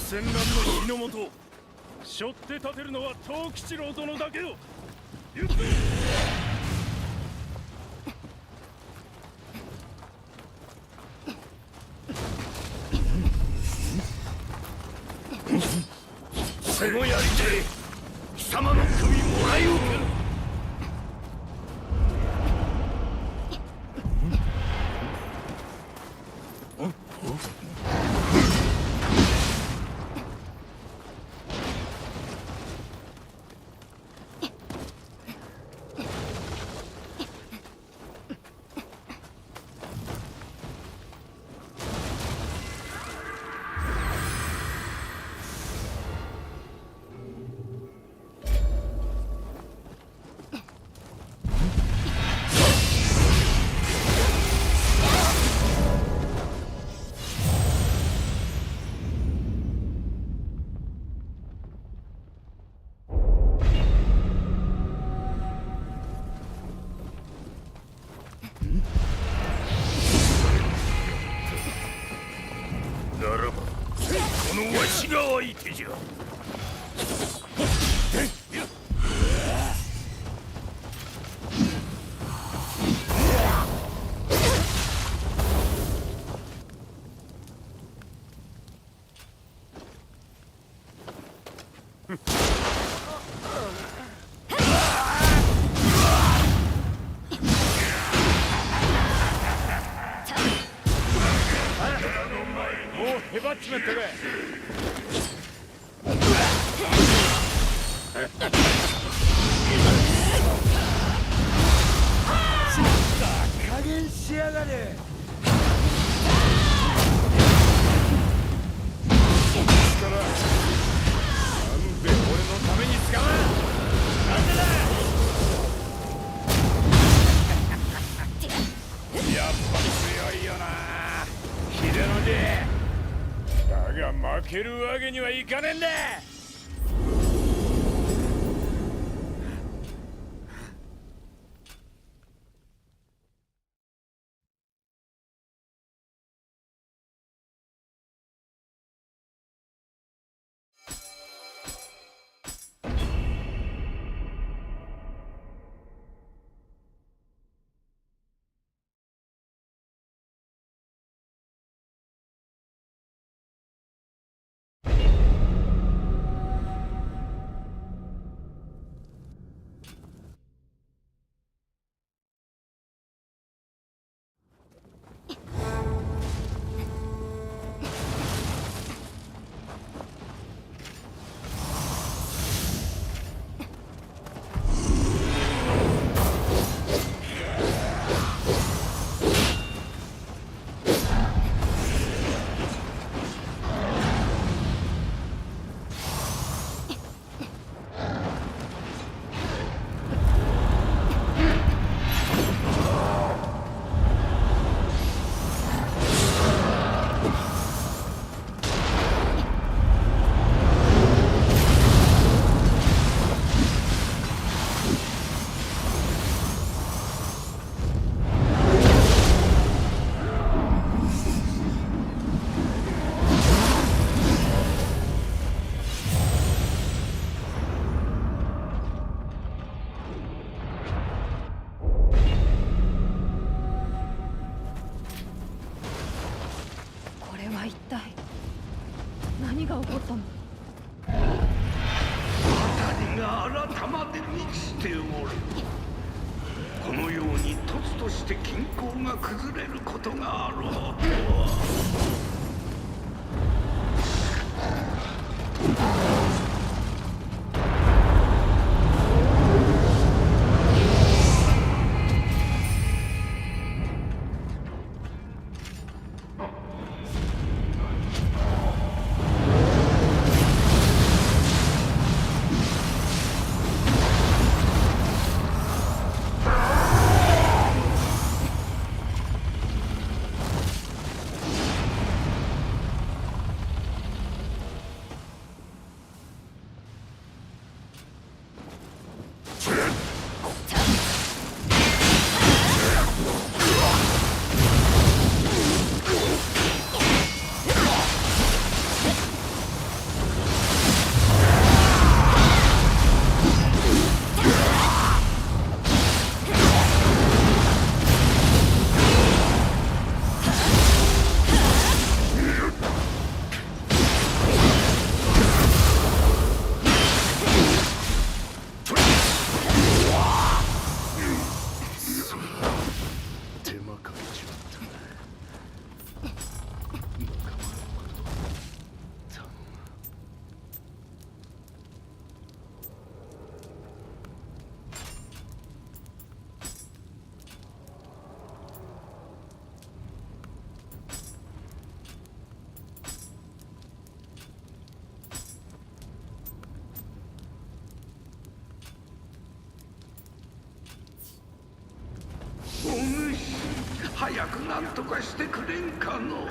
戦乱の日の下、背負って立てるのは藤吉郎殿だけよ。行くぞ。そのやり手、貴様の首もらい受ける。ならば、このわしが相手じゃ。へばっちまったか。加減しやがれ。ですからなんで俺のために使わん。なんでだ。やっぱり強いよな秀典。だが負けるわけにはいかねえんだ。一体何が起こったの？辺りが改まで満ちておる。このように突として均衡が崩れることがあろうとは。かけちまったな。仲間のこと頼む。お主早くなんとかしてくれんかの。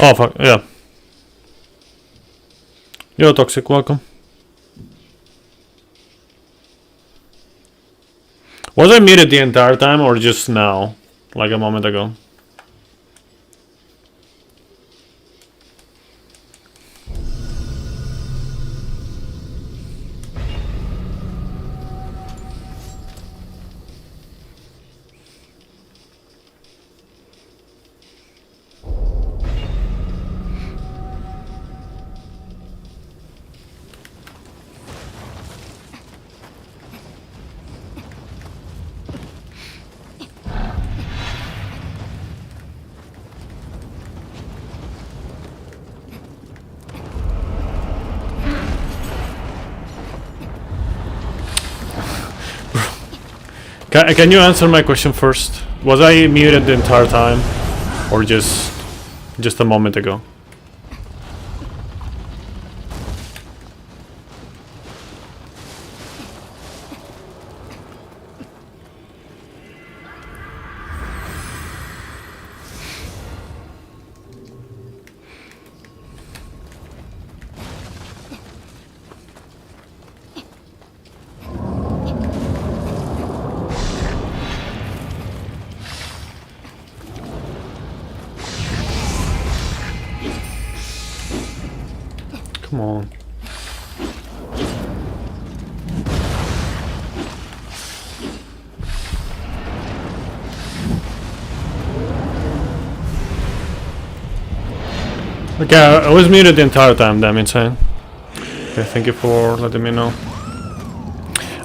Oh fuck, yeah. Yo, Toxic, welcome. Was I muted the entire time or just now? Like a moment ago? Can you answer my question first? Was I muted the entire time? Or just a moment ago? Come on. Okay, I was muted the entire time, damn insane. Okay, thank you for letting me know.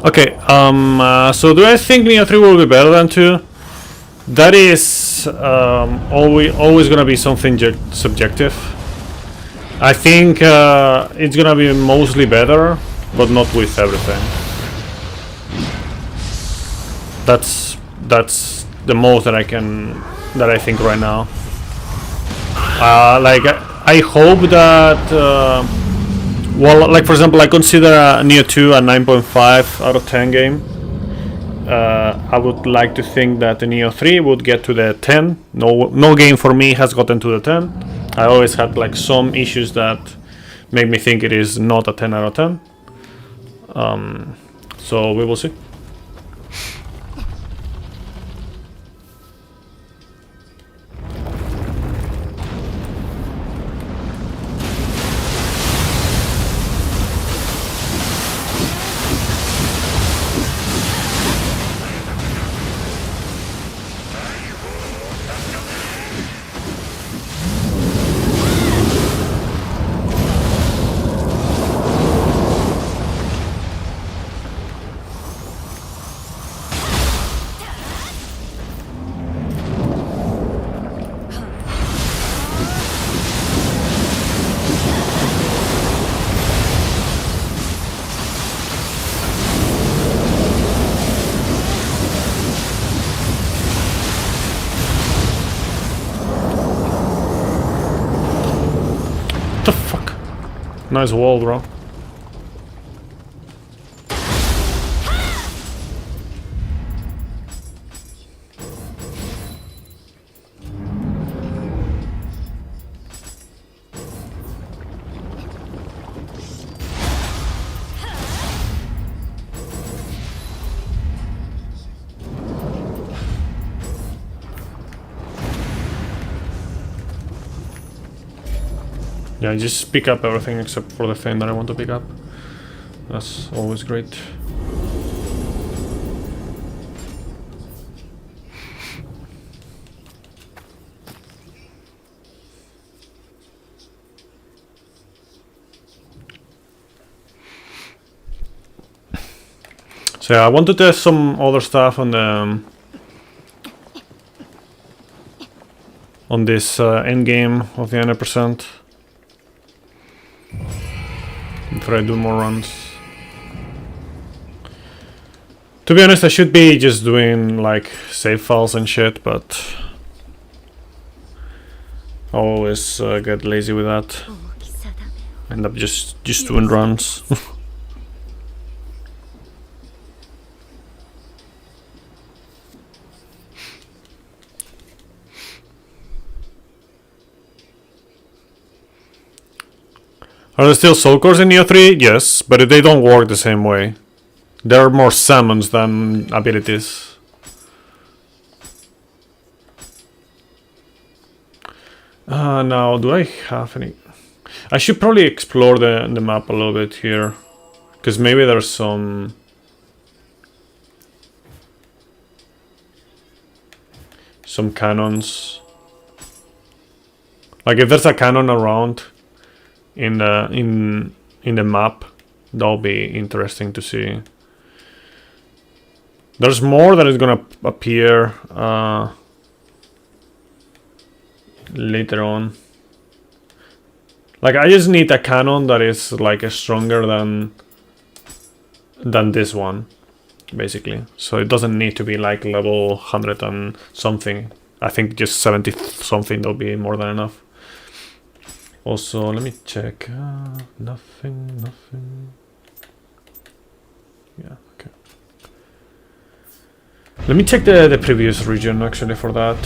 Okay, so do I think Nioh 3 will be better than 2? That is always gonna be something subjective. I think it's gonna be mostly better, but not with everything. That's the most that I think right now. Like I hope that well, like for example, I consider Nioh 2 a 9.5 out of 10 game. I would like to think that the Nioh 3 would get to the 10. No game for me has gotten to the 10. I always had like some issues that make me think it is not a 10 out of 10. So we will see. Nice wall, bro. Yeah, just pick up everything except for the thing that I want to pick up. That's always great. So yeah, I want to test some other stuff on the on this end game of the 100%. Before I do more runs. To be honest, I should be just doing like save files and shit, but I always get lazy with that. End up just doing runs. Are there still soul cores in Nioh 3? Yes, but they don't work the same way. There are more summons than abilities. Now, do I have any? I should probably explore the map a little bit here. Because maybe there's some cannons. Like if there's a cannon around in the map, that'll be interesting to see. There's more that is gonna appear later on. Like I just need a cannon that is like stronger than this one, basically. So it doesn't need to be like level 100 and something. I think just 70 something will be more than enough. Also, let me check. Nothing. Yeah, okay. Let me check the previous region actually for that.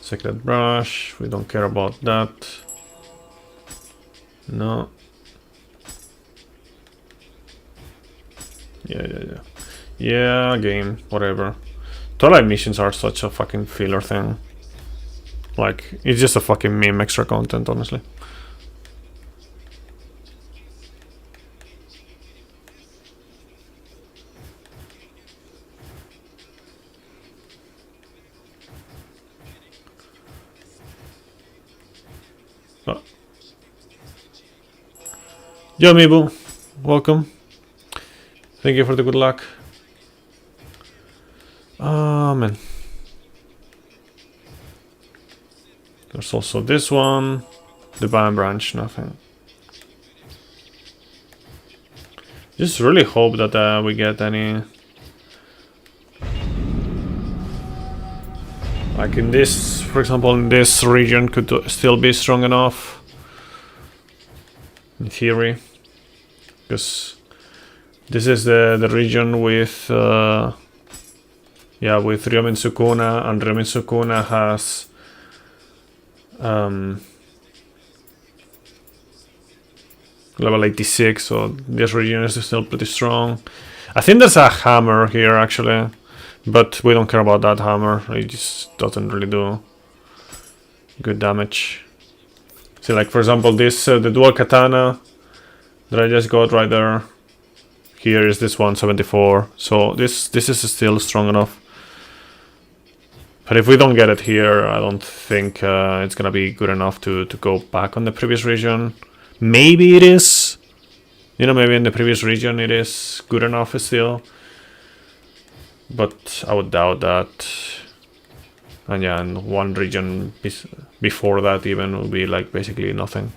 Secret brush, we don't care about that. No. Yeah, game, whatever. Twilight missions are such a fucking filler thing. Like, it's just a fucking meme extra content, honestly. Oh. Yo, Mibu. Welcome. Thank you for the good luck. Oh, man. There's also this one. Divine Branch, nothing. Just really hope that we get any... Like in this, for example, in this region could still be strong enough. In theory. Because this is the region with... yeah, with Ryomin Sukuna, and Ryomin Sukuna has level 86, so this region is still pretty strong. I think there's a hammer here actually, but we don't care about that hammer. It just doesn't really do good damage. See, like for example, this the dual katana that I just got right there. Here is this 174, so this is still strong enough. But if we don't get it here, I don't think it's gonna be good enough to go back on the previous region. Maybe it is. You know, maybe in the previous region it is good enough still. But I would doubt that. And yeah, and one region before that even will be like basically nothing.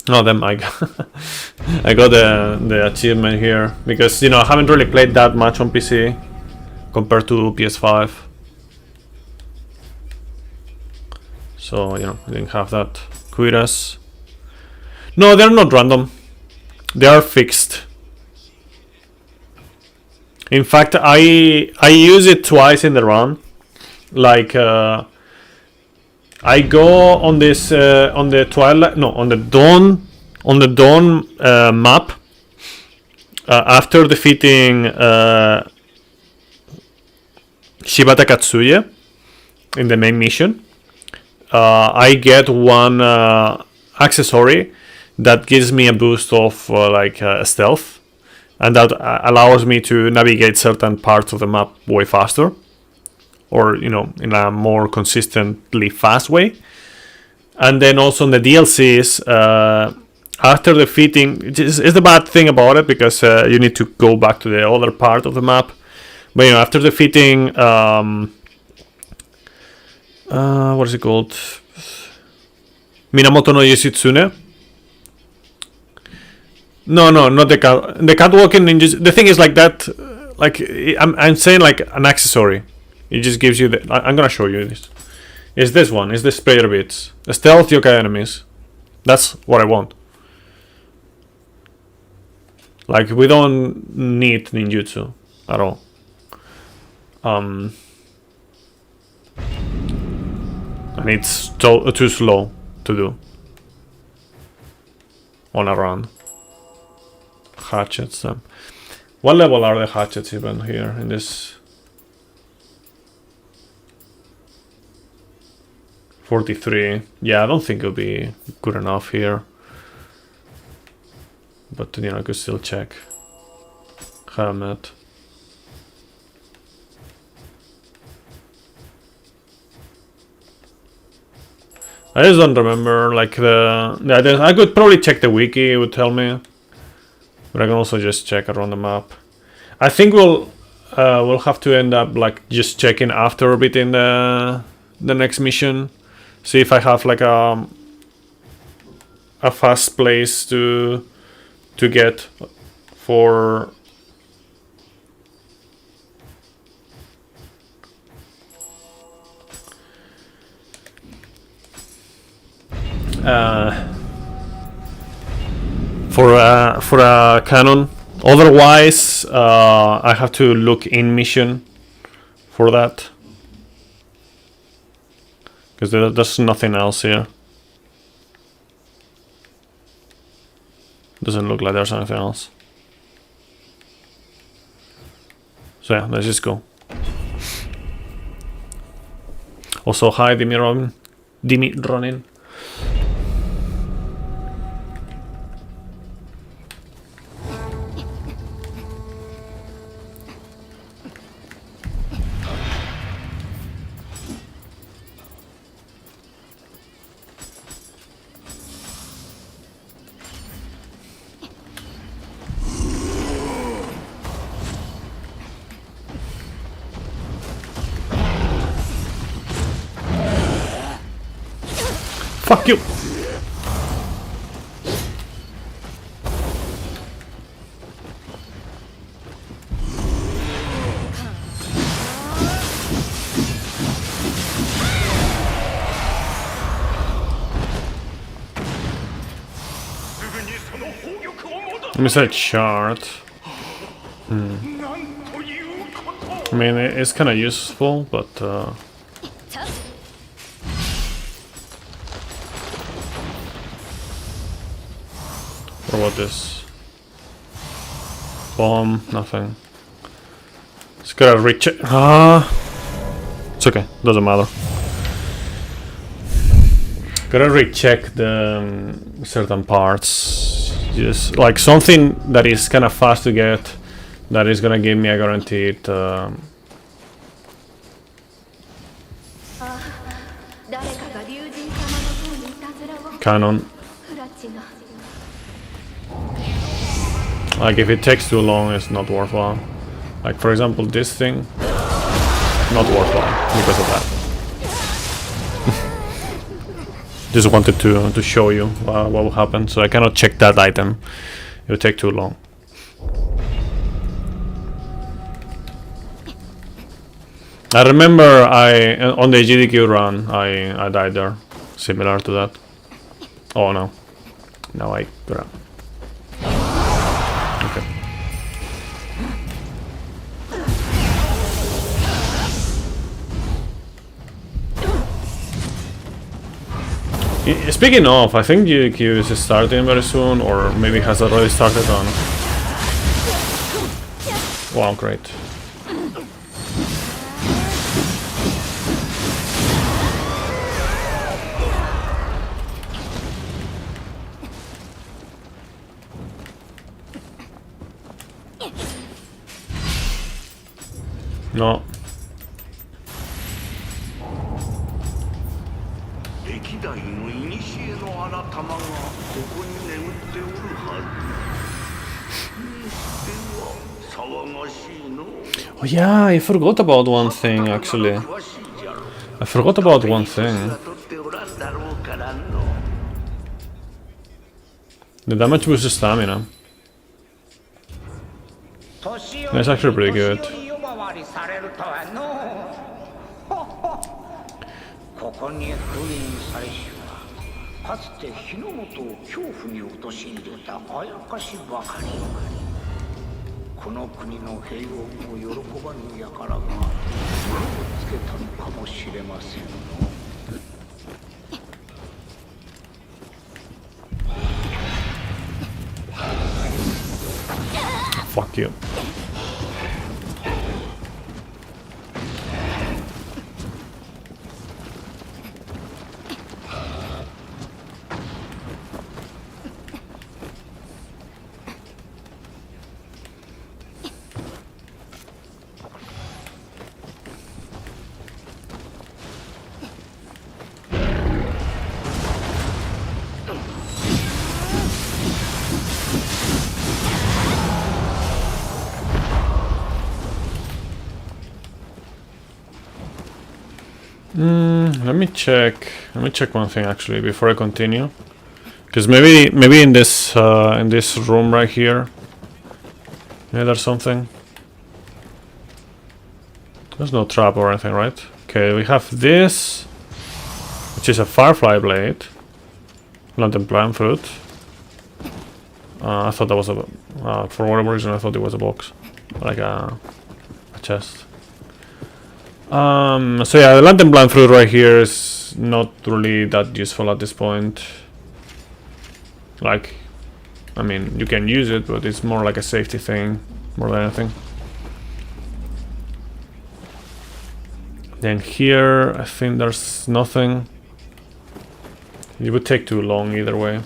Oh, them Mike. I got the achievement here because, you know, I haven't really played that much on PC compared to PS5. So, you know, I didn't have that. Quiras. No, they're not random. They are fixed. In fact, I use it twice in the run. Like, I go on this on the Twilight, no, on the Dawn map after defeating Shibata Katsuye in the main mission. I get one accessory that gives me a boost of stealth, and that allows me to navigate certain parts of the map way faster, or, you know, in a more consistently fast way. And then also in the DLCs, after defeating, it's the bad thing about it because you need to go back to the other part of the map. But, you know, after defeating what is it called? Minamoto no Yoshitsune. No, not the catwalking ninjas. The thing is like that. Like, I'm saying like an accessory. It just gives you the. I'm gonna show you this. Is this one? Is the sprayer bits? The stealth yokai enemies. That's what I want. Like, we don't need ninjutsu at all. And it's too slow to do on a run. Hatchets. What level are the hatchets even here in this? 43. Yeah, I don't think it'll be good enough here. But, you know, I could still check. Helmet. I just don't remember, like, I could probably check the wiki, it would tell me. But I can also just check around the map. I think we'll have to end up, like, just checking after beating the next mission. See if I have, like, a fast place to get for... for a canon. Otherwise, I have to look in mission for that, because there's nothing else here. Doesn't look like there's anything else. So yeah, let's just go. Also, hi Dimi Ronin. Fuck you! Let me say chart. I mean, it's kind of useful, but what about this? Bomb, nothing. Just gotta recheck. It's okay, doesn't matter. Gotta recheck the certain parts. Just like something that is kind of fast to get, that is gonna give me a guaranteed canon. Like, if it takes too long, it's not worthwhile. Like, for example, this thing, not worthwhile because of that. Just wanted to show you what will happen, so I cannot check that item It would take too long. I remember on the GDQ run I died there, similar to that. Oh no, now I grab. Okay. Speaking of, I think GDQ is starting very soon, or maybe has already started on. Wow, great. No. 歴代の古の荒玉がここに眠っておるはず。にしては騒がしいの。 Oh yeah, I forgot about one thing actually. I forgot about one thing. The damage boosts stamina. That's actually pretty good. ここに封印されしはかつて日の本を恐怖に陥れたあやかしばかり。この国の平穏を喜ばぬ輩が目をつけたのかもしれませんの。 Fuck you. Let me check. Let me check one thing actually before I continue, because maybe in this room right here, maybe there's something. There's no trap or anything, right? Okay, we have this, which is a firefly blade, lantern plant fruit. I thought that was a for whatever reason I thought it was a box, like a chest. So yeah, the lantern plant fruit right here is not really that useful at this point. Like, I mean, you can use it, but it's more like a safety thing, more than anything. Then here, I think there's nothing. It would take too long either way.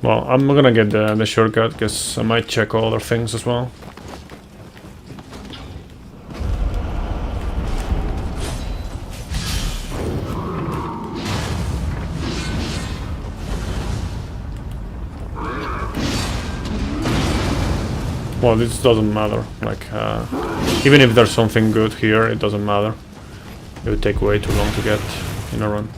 Well, I'm not gonna get the shortcut because I might check all other things as well. Well, this doesn't matter. Like, even if there's something good here, it doesn't matter. It would take way too long to get in a run.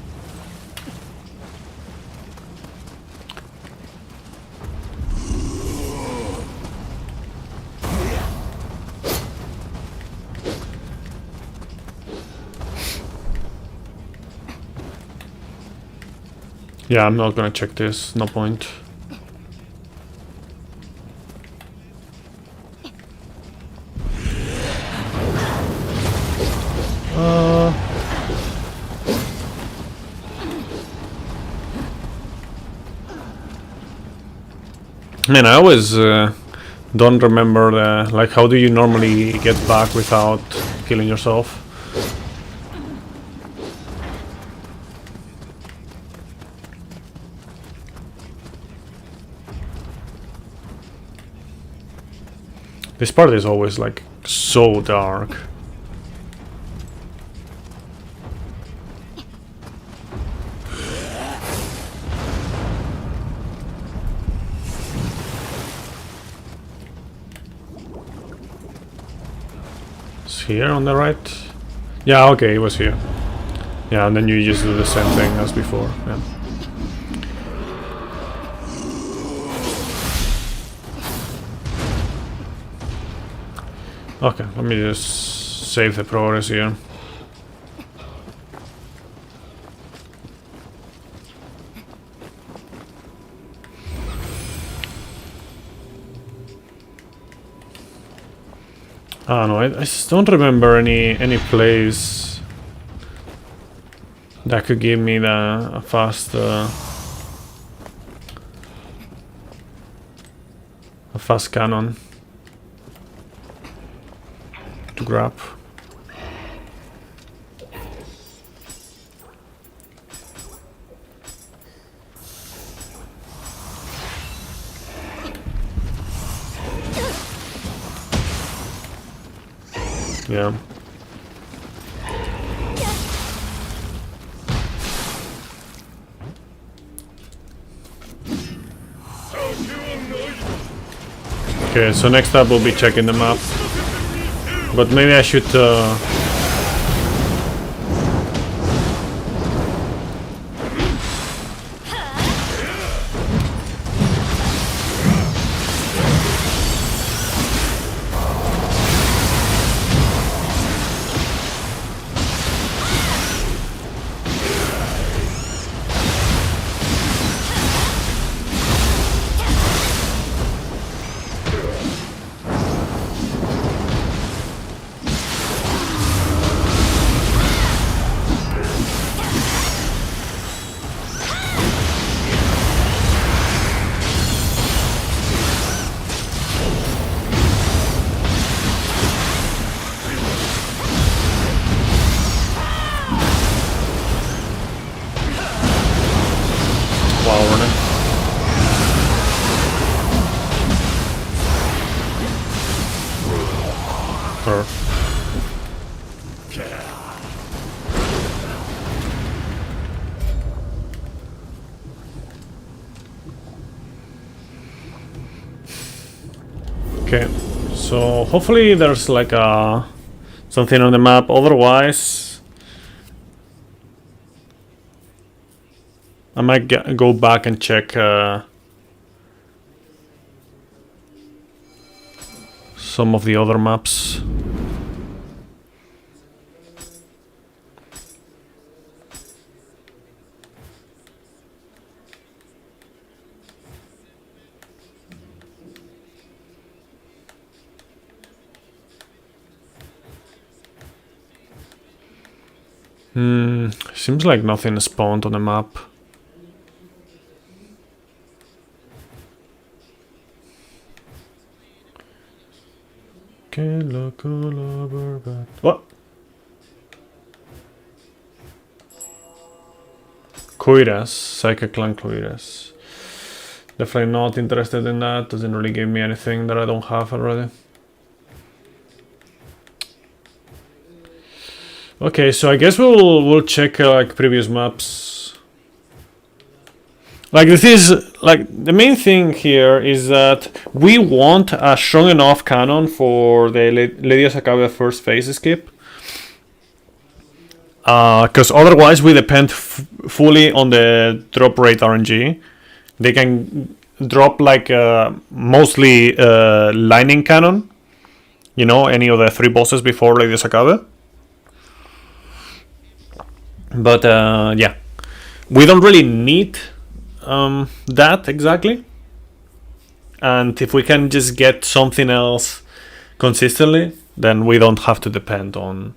Yeah, I'm not gonna check this, no point. Man, I always don't remember like, how do you normally get back without killing yourself? This part is always like so dark. It's here on the right. Yeah, okay, it was here. Yeah, and then you just do the same thing as before. Yeah. Okay, let me just save the progress here. Ah no, I just don't remember any place that could give me a fast cannon to grab. Yeah. Okay, so next up we'll be checking the map. But maybe I should Okay, so hopefully there's like something on the map. Otherwise, I might go back and check some of the other maps. Seems like nothing spawned on the map. What? Coiras, Psychic Clan Coiras. Definitely not interested in that. Doesn't really give me anything that I don't have already. Okay, so I guess we'll check like previous maps. Like this is like the main thing here is that we want a strong enough cannon for the Lady Asakawa first phase skip. Because otherwise we depend fully on the drop rate RNG. They can drop like mostly lightning cannon. You know, any of the 3 bosses before Lady Asakawa. But yeah, we don't really need that exactly. And if we can just get something else consistently, then we don't have to depend on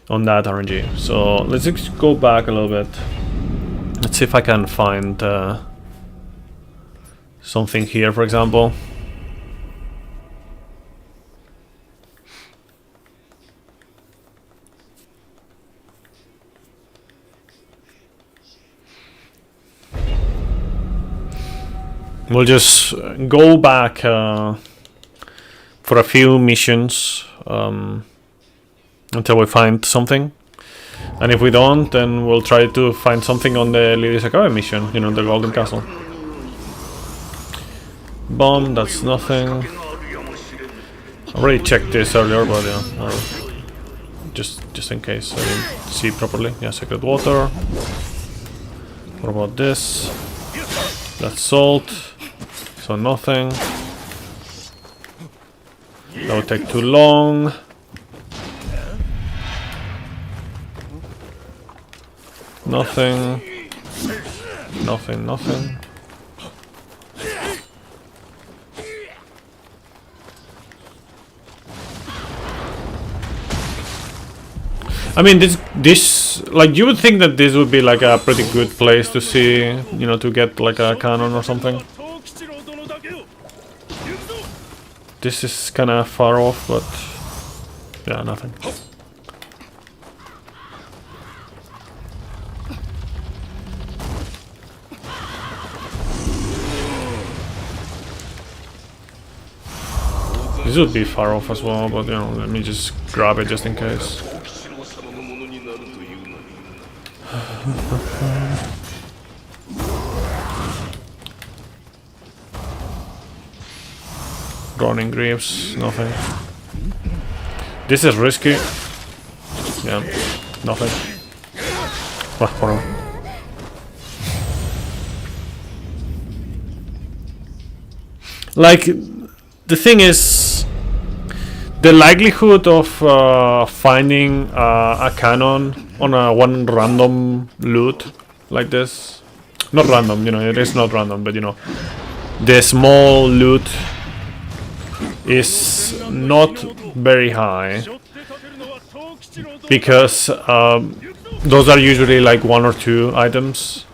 that RNG. So let's just go back a little bit. Let's see if I can find something here, for example. We'll just go back for for a few missions until we find something. And if we don't, then we'll try to find something on the Lady Sakura mission, you know, the Golden Castle. Bomb, that's nothing. I already checked this earlier, but yeah, just in case I didn't see properly. Yeah, Sacred Water. What about this? That's salt, so nothing. That would take too long. Nothing. Nothing, nothing. I mean, this, like, you would think that this would be like a pretty good place to see, you know, to get like a cannon or something. This is kind of far off, but yeah, nothing. This would be far off as well, but you know, let me just grab it just in case. Running Greaves, nothing. This is risky. Yeah, nothing. Whatever. Like, the thing is, the likelihood of finding a cannon on one random loot like this, not random, you know, it is not random, but you know, the small loot is not very high, because those are usually like 1 or 2 items,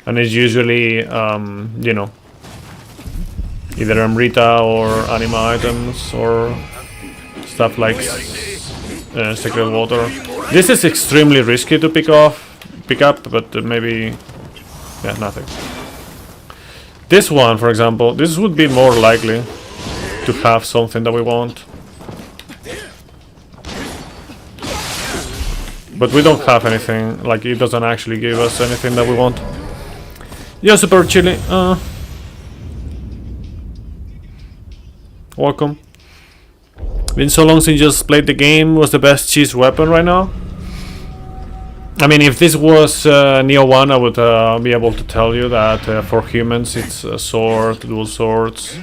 and it's usually you know, either Amrita or Anima items or stuff like Sacred Water. This is extremely risky to pick up, but maybe, yeah, nothing. This one, for example, this would be more likely to have something that we want. But we don't have anything, like it doesn't actually give us anything that we want. Yeah, Super Chili. Welcome. Been so long since you just played the game. What's the best cheese weapon right now? I mean, if this was Nioh 1, I would be able to tell you that for humans it's a sword, dual swords.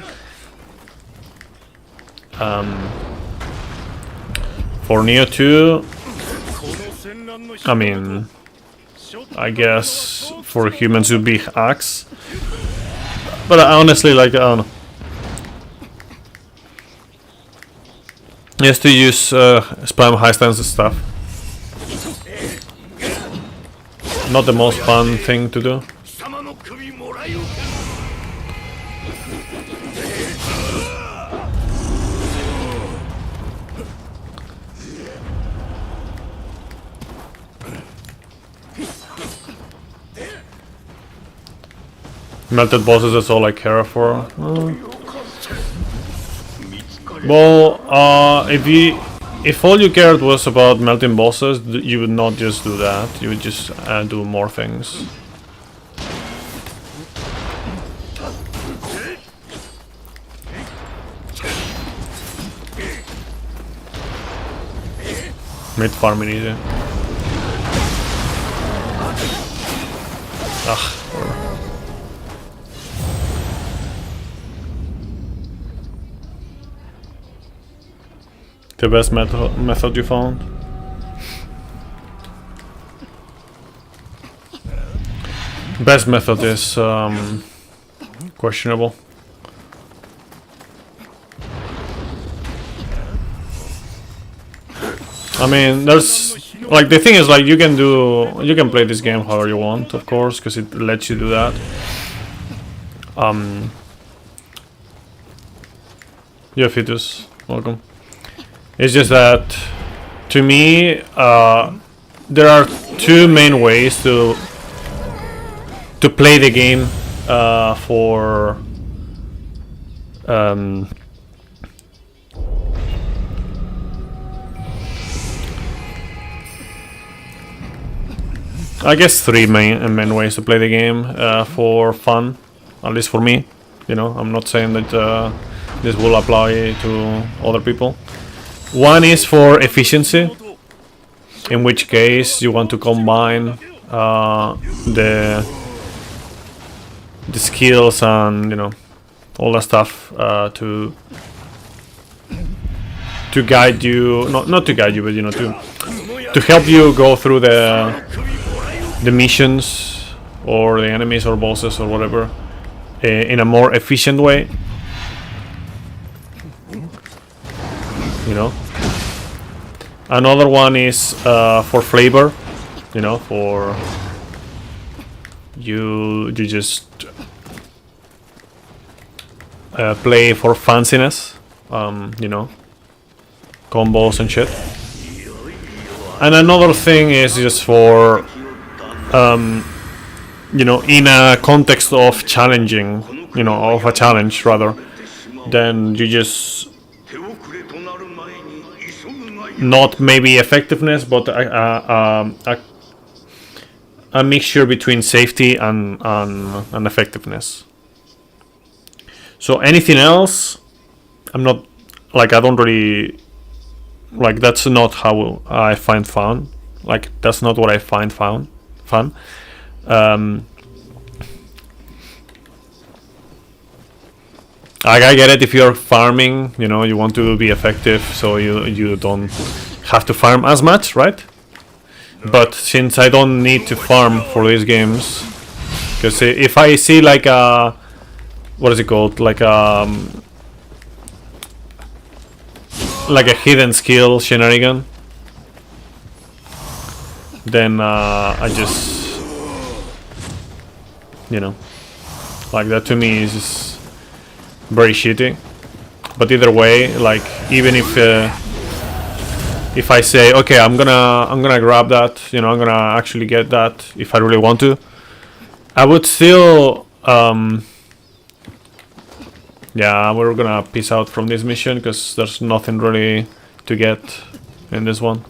For Nioh 2, I mean, I guess for humans it would be axe. But honestly, like, I don't know. Just to use spam high stance stuff. Not the most fun thing to do. Melted bosses is all I care for. Well, if all you cared was about melting bosses, you would not just do that. You would just do more things. Mid farming easy. Ugh. The best method you found? Best method is questionable. I mean, there's like, the thing is, like, you can play this game however you want, of course, because it lets you do that. Yeah, Fetus, welcome. It's just that, to me, there are 2 main ways to play the game for I guess three main ways to play the game for fun, at least for me. You know, I'm not saying that this will apply to other people. One is for efficiency, in which case you want to combine the skills and, you know, all that stuff to guide you, not to guide you, but, you know, to help you go through the missions or the enemies or bosses or whatever in a more efficient way, you know. Another one is for flavor, you know, for you just play for fanciness, you know, combos and shit. And another thing is just for you know, in a context of challenging, you know, of a challenge rather, then you just not maybe effectiveness, but a mixture between safety and effectiveness. So anything else, I'm not, like, I don't really, like, that's not how I find fun. Like, that's not what I find fun. I get it if you're farming, you know, you want to be effective, so you don't have to farm as much, right? But since I don't need to farm for these games, because if I see like a, what is it called, like a hidden skill shenanigan, then I just, you know, like, that to me is just very shitty. But either way, like, even if I say, okay, I'm gonna grab that, you know, I'm gonna actually get that if I really want to, I would still yeah, we're gonna peace out from this mission because there's nothing really to get in this one.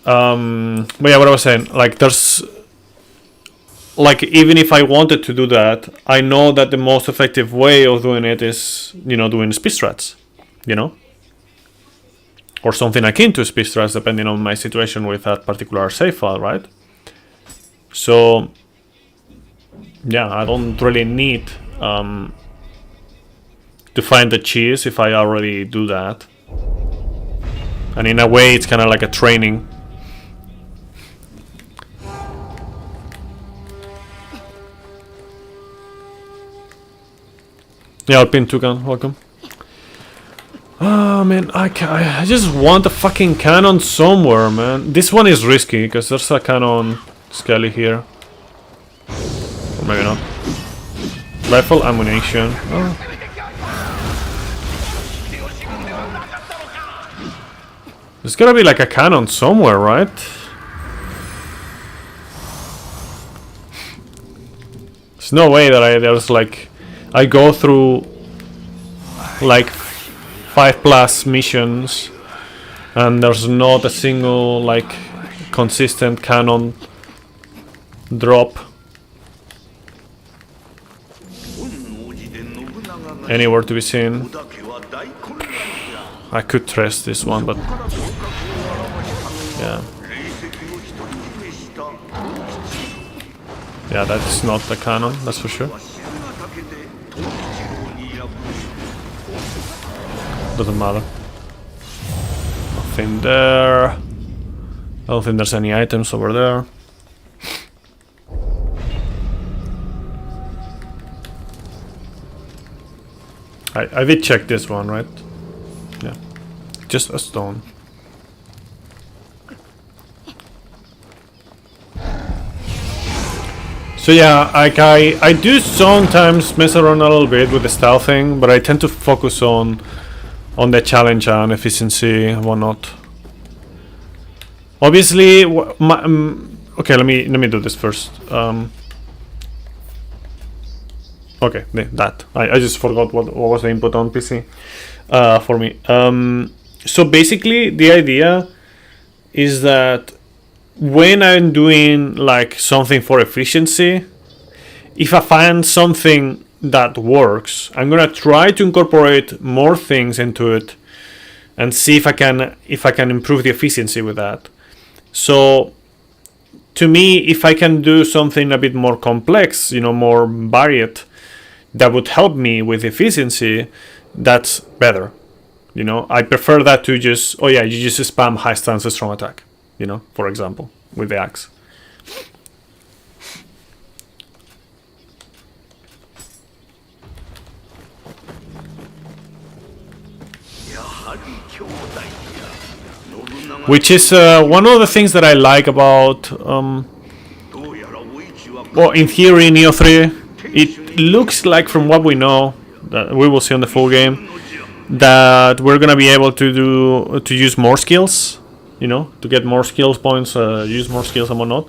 But yeah, what I was saying, like, there's, like, even if I wanted to do that, I know that the most effective way of doing it is, you know, doing speed strats, you know, or something akin to speed strats, depending on my situation with that particular save file, right? So yeah, I don't really need to find the cheese if I already do that, and in a way it's kind of like a training. Yeah, Alpin Tukan, welcome. Oh man, I just want a fucking cannon somewhere, man. This one is risky because there's a cannon skelly here, or maybe not. Rifle ammunition. Oh. There's gotta be like a cannon somewhere, right? There's no way that there's like, I go through like 5+ missions and there's not a single like consistent cannon drop anywhere to be seen. I could test this one, but yeah. Yeah, that's not the cannon, that's for sure. Doesn't matter. Nothing there. I don't think there's any items over there. I did check this one, right? Yeah. Just a stone. So yeah, like I do sometimes mess around a little bit with the stealth thing, but I tend to focus on the challenge and efficiency and whatnot. Obviously, okay, let me do this first. Okay, that I just forgot what was the input on PC for me. So basically, the idea is that when I'm doing like something for efficiency, if I find something that works, I'm gonna try to incorporate more things into it and see if I can improve the efficiency with that. So to me, if I can do something a bit more complex, more varied, that would help me with efficiency, that's better. I prefer that to just, you just spam high stance strong attack, for example, with the axe. Which is one of the things that I like about, in theory, Nioh 3. It looks like, from what we know, that we will see on the full game, that we're gonna be able to use more skills, to get more skills points, use more skills and whatnot,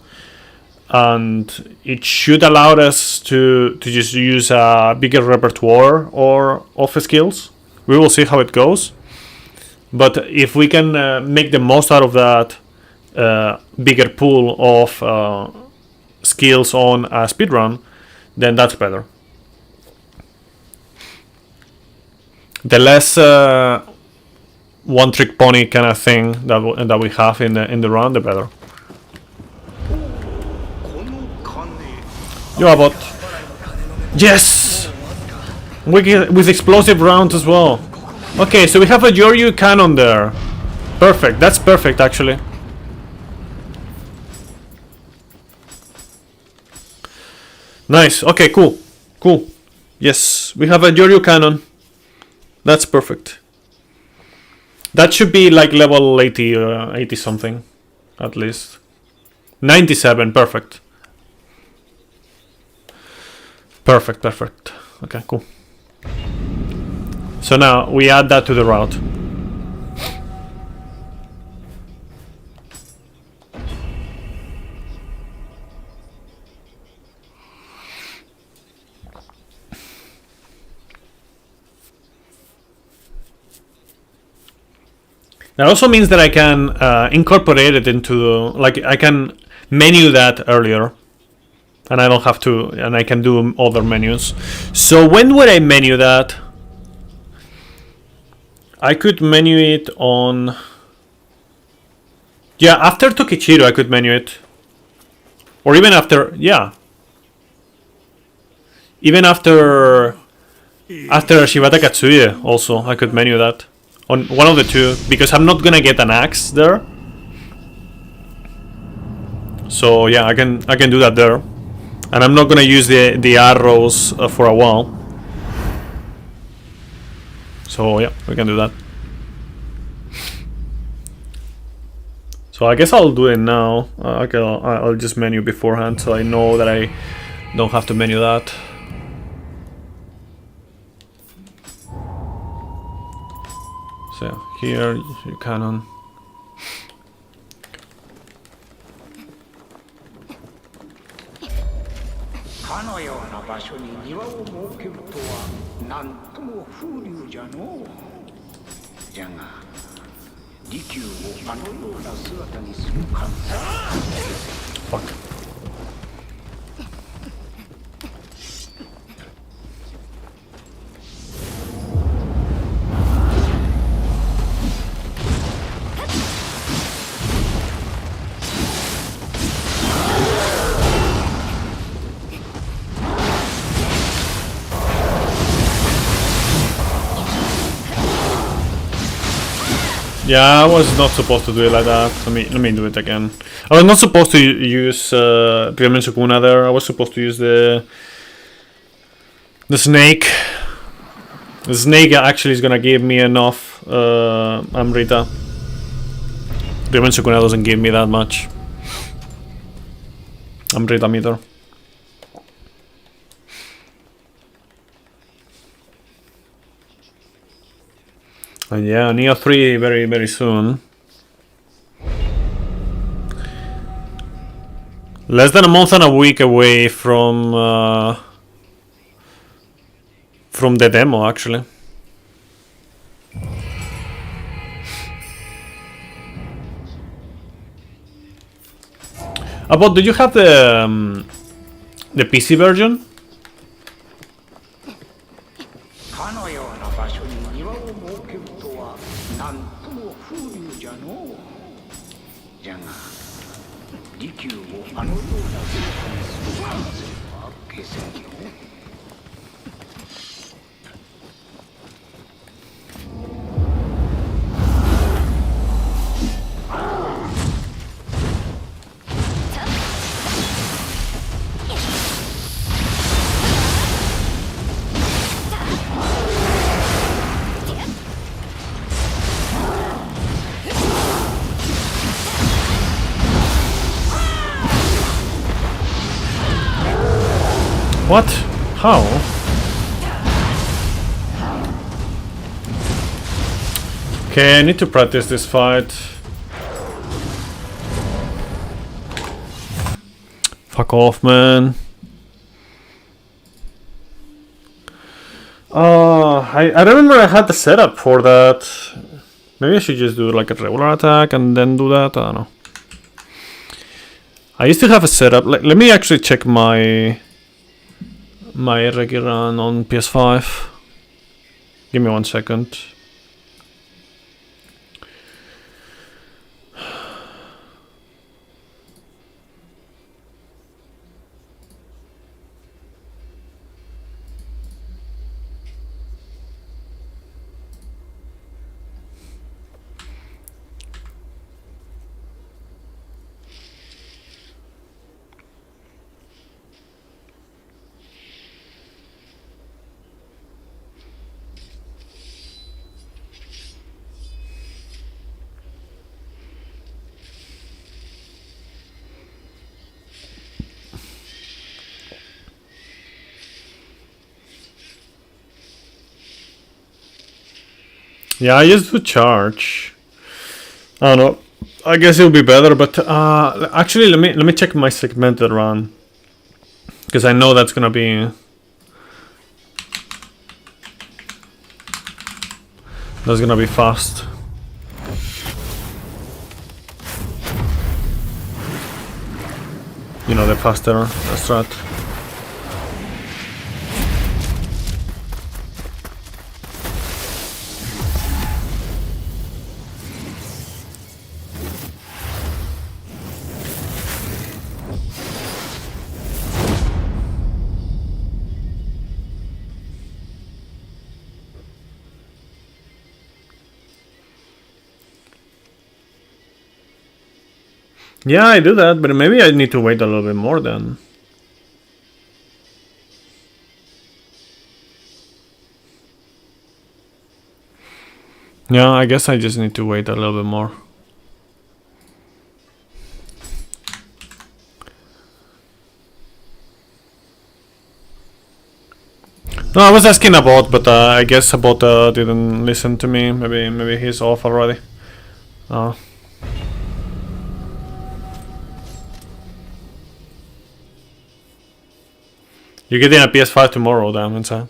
and it should allow us to just use a bigger repertoire of skills. We will see how it goes. But if we can make the most out of that bigger pool of skills on a speedrun, then that's better. The less one-trick pony kind of thing that we have in the run, the better. You're a bot. Yes! With explosive rounds as well. Okay, so we have a Yoryu cannon there. Perfect, that's perfect actually. Nice, okay, cool. Yes, we have a Yoryu cannon. That's perfect. That should be like level 80 or 80 something, at least. 97, perfect. Perfect. Okay, cool. So now we add that to the route. That also means that I can incorporate it into, like, I can menu that earlier, and I don't have to, and I can do other menus. So when would I menu that? I could menu it on... Yeah, after Tokichiro I could menu it. Or even after... Yeah. Even after Shibata Katsuye also, I could menu that. On one of the two, because I'm not gonna get an axe there. So yeah, I can do that there. And I'm not gonna use the arrows for a while. So yeah, we can do that. So I guess I'll do it now. Okay, I'll just menu beforehand so I know that I don't have to menu that. So here, you cannon. Fuck. Yeah, I was not supposed to do it like that. Let me do it again. I was not supposed to use Ryomen Sukuna there. I was supposed to use the snake. The snake actually is gonna give me enough Amrita. Ryomen Sukuna doesn't give me that much Amrita meter. And yeah, Nioh 3 very, very soon. Less than a month and a week away from the demo, actually. About, do you have the PC version? かのような場所に庭を設けるとはなんとも風流じゃのう。じゃが利休をあのような姿にする感性は消せんよ。What? How? Okay, I need to practice this fight. Fuck off, man. I remember I had the setup for that. Maybe I should just do like a regular attack and then do that. I don't know. I used to have a setup. Let me actually check my regular run on PS5. Give me 1 second. Yeah, I used to charge. I don't know. I guess it would be better, but actually, let me check my segmented run, because I know that's gonna be fast. You know, the faster strat. Yeah, I do that, but maybe I need to wait a little bit more then. Yeah, I guess I just need to wait a little bit more. No, I was asking about, but I guess about didn't listen to me. Maybe he's off already. You're getting a PS5 tomorrow, damn inside.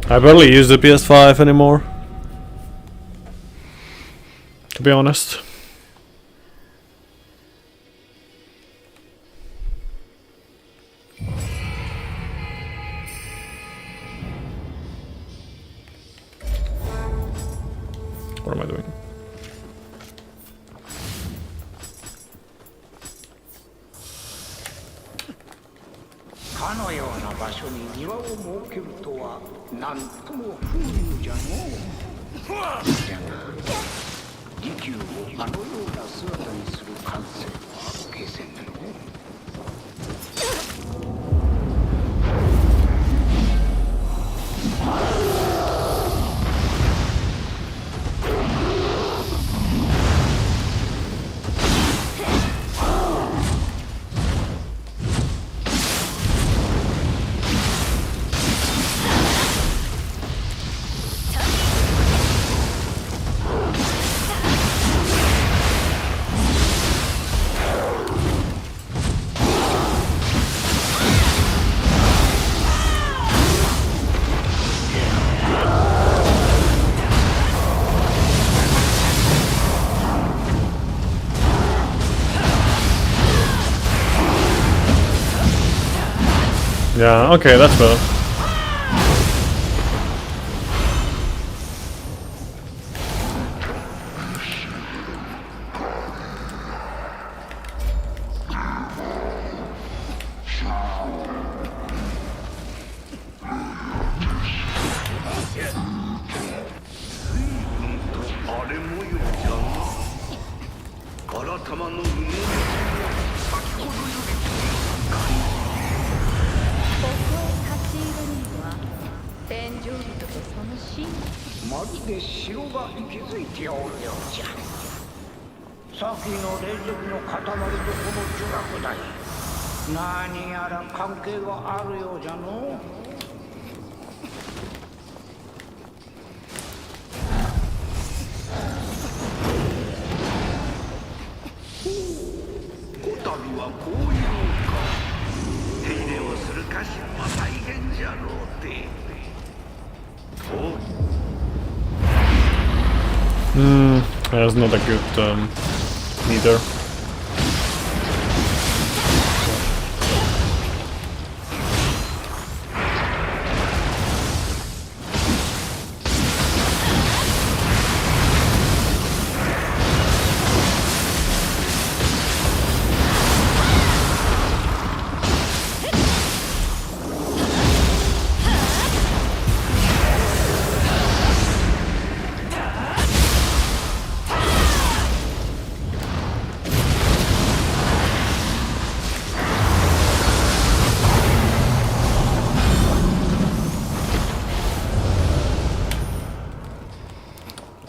I barely use the PS5 anymore, to be honest. What am I doing? Yeah, okay, that's better.何やら関係があるようじゃの。こたびはこういうか。手入れをする家臣は大変じゃろうて。That's not a good meter.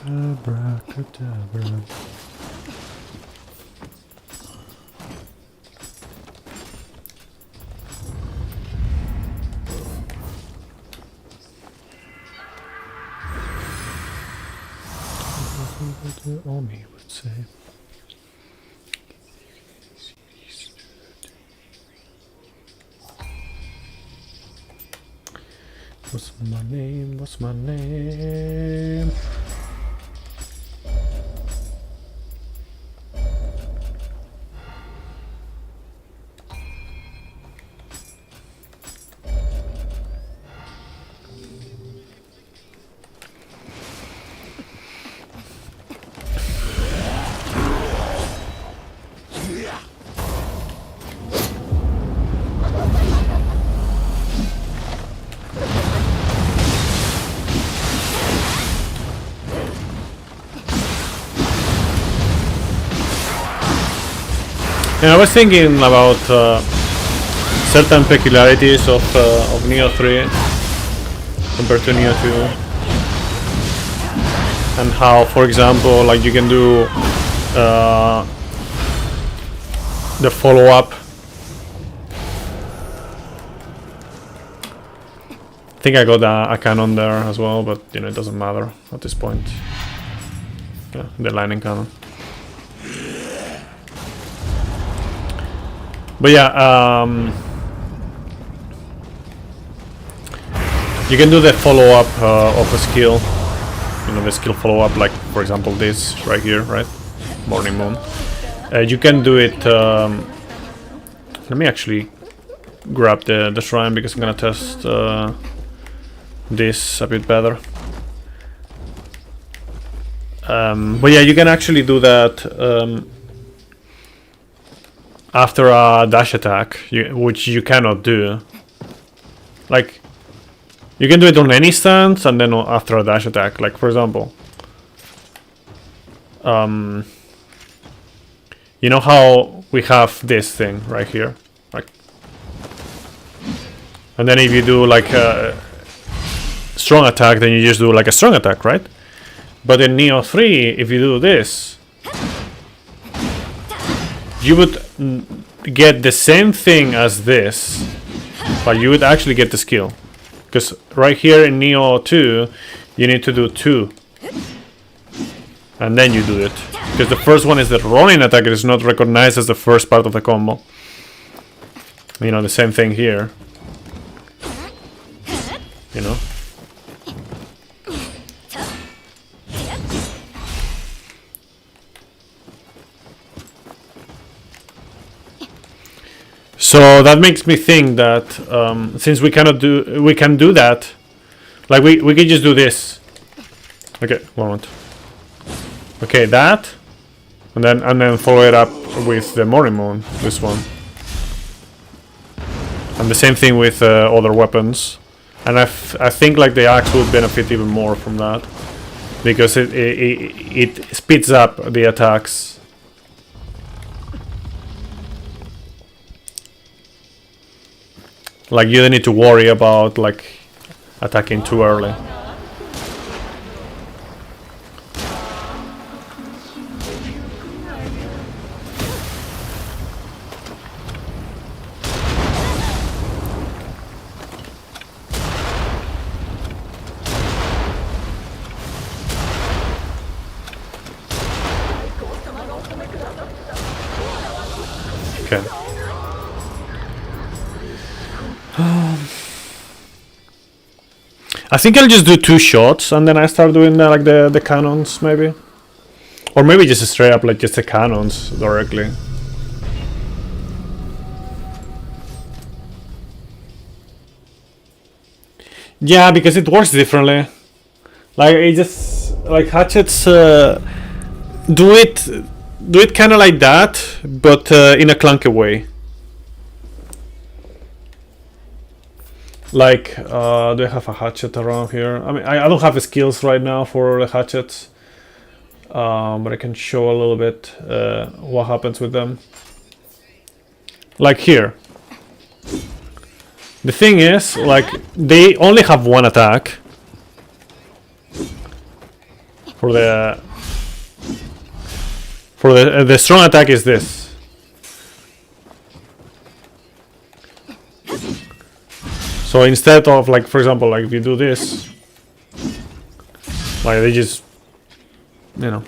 Abracadabra. Omi would say. What's my name? What's my name? Yeah, I was thinking about certain peculiarities of Nioh 3 compared to Nioh 2, and how, for example, like you can do the follow-up. I think I got a cannon there as well, but you know it doesn't matter at this point. Yeah, the lightning cannon. But yeah, you can do the follow-up of a skill. You know, the skill follow-up, like for example this right here, right? Morning Moon. You can do it. Let me actually grab the shrine because I'm gonna test this a bit better. But yeah, you can actually do that. After a dash attack, which you cannot do. Like, you can do it on any stance and then after a dash attack. Like, for example, you know how we have this thing right here, like, and then if you do like a strong attack, then you just do like a strong attack, right? But in Nioh 3, if you do this, you would get the same thing as this, but you would actually get the skill. Because right here in Nioh 2, you need to do 2. And then you do it. Because the first one is the rolling attack, it is not recognized as the first part of the combo. You know, the same thing here. You know? So that makes me think that since we can do that, like we can just do this. Okay, one moment. Okay, that, and then follow it up with the morning moon. This one, and the same thing with other weapons. And I think like the axe will benefit even more from that because it speeds up the attacks. Like you don't need to worry about like attacking too early. Okay. I think I'll just do 2 shots and then I start doing like the cannons maybe. Or maybe just straight up like just the cannons directly. Yeah, because it works differently. Like it just like hatchets do it kind of like that, but in a clunky way. Like, do I have a hatchet around here? I mean, I don't have skills right now for the hatchets, but I can show a little bit what happens with them. Like here. The thing is, like, they only have 1 attack. For the strong attack is this. So instead of like, for example, like if you do this, like they just, you know.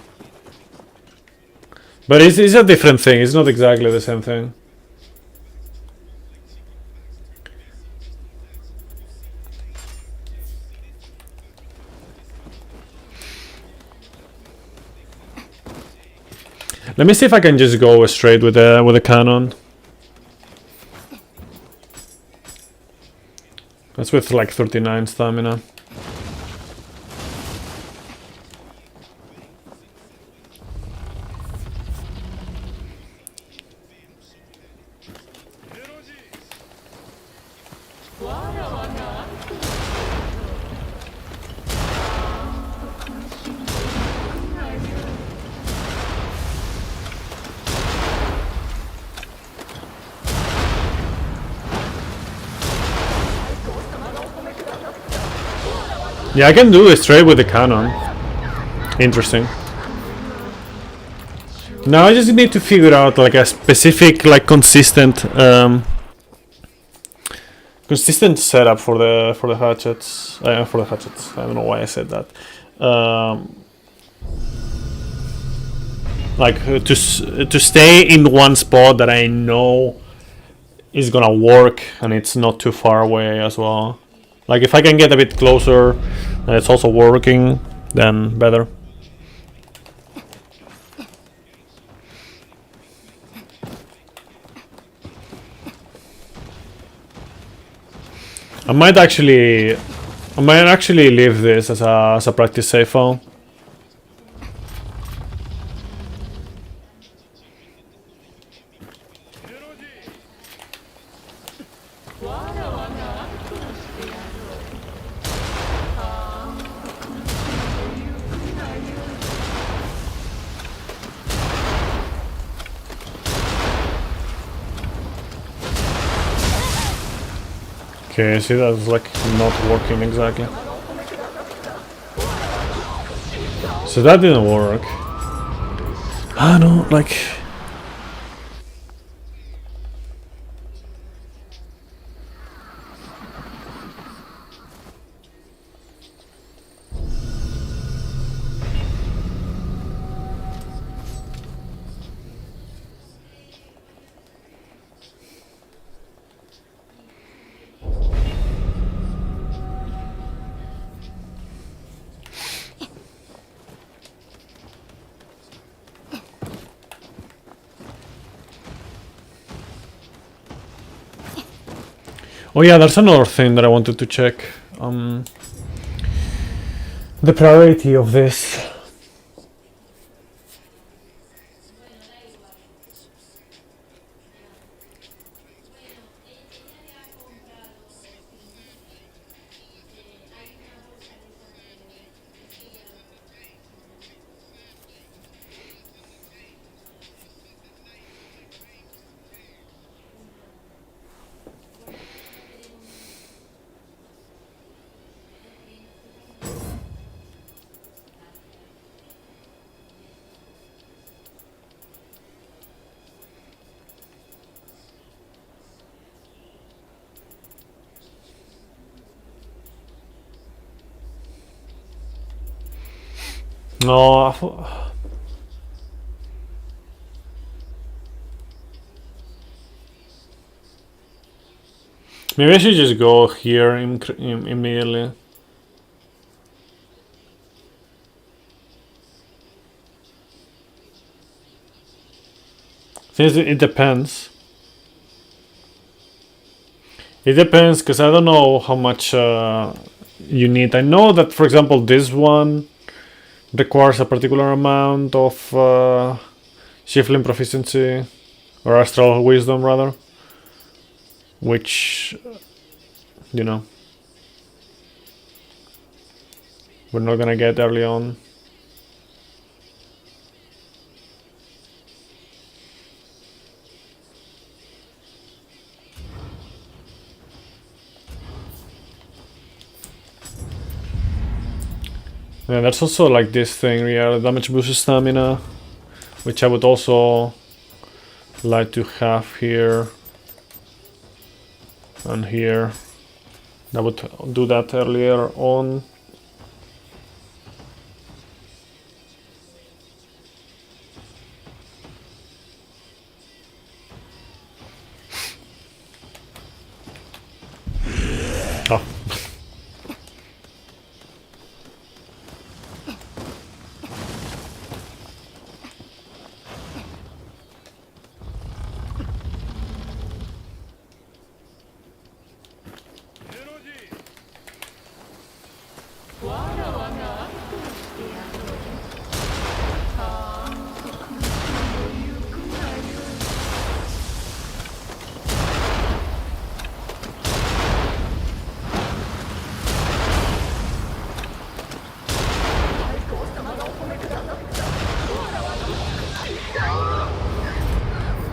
But it's a different thing. It's not exactly the same thing. Let me see if I can just go straight with the cannon. That's with like 39 stamina. Yeah, I can do it straight with the cannon. Interesting. Now I just need to figure out like a specific, like consistent setup for the hatchets. For the hatchets. I don't know why I said that. Like to stay in one spot that I know is gonna work and it's not too far away as well. Like if I can get a bit closer and it's also working, then better. I might actually leave this as a practice save file. Okay, see that's like not working exactly. So that didn't work. I don't like. Oh yeah, there's another thing that I wanted to check. The priority of this. No, maybe I should just go here immediately. Since it depends. It depends, because I don't know how much you need. I know that, for example, this one requires a particular amount of Shifling proficiency, or astral wisdom rather, which, you know, we're not gonna get early on. Yeah, there's also like this thing here, damage boost stamina, which I would also like to have here and here. I would do that earlier on. Oh.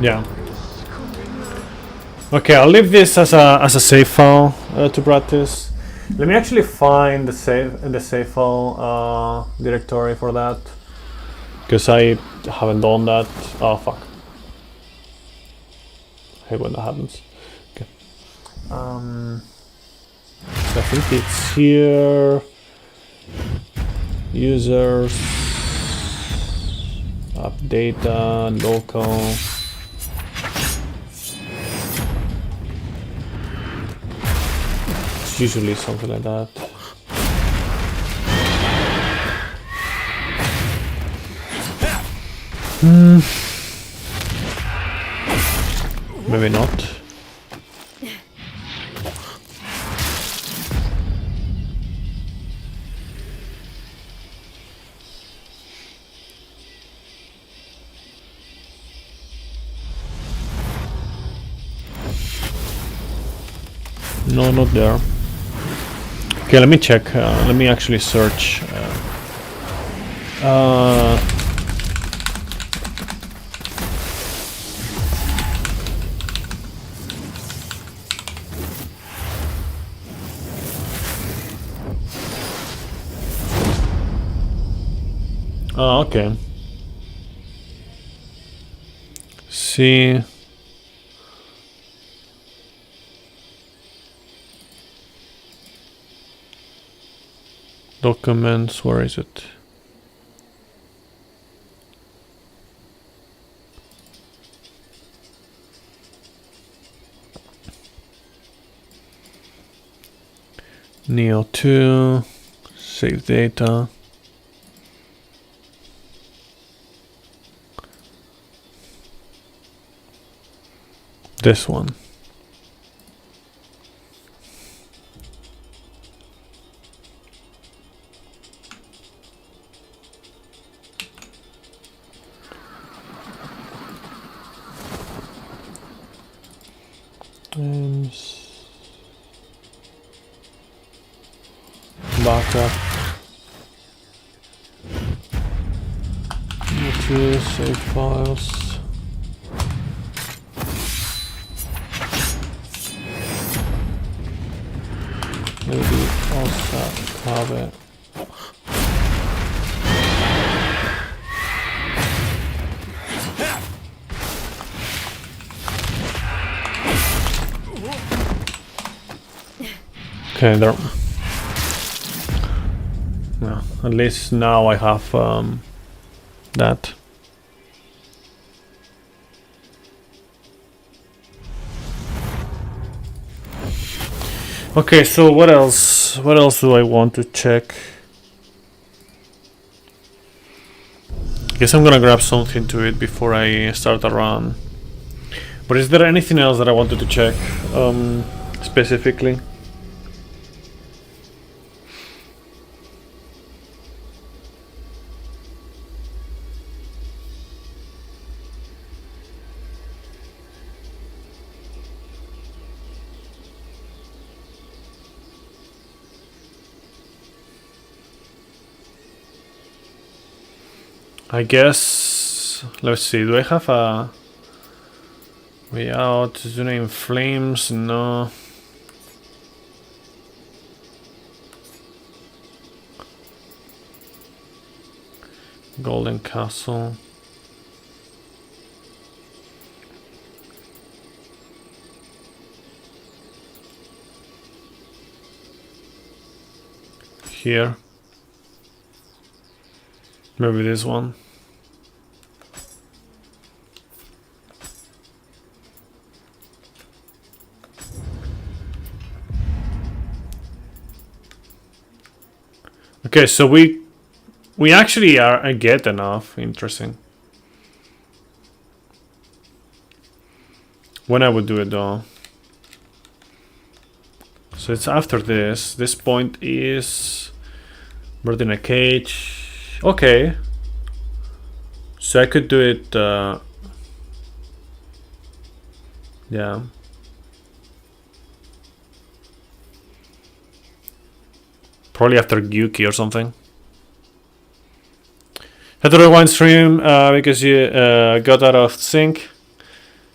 Yeah. Okay, I'll leave this as a save file to practice. Let me actually find the save file directory for that, because I haven't done that. Oh fuck! I hate when that happens. Okay. So I think it's here. Users, app data, local. It's usually something like that. Maybe not. No, not there. Okay, let me check. Let me actually search. Okay. See. Documents, where is it? Nioh 2, save data. This one. backup. Two save files. Maybe also have it. Okay, there. Yeah, at least now I have that. Okay, so what else? What else do I want to check? Guess I'm gonna grab something to eat before I start a run. But is there anything else that I wanted to check specifically? I guess, let's see, do I have a way out? Is the name Flames? No. Golden Castle. Here. Maybe this one. Okay, so we actually are I get enough. Interesting. When I would do it though. So it's after this. This point is bird in a cage. Okay. So I could do it yeah. Probably after Gyuki or something. Had to rewind stream because you got out of sync.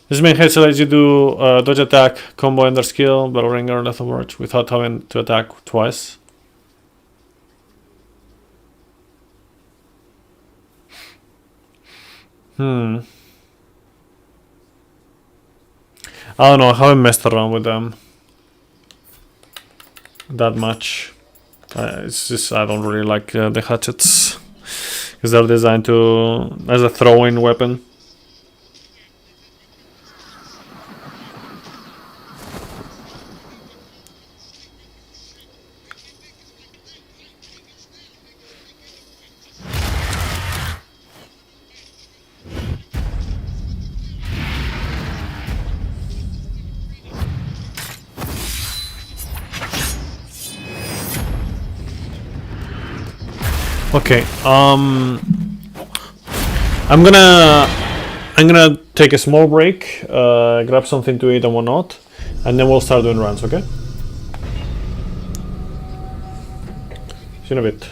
This main headset lets you do dodge attack, combo ender skill, battle ringer, lethal march without having to attack twice. I don't know, I haven't messed around with them that much. It's just I don't really like the hatchets because they're designed to as a throwing weapon. Okay, I'm gonna take a small break, grab something to eat and whatnot, and then we'll start doing runs, okay? See you in a bit.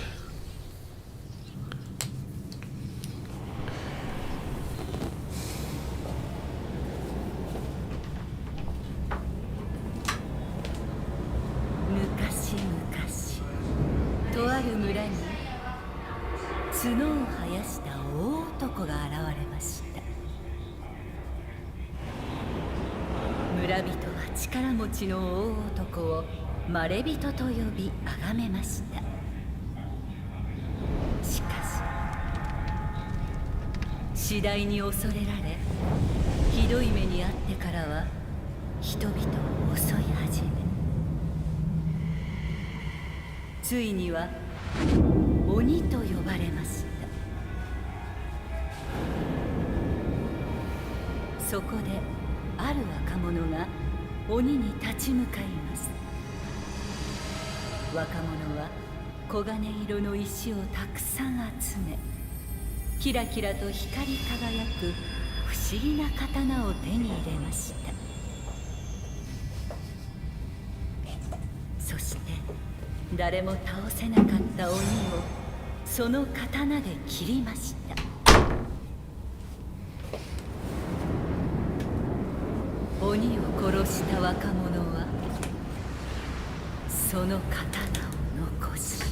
まれびとと呼び崇めました。しかし次第に恐れられひどい目に遭ってからは人々を襲い始めついには鬼と呼ばれました。そこである若者が鬼に立ち向かいます。若者は黄金色の石をたくさん集めキラキラと光り輝く不思議な刀を手に入れました。そして誰も倒せなかった鬼をその刀で切りました。鬼を殺した若者はその刀を残し、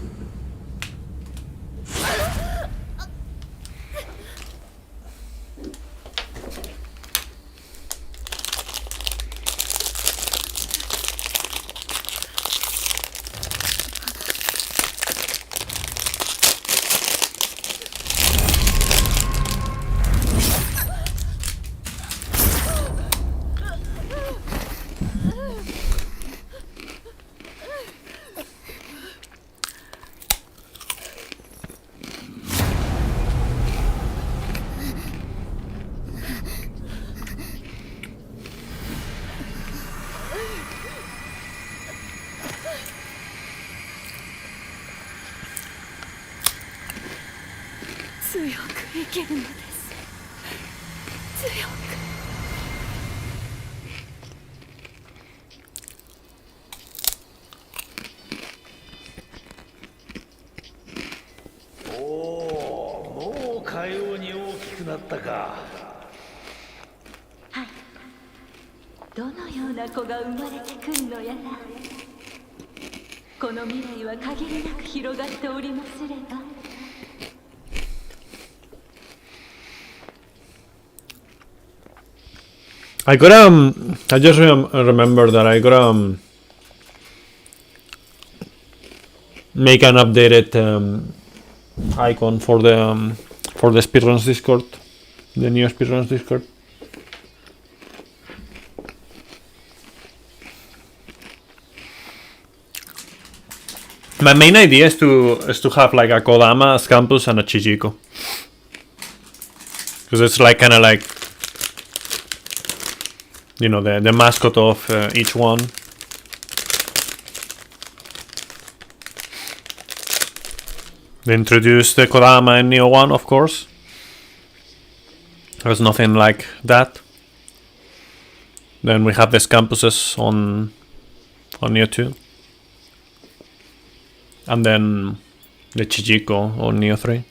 強く生きるのです。強く。おお、もうかように大きくなったか。はい。どのような子が生まれてくるのやら。この未来は限りなく広がっておりますれば。I just remember that I gotta make an updated icon for the speedruns Discord, the Nioh speedruns Discord. My main idea is to have like a Kodama, a Scampus, and a Chichiko, because it's like kind of like, you know, the mascot of each one. They introduced the Kodama in Nioh 1, of course. There's nothing like that. Then we have the Scampuses on Nioh 2. And then the Chichiko on Nioh 3.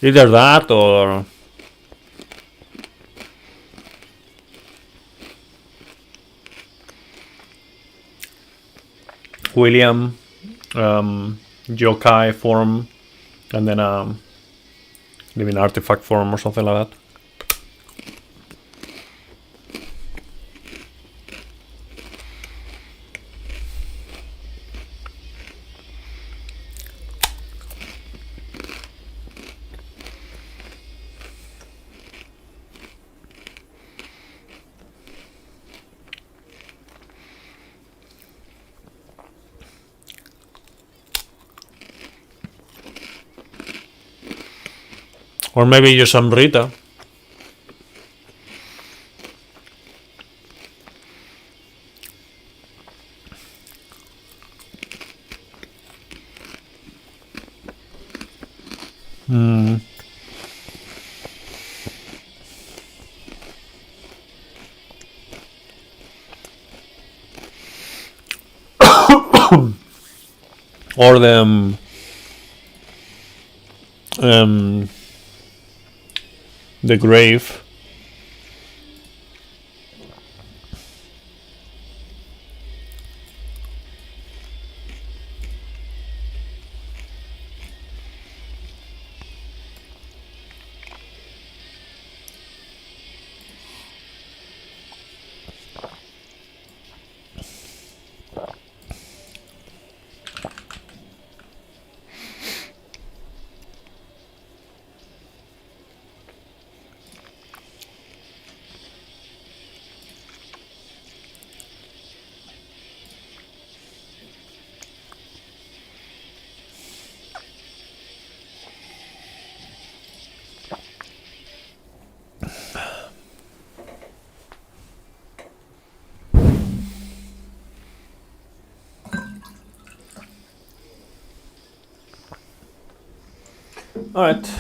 Either that or William, yokai form, and then living artifact form or something like that. Or maybe use some Rita. Or the grave. Alright.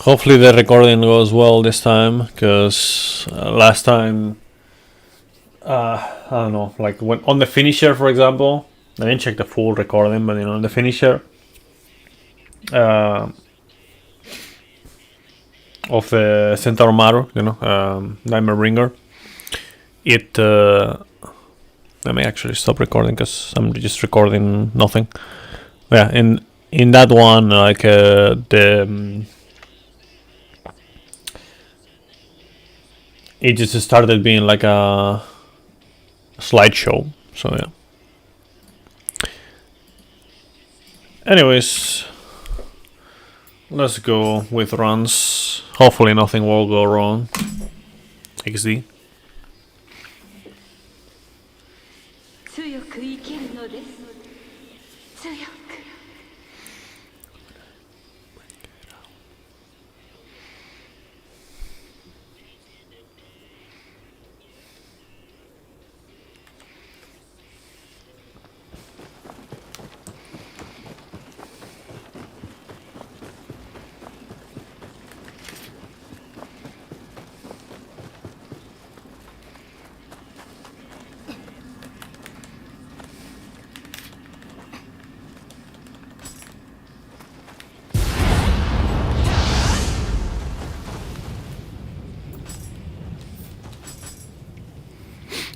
Hopefully the recording goes well this time, because last time, I don't know, like when on the finisher, for example, I didn't check the full recording, but on the finisher of the Centaur Maru, Nightmare Ringer, it. Let me actually stop recording because I'm just recording nothing. Yeah, in that one, like it just started being like a slideshow. So yeah. Anyways, let's go with runs. Hopefully nothing will go wrong. XD. 強く生きるのです。強く。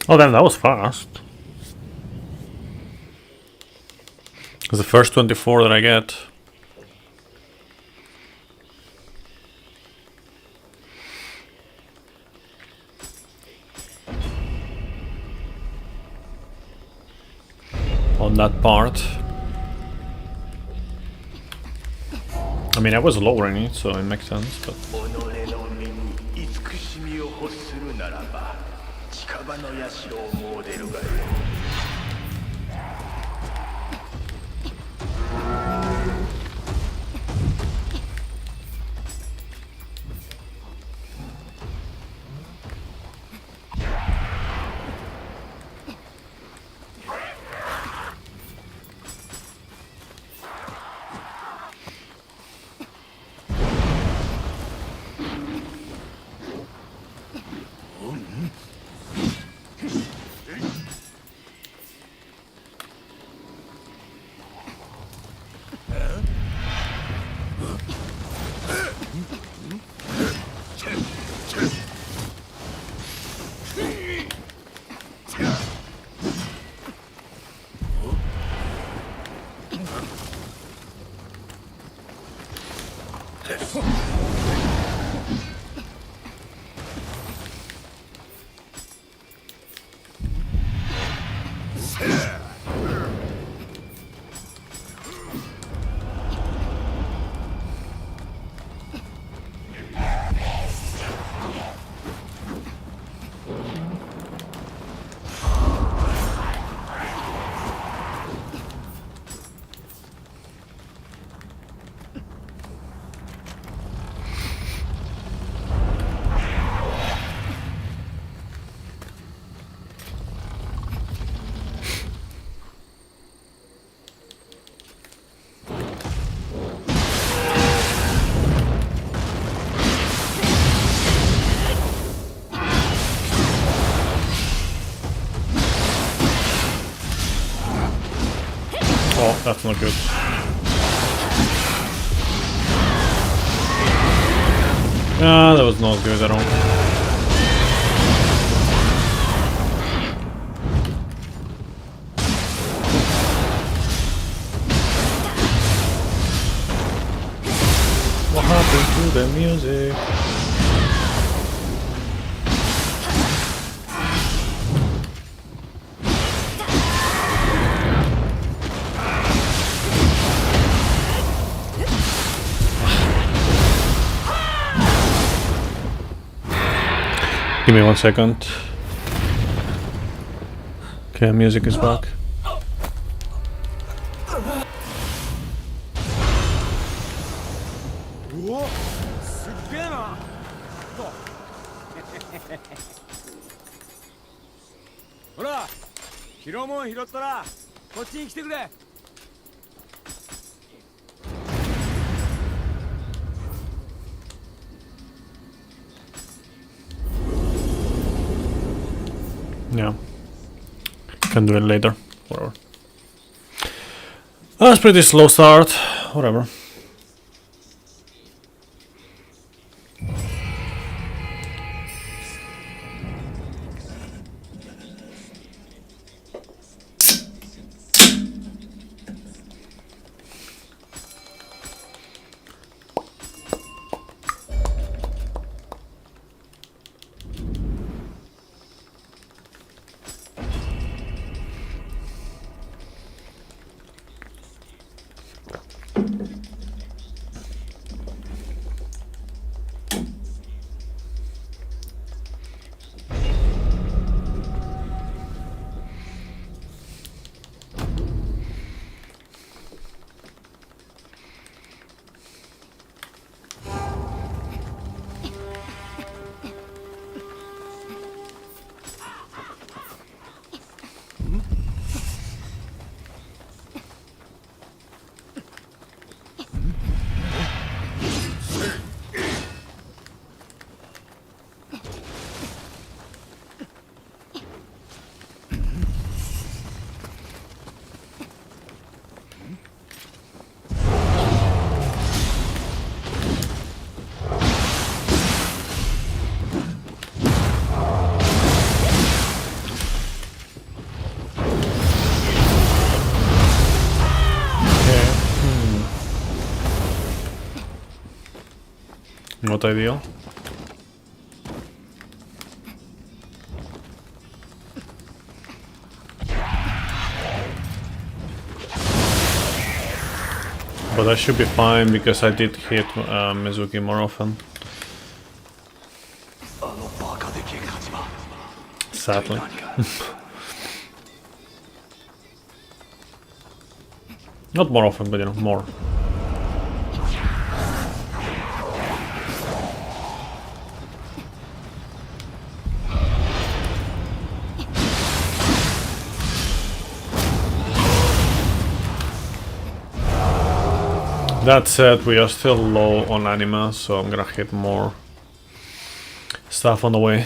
Oh damn, that was fast. It's the first 24 that I get. On that part. I mean, I was lowering it, so it makes sense, but... 近場の社を詣でるがよ。Oh, that's not good. Ah, that was not good at all. What happened to the music? Give me 1 second. Okay, music is back. Hola! 拾うもん拾ったらこっちに来てくれ。Yeah. Can do it later. Whatever. That's pretty slow start. Whatever. Not ideal. But I should be fine because I did hit Mizuki more often. Sadly. Not more often, but you know, more. That said, we are still low on anima, so I'm gonna hit more stuff on the way.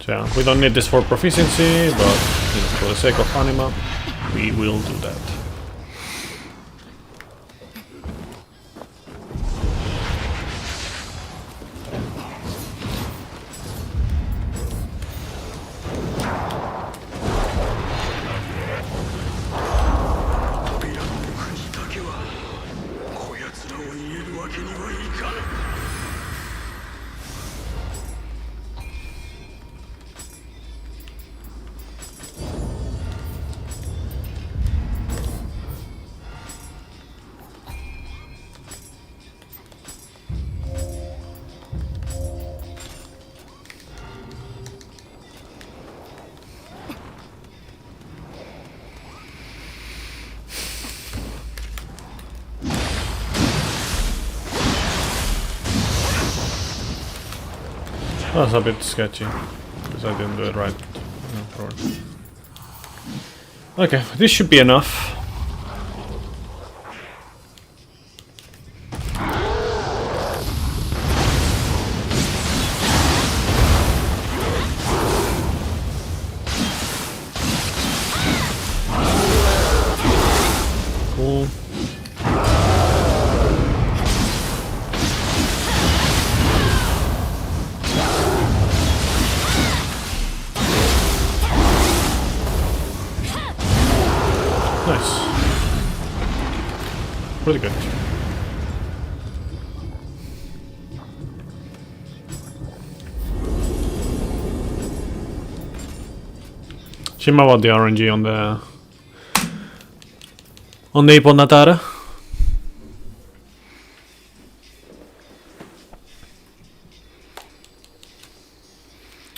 Yeah, we don't need this for proficiency, but you know, for the sake of anima, we will do that. That's a bit sketchy, because I didn't do it right. Okay, this should be enough. Cool. Nice. Pretty good. Shima about the RNG on the Ippon Natara.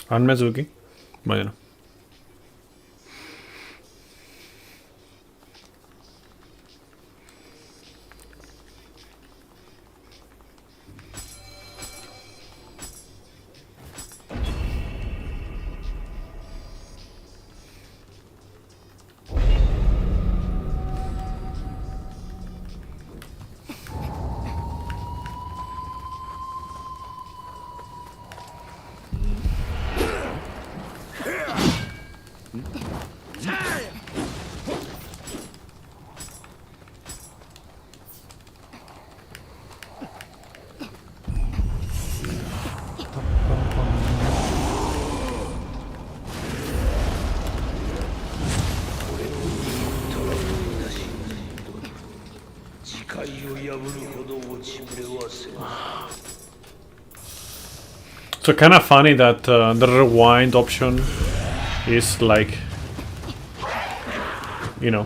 And Mizuki. But you know. 体を破るほど落ちぶれはせん。 So kind of funny that the rewind option is like, you know,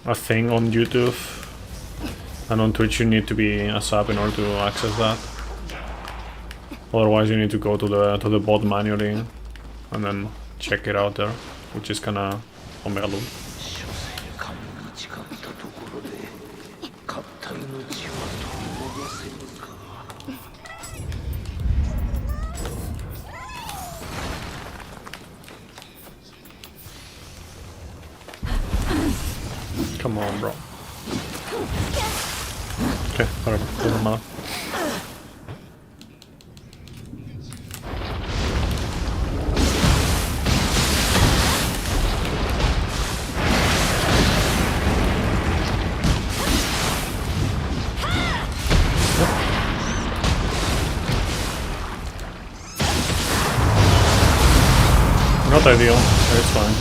a thing on YouTube, and on Twitch you need to be a sub in order to access that. Otherwise you need to go to the bot manually and then check it out there, which is kind of omega loop. 所詮神に誓ったところで勝った命は取り戻せるか。 Come on, bro. Okay, whatever. Doesn't matter. Not ideal, but it's fine.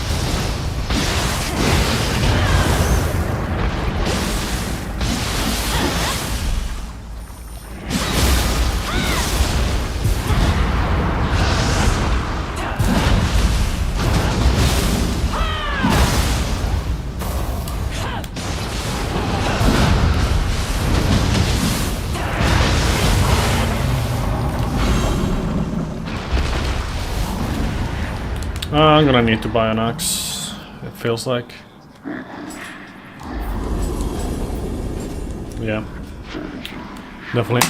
I'm gonna need to buy an axe, it feels like. Yeah, definitely.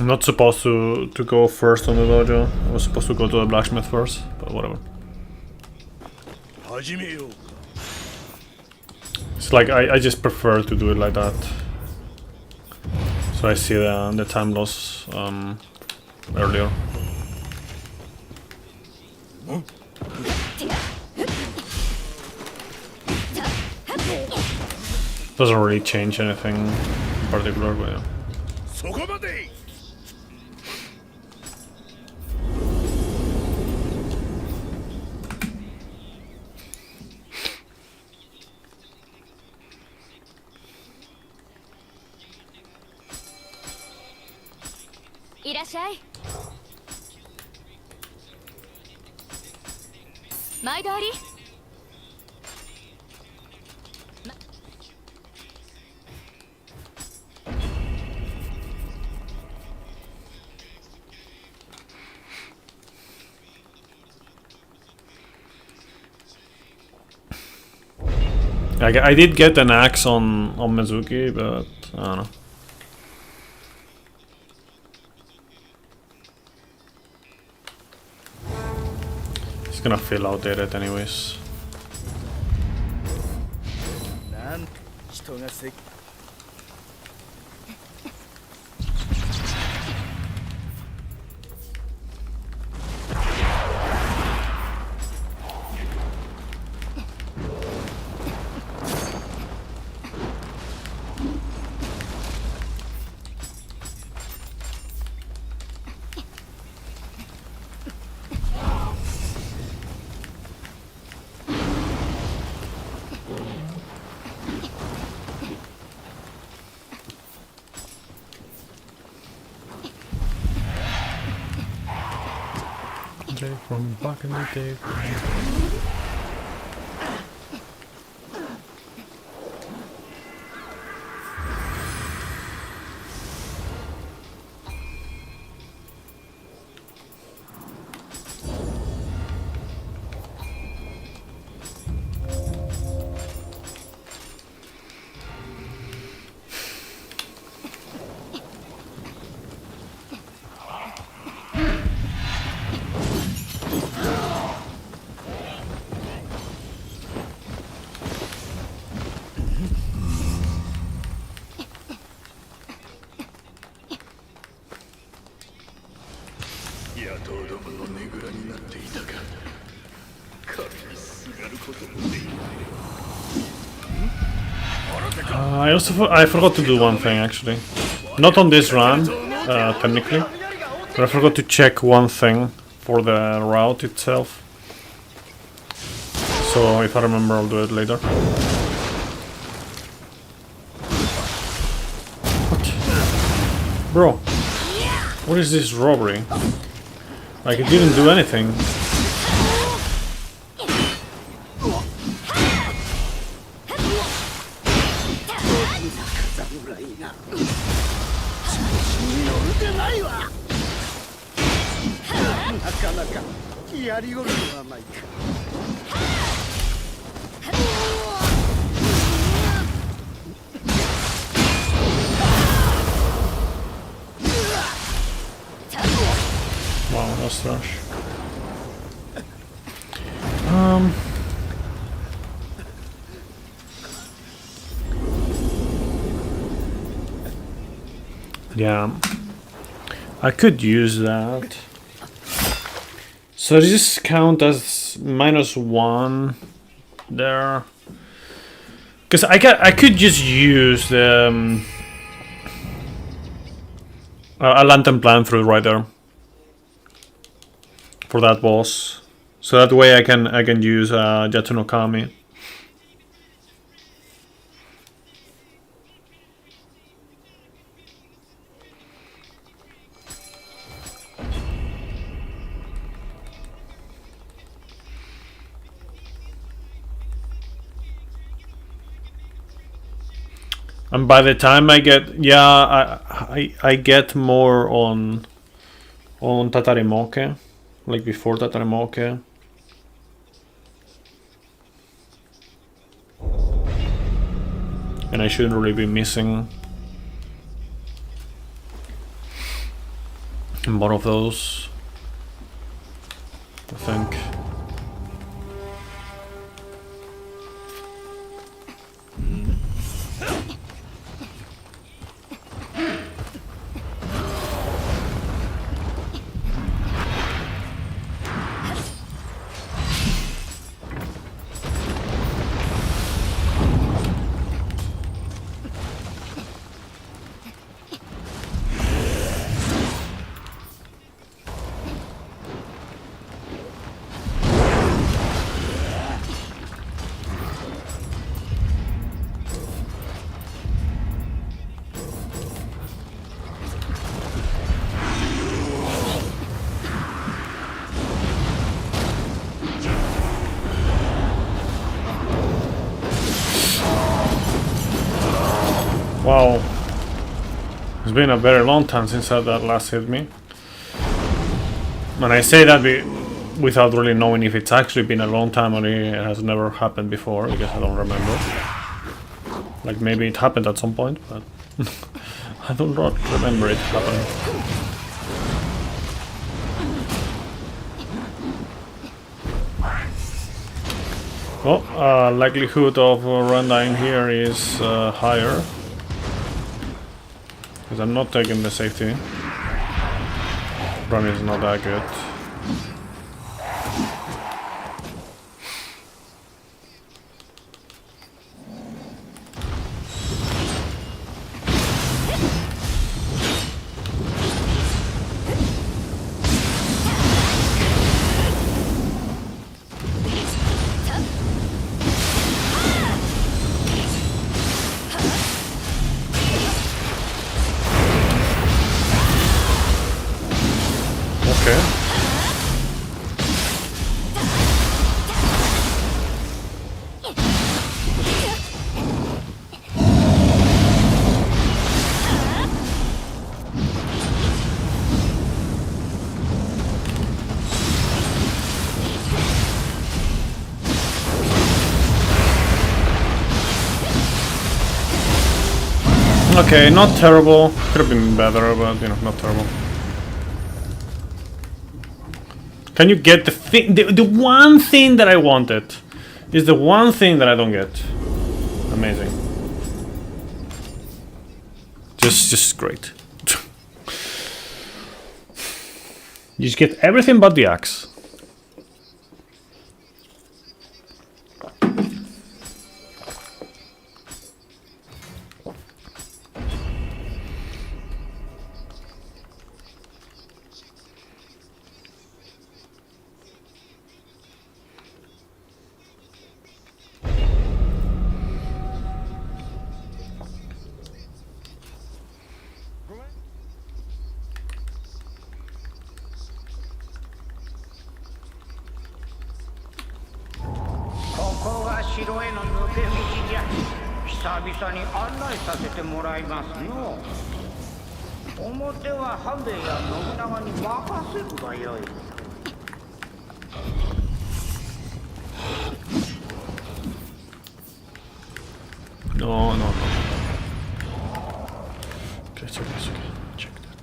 I'm not supposed to go first on the dojo. I was supposed to go to the blacksmith first, but whatever. It's like I just prefer to do it like that. So I see the time loss earlier. Doesn't really change anything in particular, but yeah. そこまで いらっしゃい。毎度あり。I did get an axe on Mizuki, but I don't know. It's gonna feel outdated anyways. なん人がせ From back in the day. I forgot to do one thing actually. Not on this run, technically, but I forgot to check one thing for the route itself. So if I remember, I'll do it later. What? Bro, what is this robbery? Like, it didn't do anything. Wow, that's trash. Yeah, I could use that. So does this count as -1 there? Because I could just use the a lantern plant through right there for that boss. So that way I can use Jatsu no Kami. And by the time I get, yeah, I get more on Tatarimoke, like before Tatarimoke. And I shouldn't really be missing more of those, I think. Wow, it's been a very long time since that last hit me. And I say that without really knowing if it's actually been a long time or it has never happened before, because I don't remember. Like maybe it happened at some point, but I don't remember it happening. Well, likelihood of run dying here is higher. Because I'm not taking the safety. Run is not that good. Okay. Okay, not terrible. Could have been better, but you know, not terrible. Can you get the thing? The one thing that I wanted is the one thing that I don't get. Amazing. Just great. You just get everything but the axe. 城への抜け道じゃ。久々に案内させてもらいますの。表は半兵衛や信長に任せるがよい。No, no, no. Okay, check this again. Check that.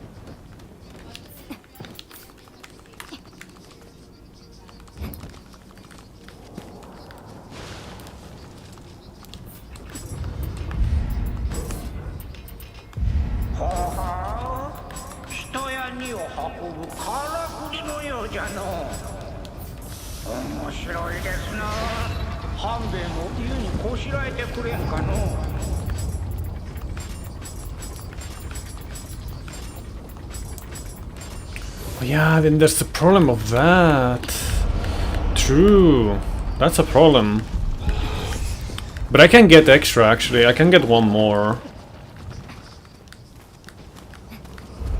はは人や荷を運ぶからくりのようじゃの。面白いですな。半兵衛も家にこしらえてくれんかの。Yeah, then there's the problem of that. True. That's a problem. But I can get extra, actually. I can get one more.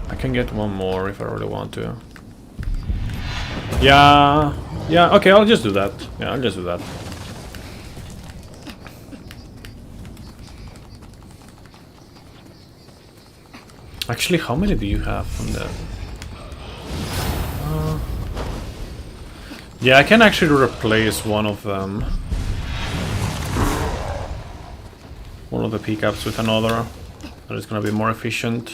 I can get one more if I really want to. Yeah. Yeah, okay, I'll just do that. Yeah, I'll just do that. Actually, how many do you have from that? Yeah, I can actually replace one of them. One of the pickups with another. That is gonna be more efficient.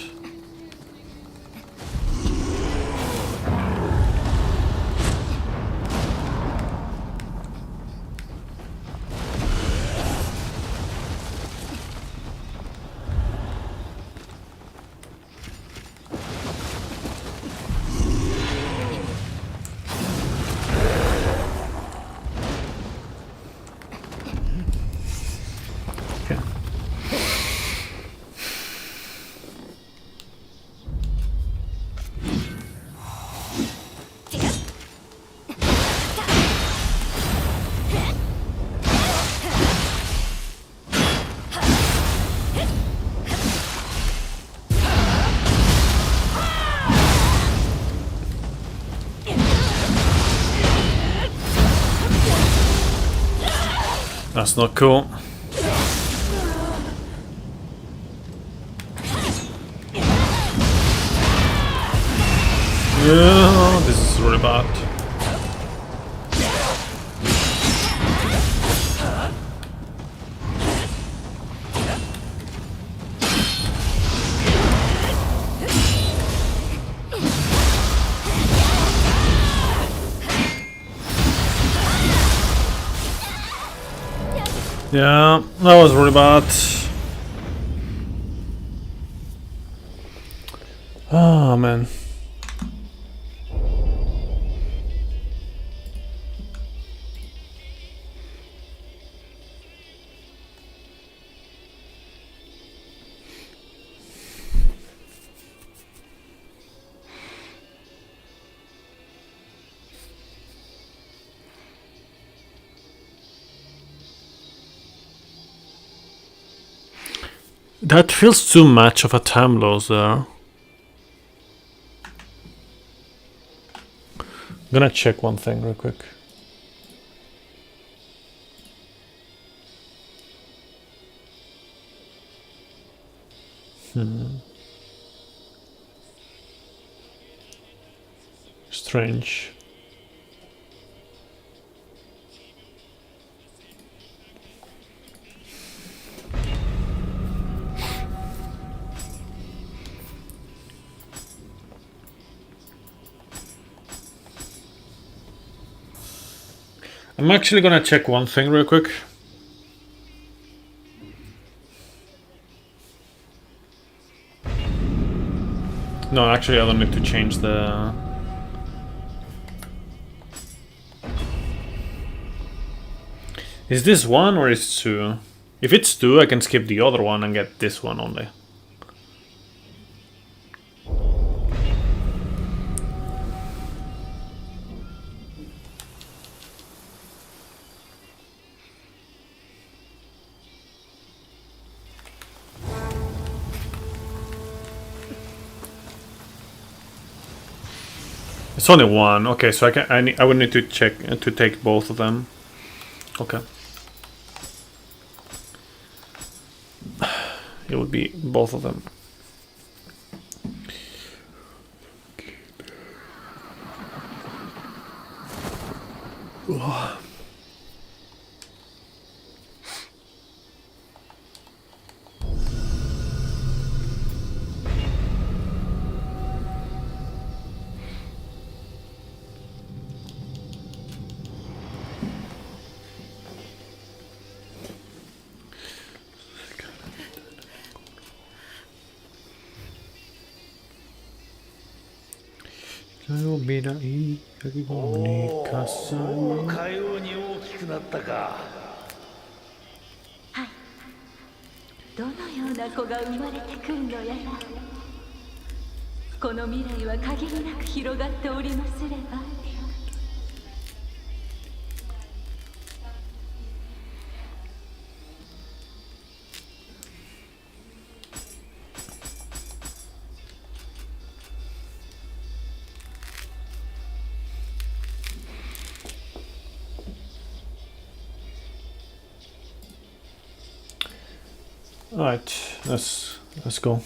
That's not cool. Yeah, this is really bad. Yeah, that was really bad. Oh man. That feels too much of a time loss there. I'm gonna check one thing real quick. Strange. I'm actually gonna check one thing real quick. No, actually I don't need to change the... Is this one or is it two? If it's two, I can skip the other one and get this one only. It's only one. Okay, so I would need to check to take both of them. Okay. it would be both of them.おお、かように大きくなったか。どのような子が生まれてくるのやら。この未来は限りなく広がっておりますれば。Alright, let's go.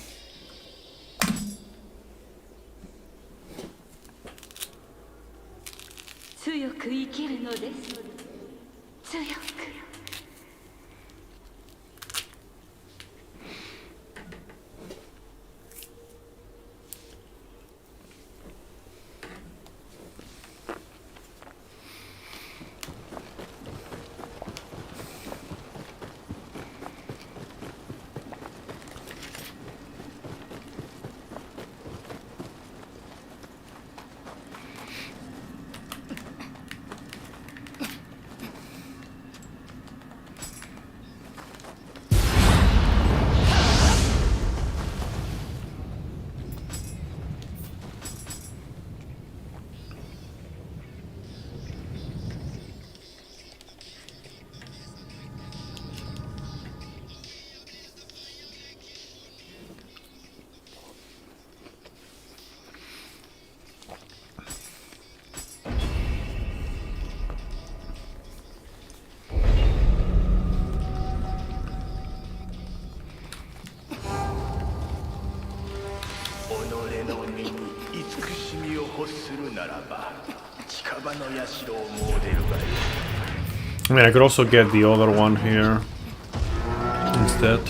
I mean, I could also get the other one here instead.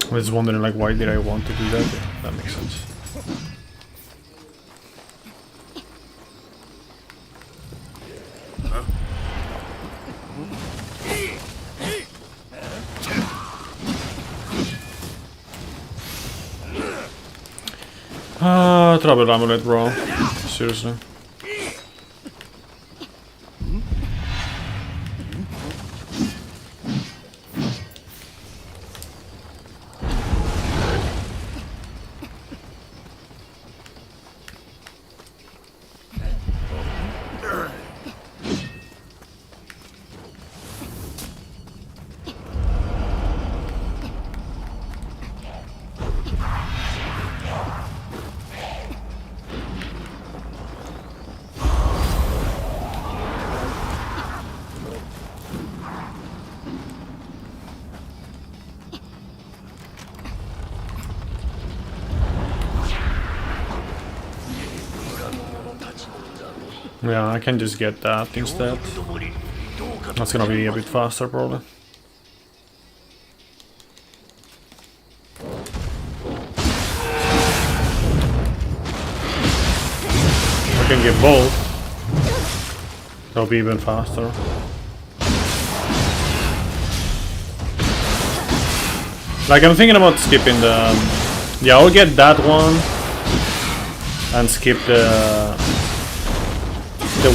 I was wondering, like, why did I want to do that? That makes sense. Trouble amulet, bro. Seriously. Yeah, I can just get that instead. That's gonna be a bit faster, probably. I can get both. That'll be even faster. Like, I'm thinking about skipping the... Yeah, I'll get that one and skip the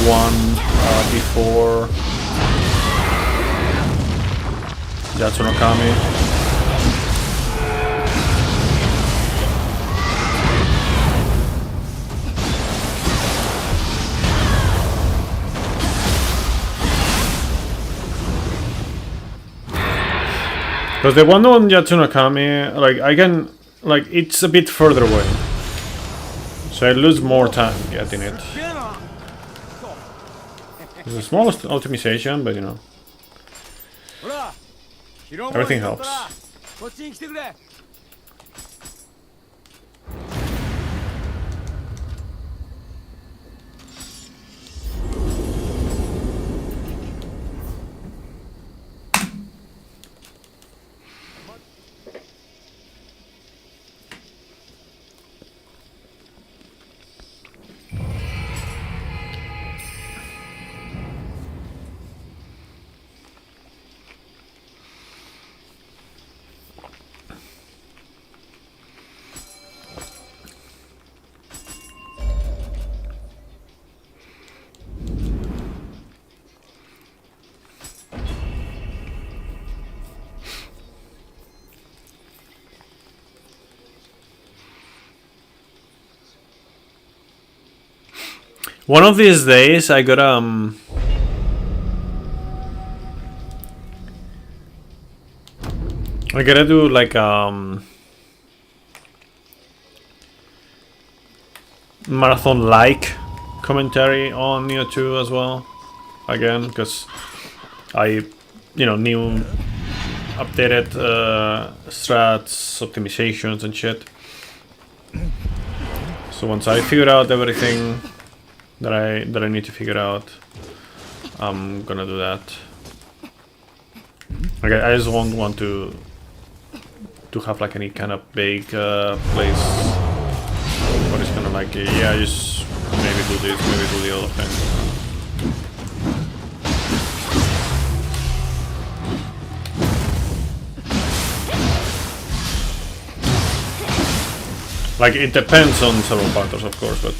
one before Yatsunokami. Because the one on Yatsunakami, like I can, like it's a bit further away, so I lose more time getting it. It's the smallest optimization, but you know, everything helps. One of these days, I gotta do like marathon-like commentary on Nioh 2 as well. Again, because I, you know, new updated strats, optimizations, and shit. So once I figure out everything that I need to figure out, I'm gonna do that. Okay, I just won't want to have like any kind of big place, but it's kind of like yeah, just maybe do this, maybe do the other thing. Like it depends on several factors, of course, but.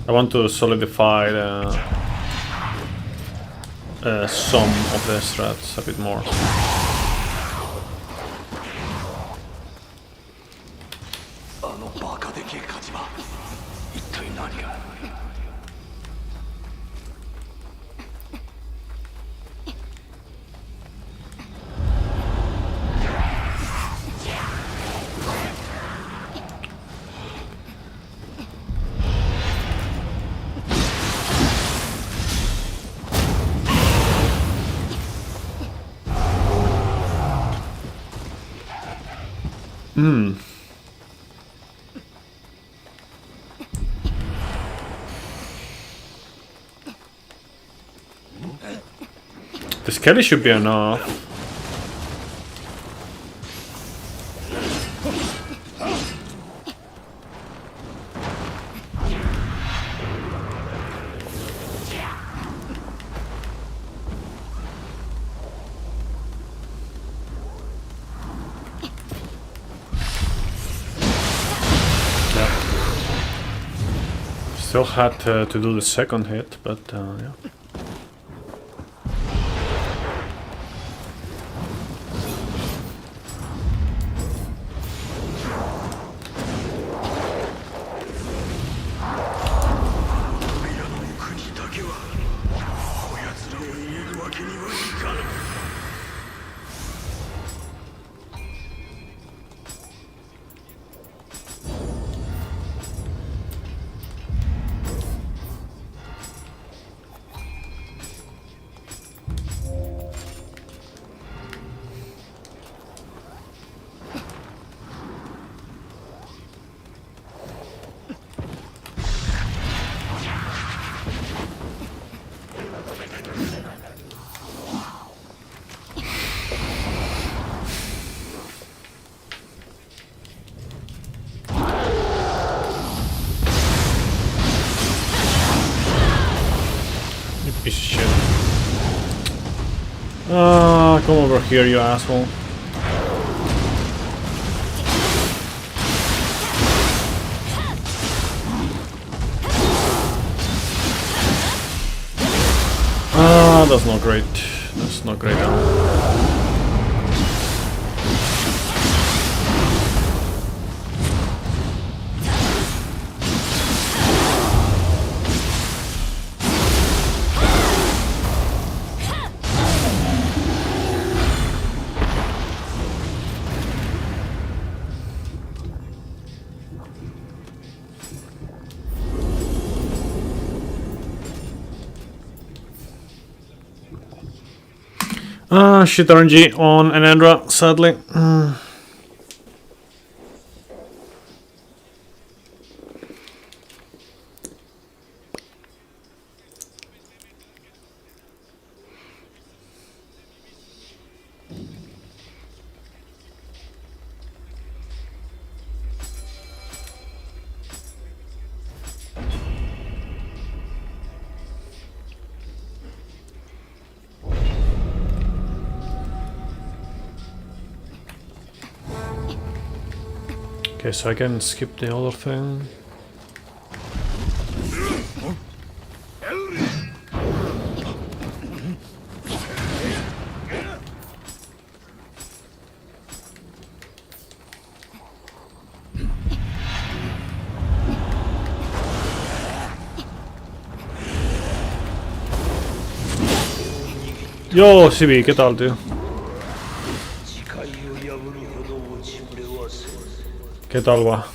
I want to solidify some of the strats a bit more. うん。The Skelly should be enough. Still had to do the second hit, but yeah. Piece of shit. Come over here, you asshole. That's not great. That's not great at all. Shit RNG on Anandra, sadly. Okay, so I can skip the other thing. Yo, CB, ¿qué tal, tío? ¿Qué tal va?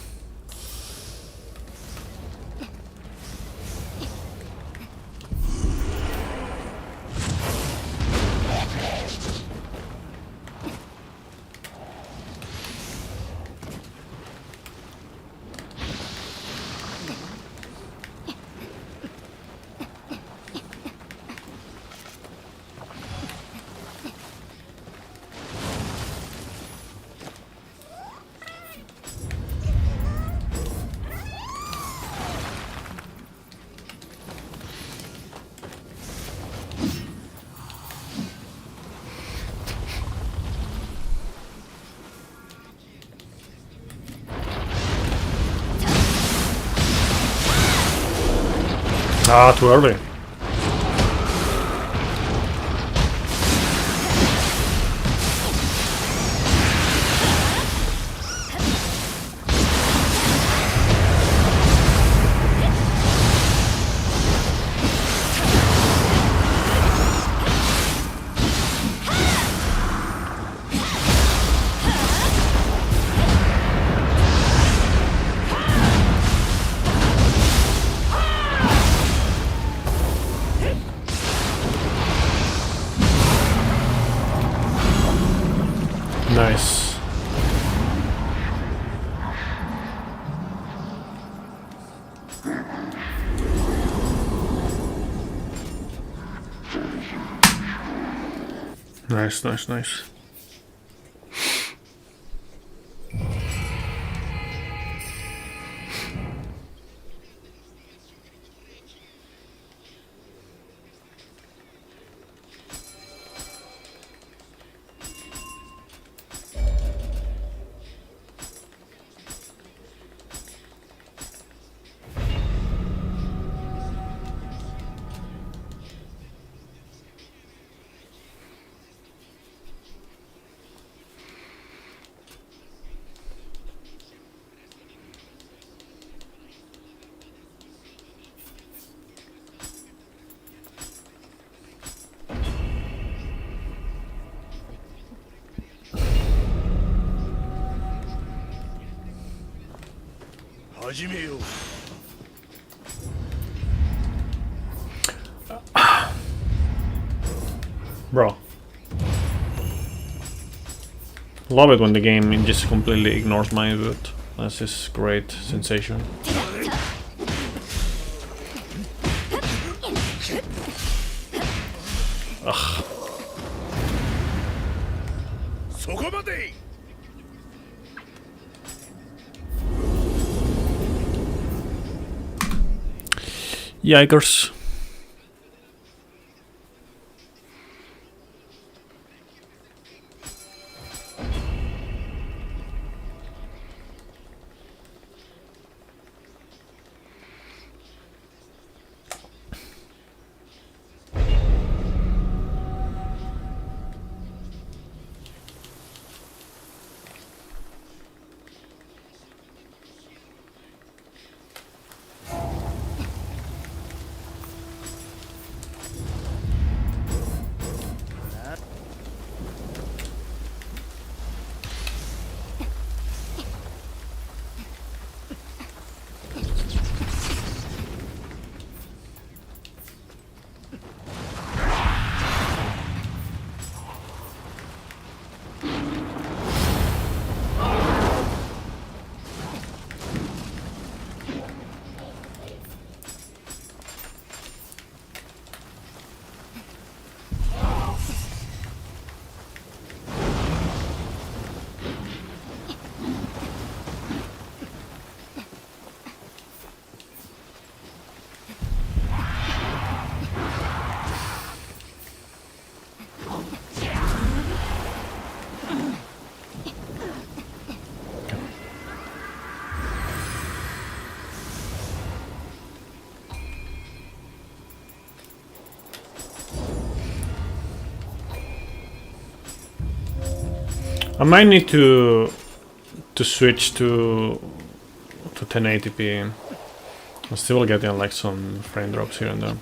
Ah, too early. Nice. Nice, nice, nice. Bro. Love it when the game just completely ignores my input. That's just great sensation. Ugh. Yikers. I might need to switch to 1080p. I'm still getting like some frame drops here and there.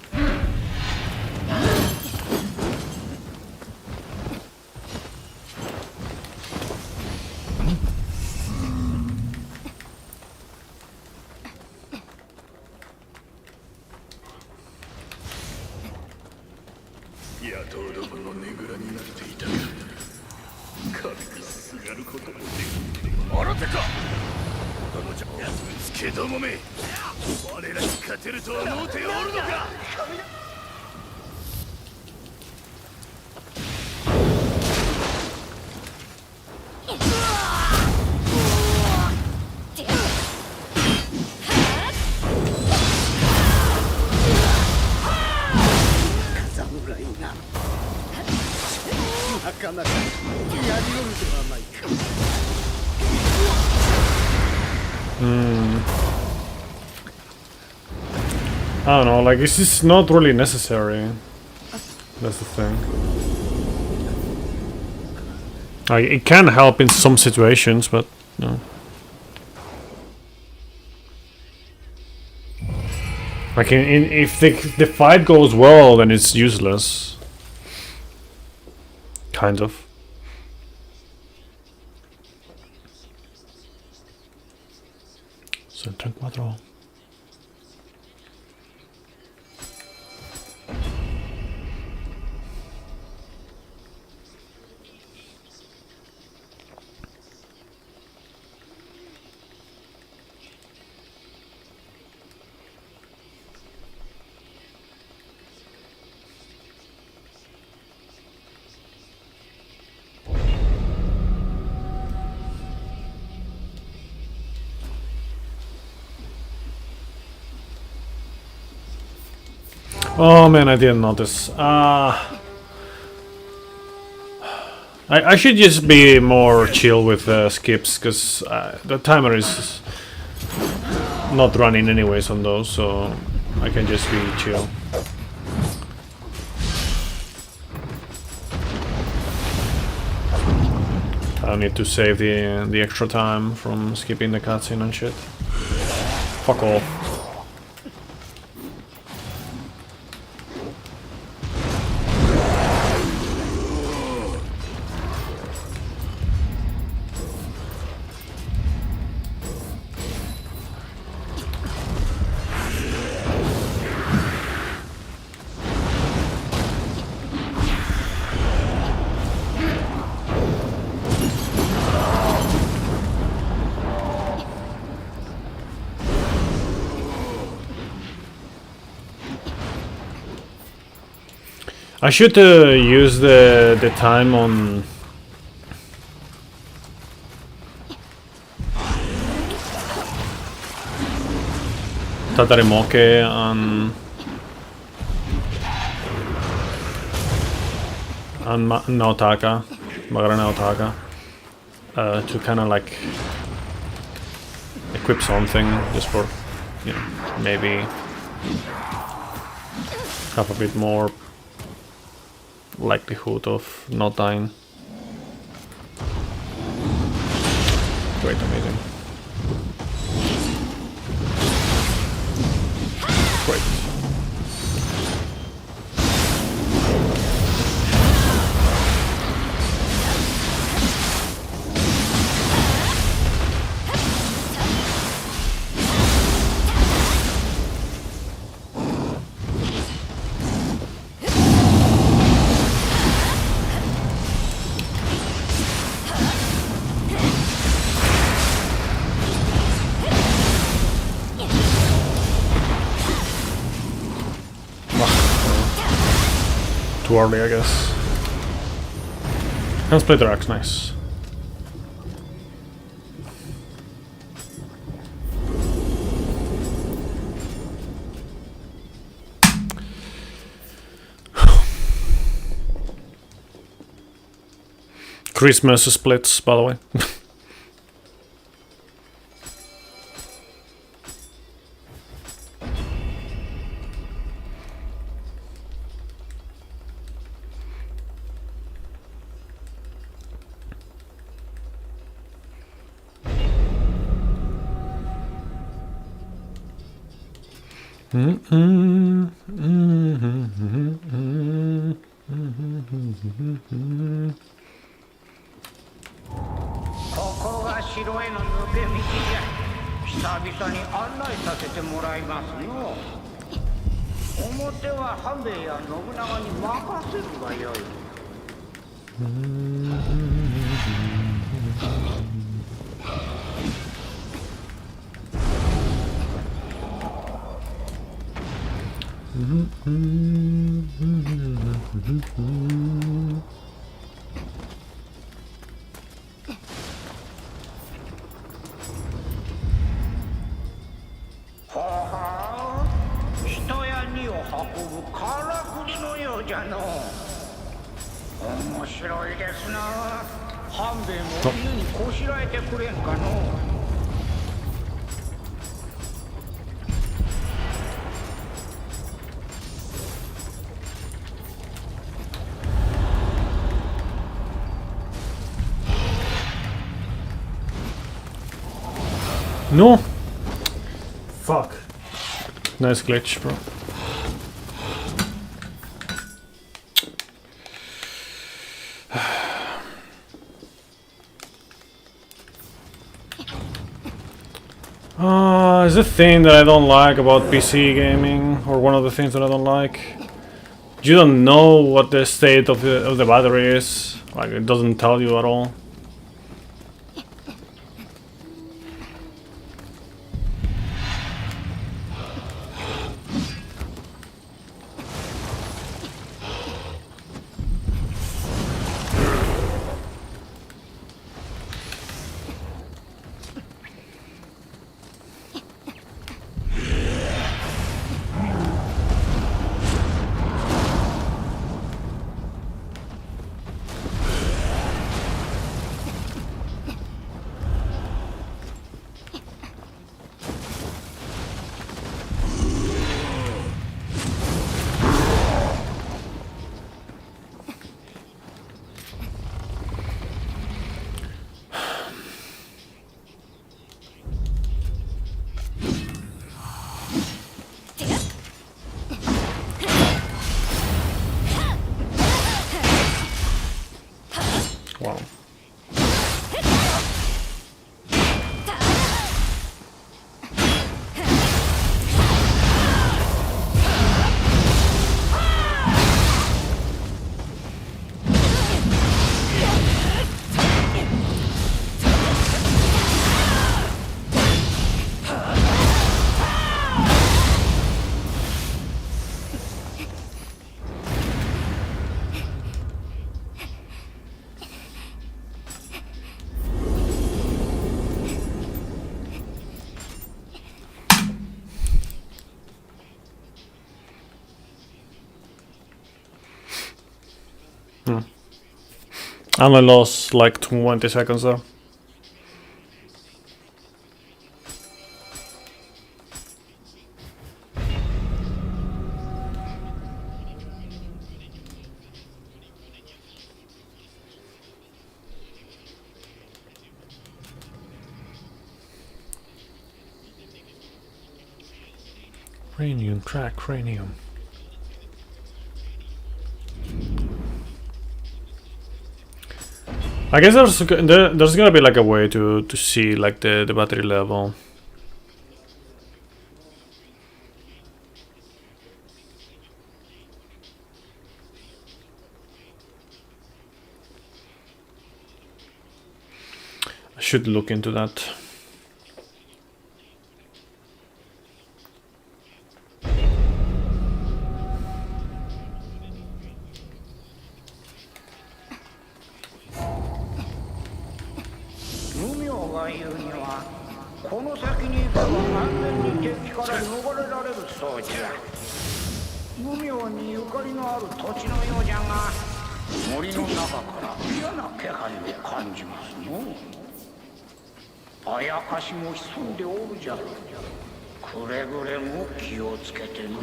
I don't know, like this is not really necessary. That's the thing. Like it can help in some situations, but no. Like if the fight goes well, then it's useless. Kind of. So 34. Oh man, I didn't notice. I should just be more chill with skips, because the timer is not running anyways on those, so I can just be chill. I don't need to save the extra time from skipping the cutscene and shit. Fuck off. I should use the time on Tatarimoke and Naotaka, Magara Naotaka, to kind of like equip something just for, you know, maybe have a bit more likelihood of not dying. Great, amazing. Great. Too early, I guess. And Splitter Axe, nice. Christmas splits, by the way. ここが城への抜け道じゃ。久々に案内させてもらいますの。表は半兵衛や信長に任せるがよい。ほほう、人や荷を運ぶからくりのようじゃの。面白いですな。半兵衛も家にこしらえてくれんかの。No! Fuck. Nice glitch, bro. Is the thing that I don't like about PC gaming, or one of the things that I don't like. You don't know what the state of the battery is. Like, it doesn't tell you at all. Wow. I only lost like 20 seconds though. Cranium, track cranium. I guess there's gonna be like a way to see like the battery level. I should look into that. Niohが言うには、この先に行けば安全に敵から逃れられるそうじゃ。Niohにゆかりのある土地のようじゃが、森の中から嫌な気配を感じますの。あやかしも潜んでおるじゃろ。くれぐれも気をつけての。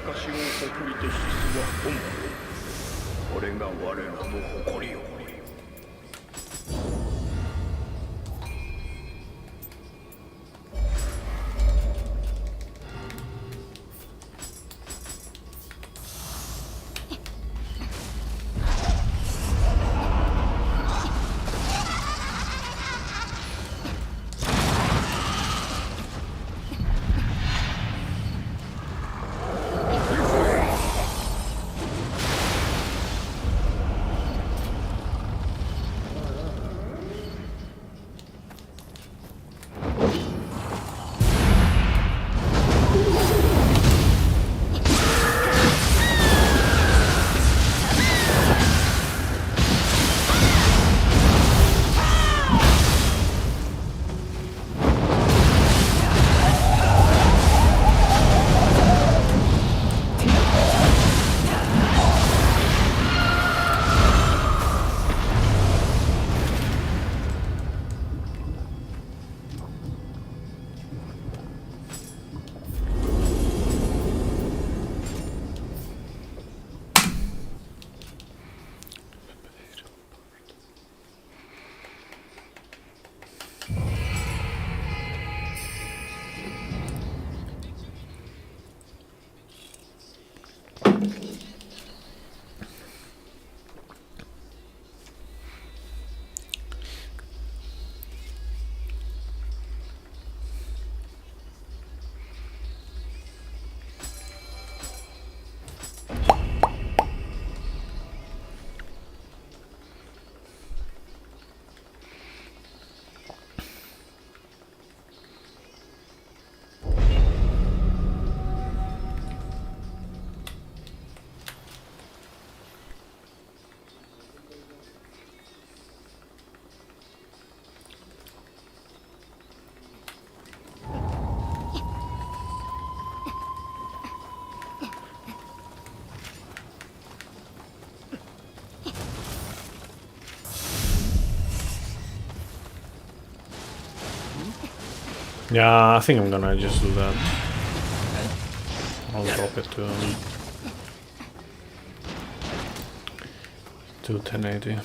かしを誇りとしすは本物。これが我らの誇りよ。Yeah, I think I'm gonna just do that. I'll drop it to 1080.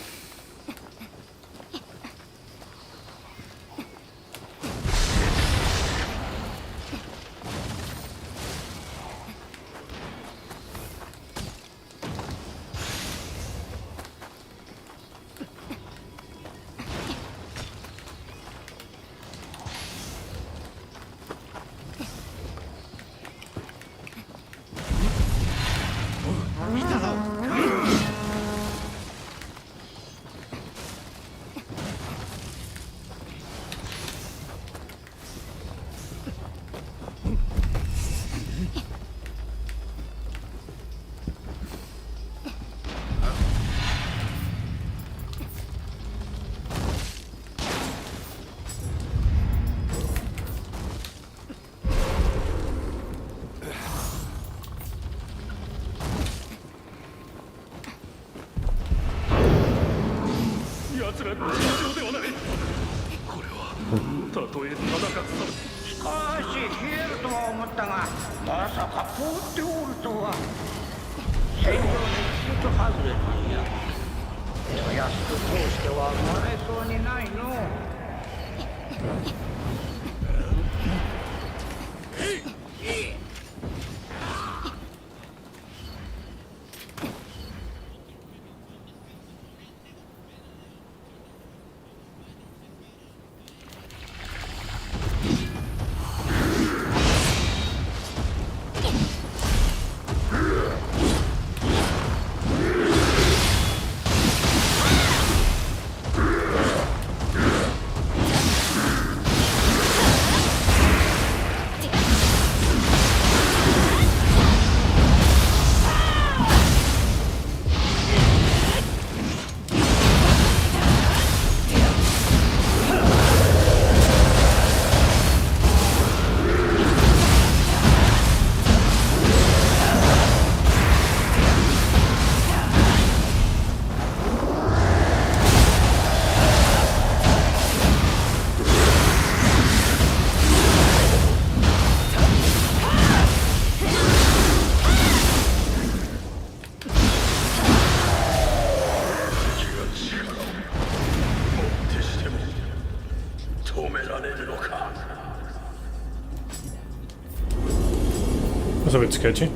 That's a bit sketchy.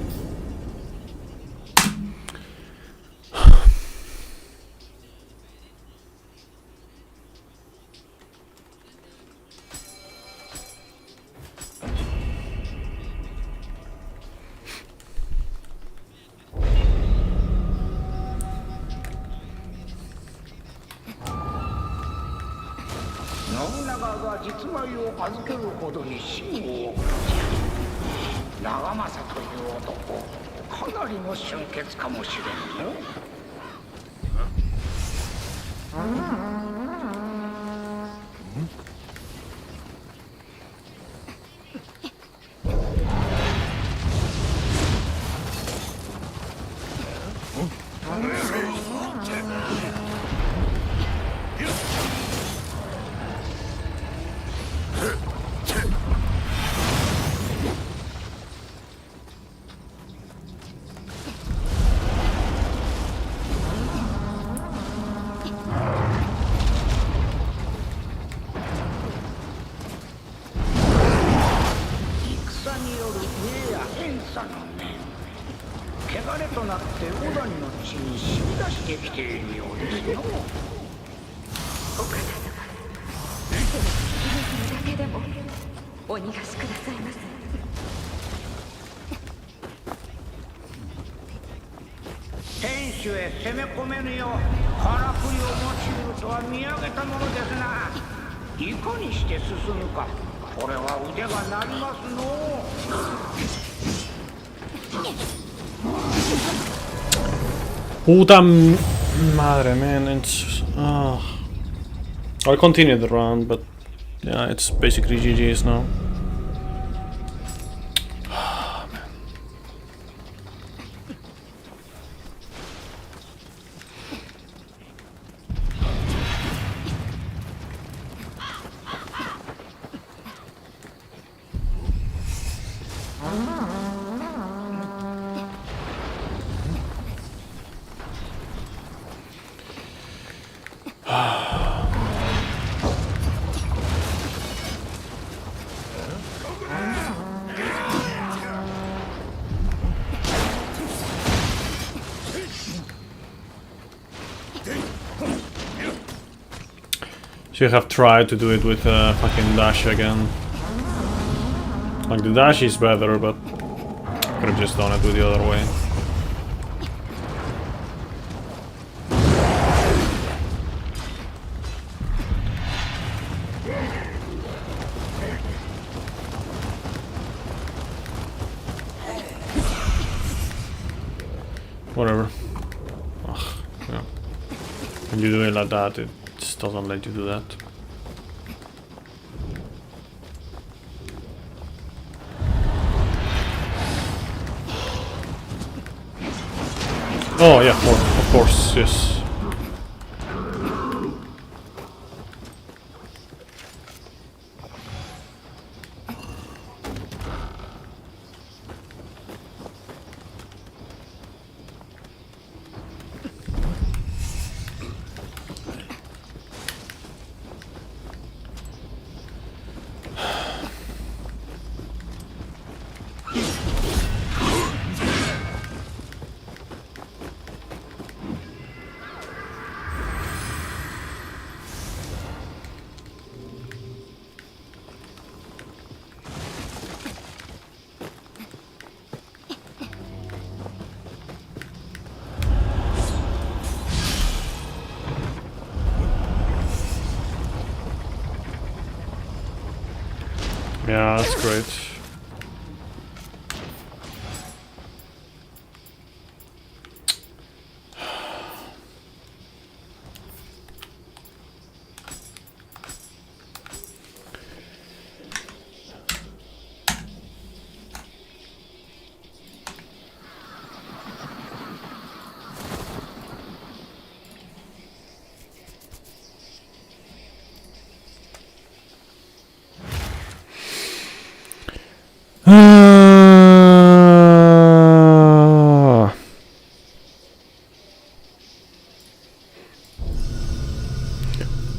天守へ攻め込めぬようからくりを用いるとは見上げたものですな。いかにして進むか、これは腕が鳴りますの。Puta madre, man, it's... I continued the round, but yeah, it's basically GG's now. Should have tried to do it with fucking dash again. Like the dash is better, but could have just done it with the other way. Whatever. Ugh, yeah. When you do it like that, it just doesn't let you do that. Oh yeah, of course, yes. Yeah, that's great.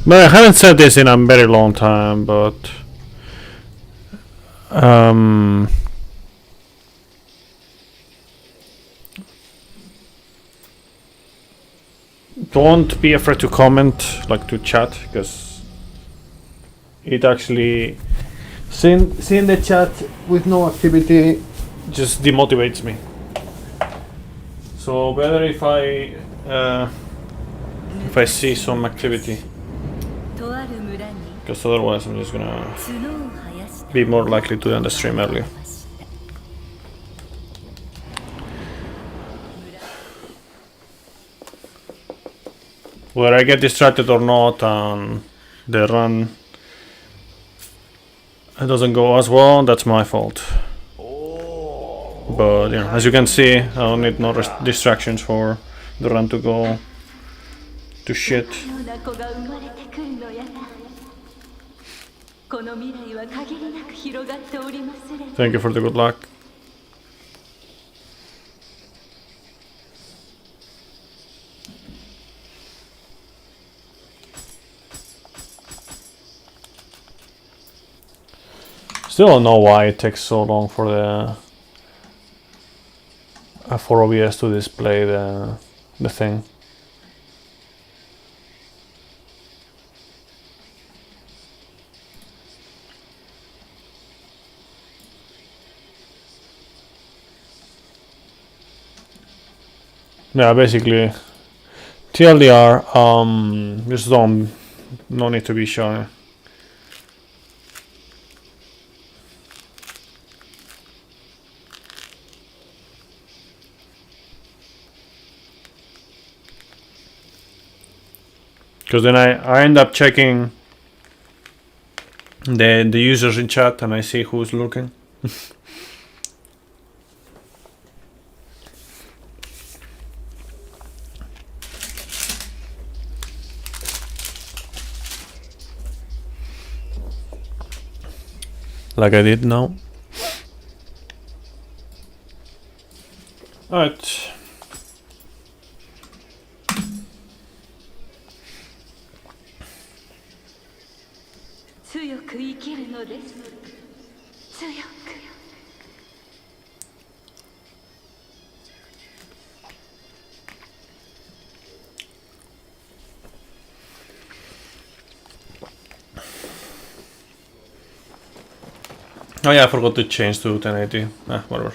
But I haven't said this in a very long time, but don't be afraid to comment, like to chat, because it actually seeing the chat with no activity just demotivates me. So better if I see some activity, とある村に because otherwise I'm just gonna 角を生やした be more likely to end the stream early. Whether I get distracted or not and the run doesn't go as well, that's my fault. But you know, as you can see, I don't need no distractions for the run to go to shit. ような子が生まれてくるのやな。この未来は限りなく広がっておりますれ。 Thank you for the good luck. Still don't know why it takes so long for the for OBS to display the thing. Yeah, basically TLDR, just no need to be shy. Because then I end up checking the users in chat and I see who's looking. Like I did now. Alright. Oh yeah, I forgot to change to 1080. Whatever.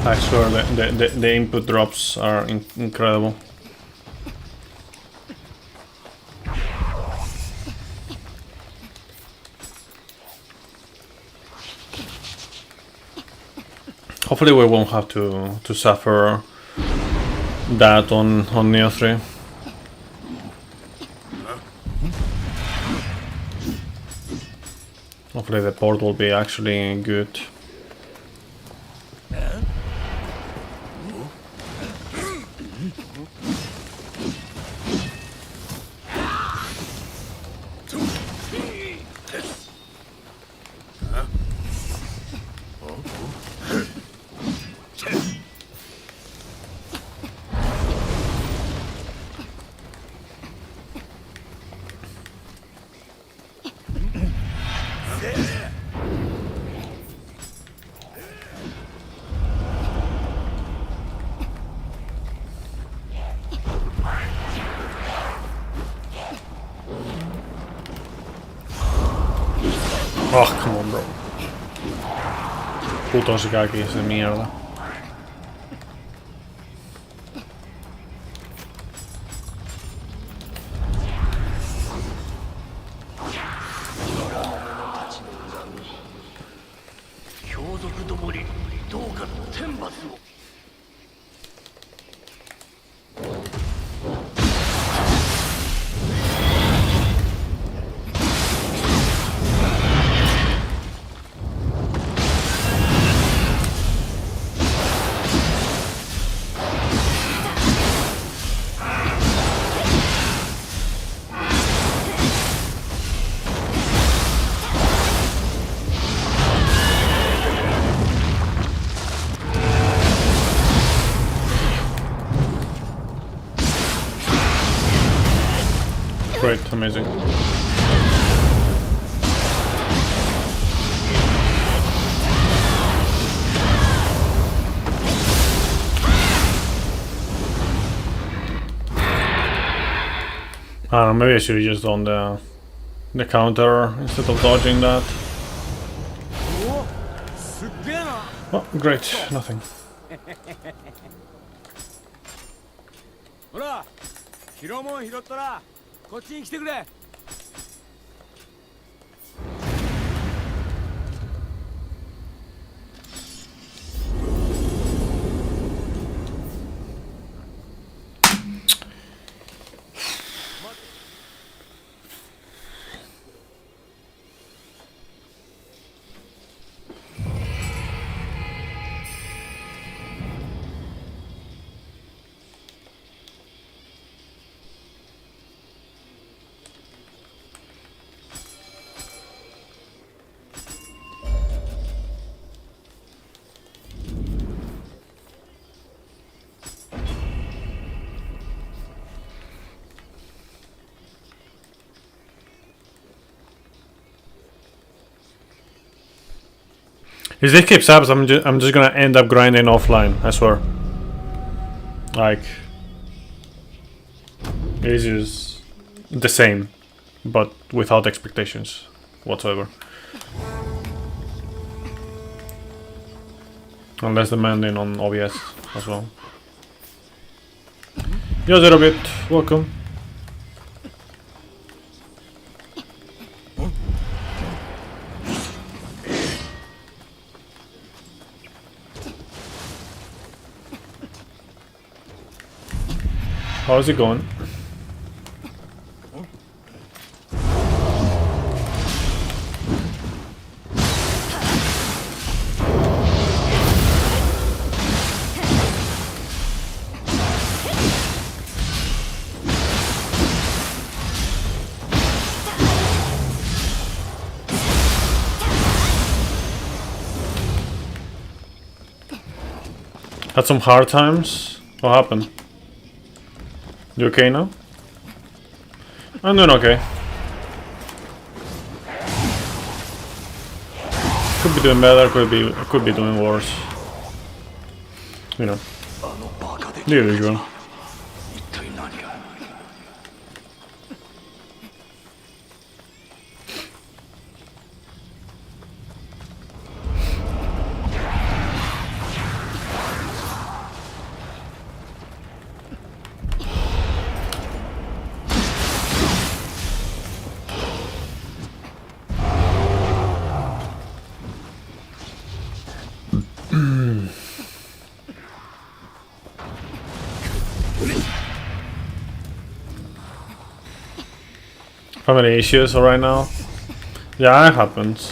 I swear the input drops are incredible. Hopefully we won't have to suffer that on Nioh 3. Hopefully the port will be actually good. Oh, come on, bro. Puto Shikaki de mierda. Great, amazing. I don't know, maybe I should have just done the counter instead of dodging that. Oh, great, nothing. ほら拾うもん拾ったらこっちに来てくれ If this keeps up, I'm just gonna end up grinding offline, I swear. Like, it's just the same, but without expectations whatsoever. Unless demanding on OBS as well. Yo, Zero Bit, welcome. How's it going? Had some hard times? What happened? You okay now? I'm doing okay. Could be doing better, could be doing worse. You know. The usual. Family issues right now? Yeah, it happens.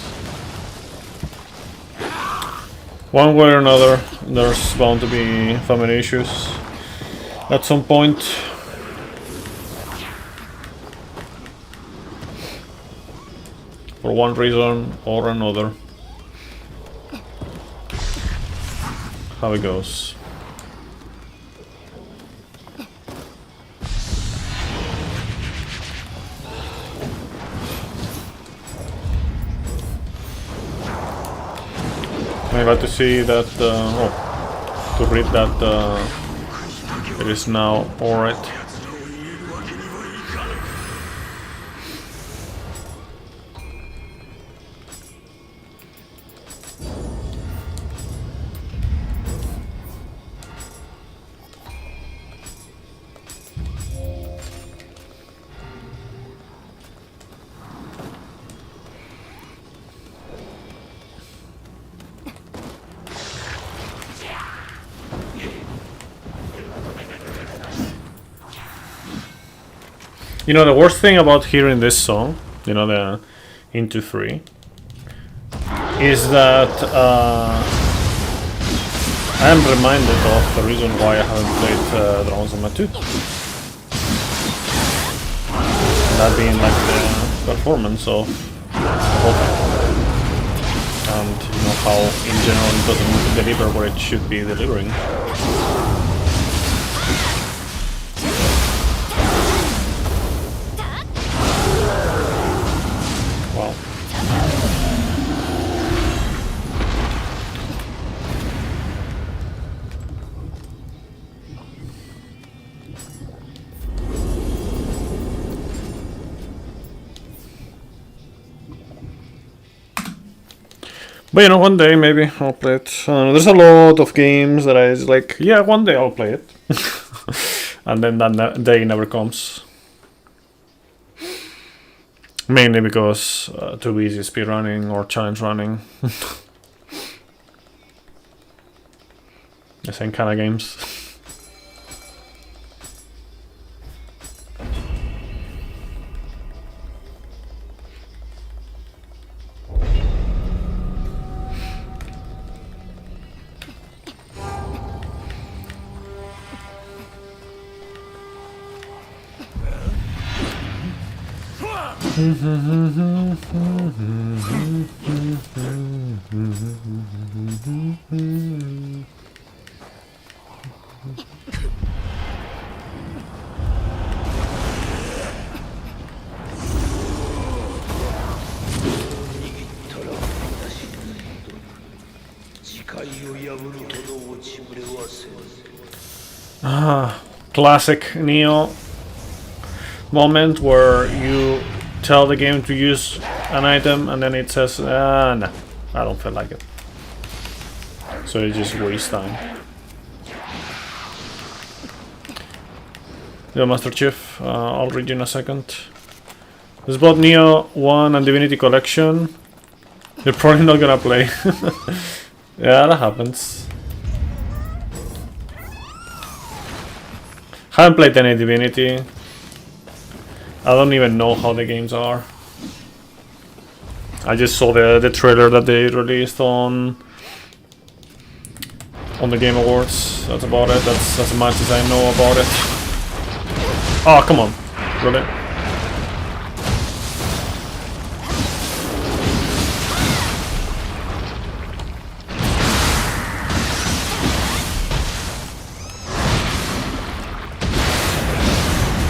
One way or another, there's bound to be family issues at some point. For one reason or another. How it goes. I'm glad to see that, to read that it is now alright. You know, the worst thing about hearing this song, you know, the Into 3, is that I am reminded of the reason why I haven't played Dragon's Dogma 2. That being like the performance of Volta. And you know how in general it doesn't deliver where it should be delivering. But you know, one day maybe I'll play it. There's a lot of games that I was like, yeah, one day I'll play it. And then that day never comes. Mainly because too easy speedrunning or challenge running. The same kind of games. Classic Nioh moment where you tell the game to use an item and then it says, no, I don't feel like it. So you just waste time. Yeah, Master Chief, I'll read you in a second. This is both Nioh 1 and Divinity Collection. You're probably not gonna play. Yeah, that happens. Haven't played any Divinity. I don't even know how the games are. I just saw the trailer that they released on the Game Awards. That's about it. That's as much as I know about it. Oh, come on. Really?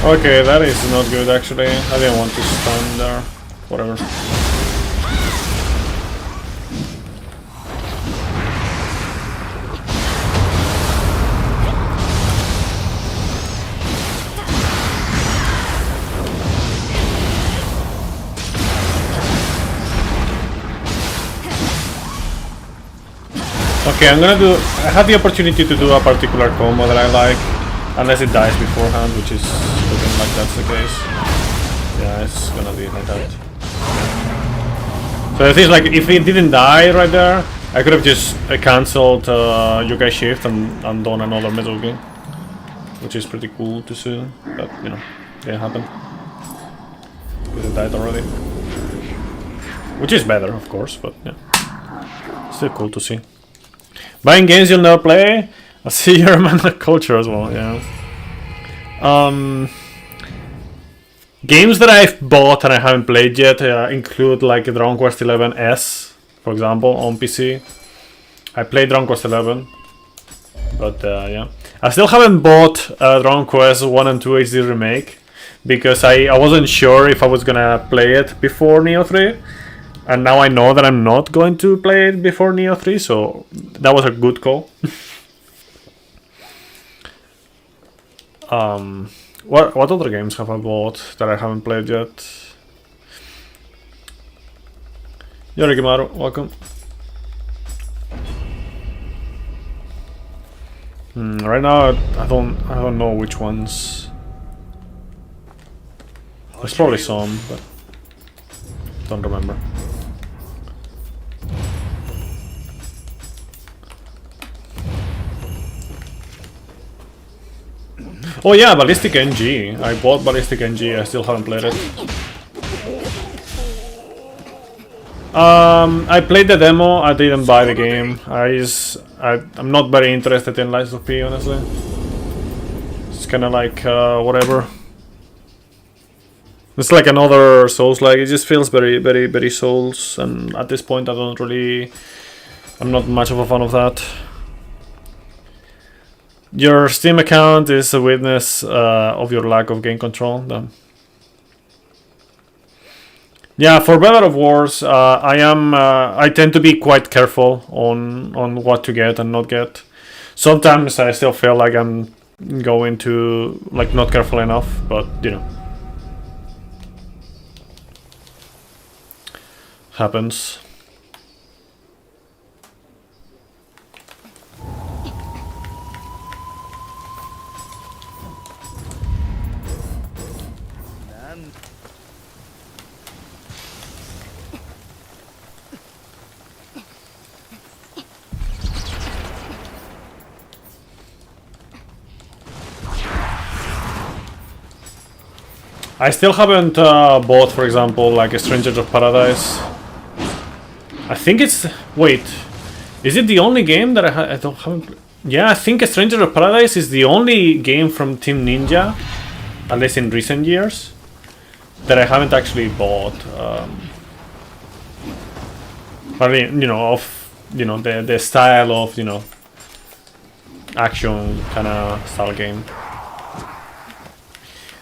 Okay, that is not good actually. I didn't want to stand there. Whatever. Okay, I have the opportunity to do a particular combo that I like. Unless it dies beforehand, which is looking like that's the case. Yeah, it's gonna be like that. So the thing is, like, if it didn't die right there, I could have just cancelled Yokai Shift and done another Mezuki. Which is pretty cool to see, but, you know, didn't happen. Because it died already. Which is better, of course, but yeah. Still cool to see. Buying games you'll never play? I see you're a man of culture as well, yeah. Games that I've bought and I haven't played yet include like Dragon Quest XI S, for example, on PC. I played Dragon Quest XI, but yeah. I still haven't bought Dragon Quest 1 and 2 HD Remake, because I wasn't sure if I was gonna play it before Nioh 3. And now I know that I'm not going to play it before Nioh 3, so that was a good call. What other games have I bought that I haven't played yet? Yorikimaru, welcome. Right now I don't know which ones. There's probably some, but don't remember. Oh yeah, Ballistic NG. I bought Ballistic NG, I still haven't played it. I played the demo, I didn't buy the game. I'm not very interested in Lies of P, honestly. It's kinda like, whatever. It's like another Souls-like, it just feels very, very, very Souls, and at this point I'm not much of a fan of that. Your Steam account is a witness of your lack of game control. Yeah, for better or worse, I tend to be quite careful on what to get and not get. Sometimes I still feel like I'm going to, like, not careful enough, but you know, happens. I still haven't bought, for example, like a Strangers of Paradise. I think it's... Wait. Is it the only game that I haven't... Yeah, I think Strangers of Paradise is the only game from Team Ninja, at least in recent years, that I haven't actually bought. I mean, you know, of the style of, you know, action kind of style game.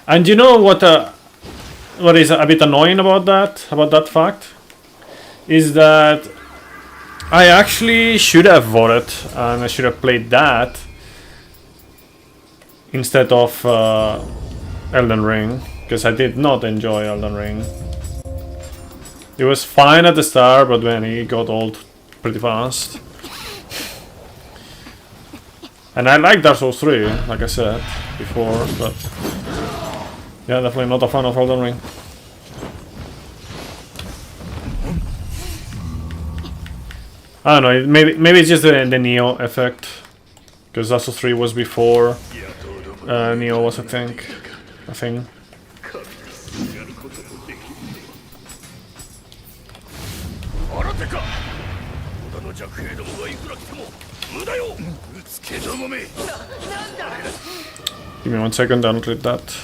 And you know what is a bit annoying about that fact is that I actually should have voted and I should have played that instead of Elden Ring, because I did not enjoy Elden Ring. It was fine at the start, but then it got old pretty fast. And I like Dark Souls 3, like I said before, but yeah, definitely not a fan of Elden Ring. I don't know, maybe it's just the Nioh effect, because Dark Souls 3 was before Nioh was a thing. Give me 1 second, I'll read that.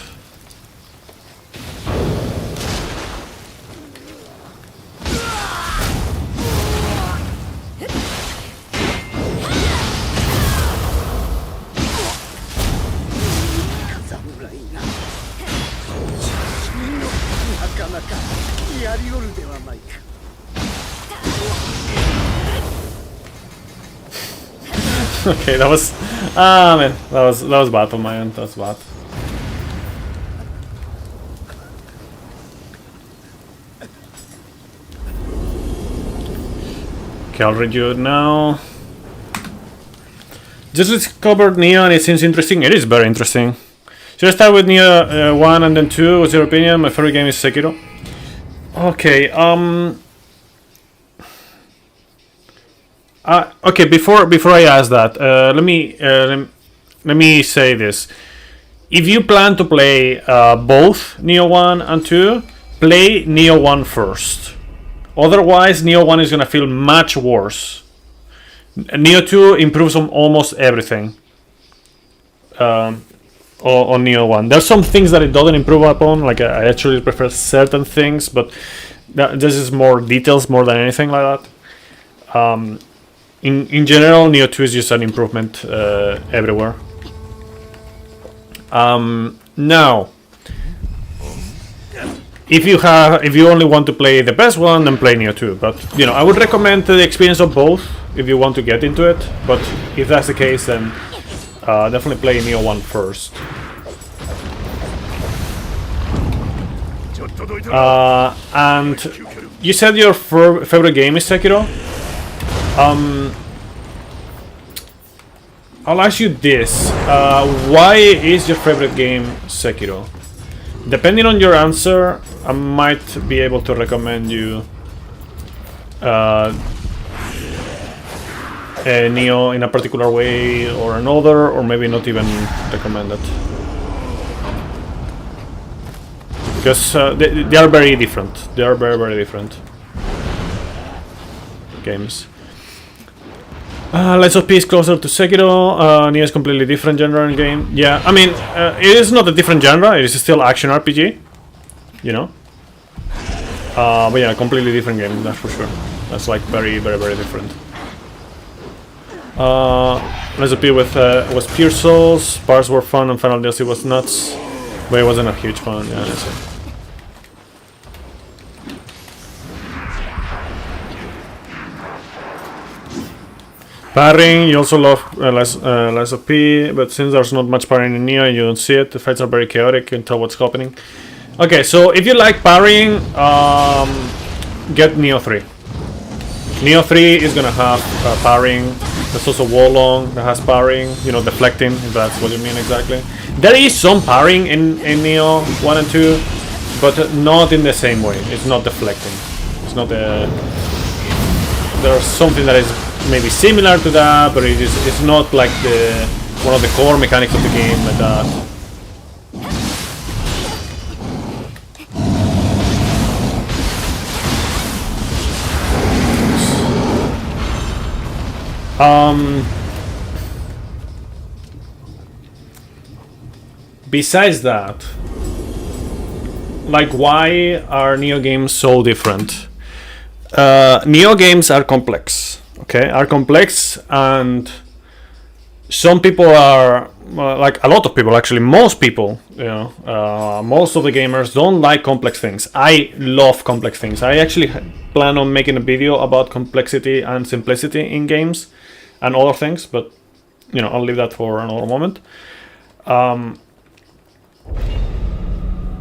Okay, that was man, that was bad on my end. That's bad. Okay, I'll read you now. Just discovered Nioh and it seems interesting. It is very interesting. Should I start with Nioh 1 and then 2? What's your opinion? My favorite game is Sekiro. Okay, okay, before I ask that, let me say this. If you plan to play both Nioh 1 and 2, play Nioh 1 first. Otherwise, Nioh 1 is gonna feel much worse. Nioh 2 improves on almost everything on Nioh 1. There's some things that it doesn't improve upon, like I actually prefer certain things, but this is more details more than anything like that. In general, Nioh 2 is just an improvement everywhere. Now, if you only want to play the best one, then play Nioh 2. But you know, I would recommend the experience of both if you want to get into it. But if that's the case, then definitely play Nioh 1 first. And you said your favorite game is Sekiro. I'll ask you this. Why is your favorite game Sekiro? Depending on your answer, I might be able to recommend you Nioh in a particular way or another, or maybe not even recommend it. Because they are very different. They are very, very different games. Lies of P is closer to Sekiro. Nioh is completely different genre in game. Yeah, I mean, it is not a different genre. It is still action RPG, you know. But yeah, completely different game. That's for sure. That's like very, very, very different. Lies of P was pure souls. Parts were fun, and Final DLC was nuts, but it wasn't a huge fun. Yeah, that's it. Parrying, you also love Lies of P, but since there's not much parrying in Nioh, you don't see it. The fights are very chaotic, you can tell what's happening. Okay, so if you like parrying, get Nioh 3. Nioh 3 is gonna have parrying. There's also Wolong that has parrying, you know, deflecting, if that's what you mean exactly. There is some parrying in Nioh 1 and 2, but not in the same way. It's not deflecting. It's not a... There's something that is maybe similar to that, but it's not like one of the core mechanics of the game like that. Besides that, like, why are Nioh games so different? Nioh games are complex, okay? Are complex, and some people are, like a lot of people actually, most people, you know, most of the gamers don't like complex things. I love complex things. I actually plan on making a video about complexity and simplicity in games and other things, but you know, I'll leave that for another moment.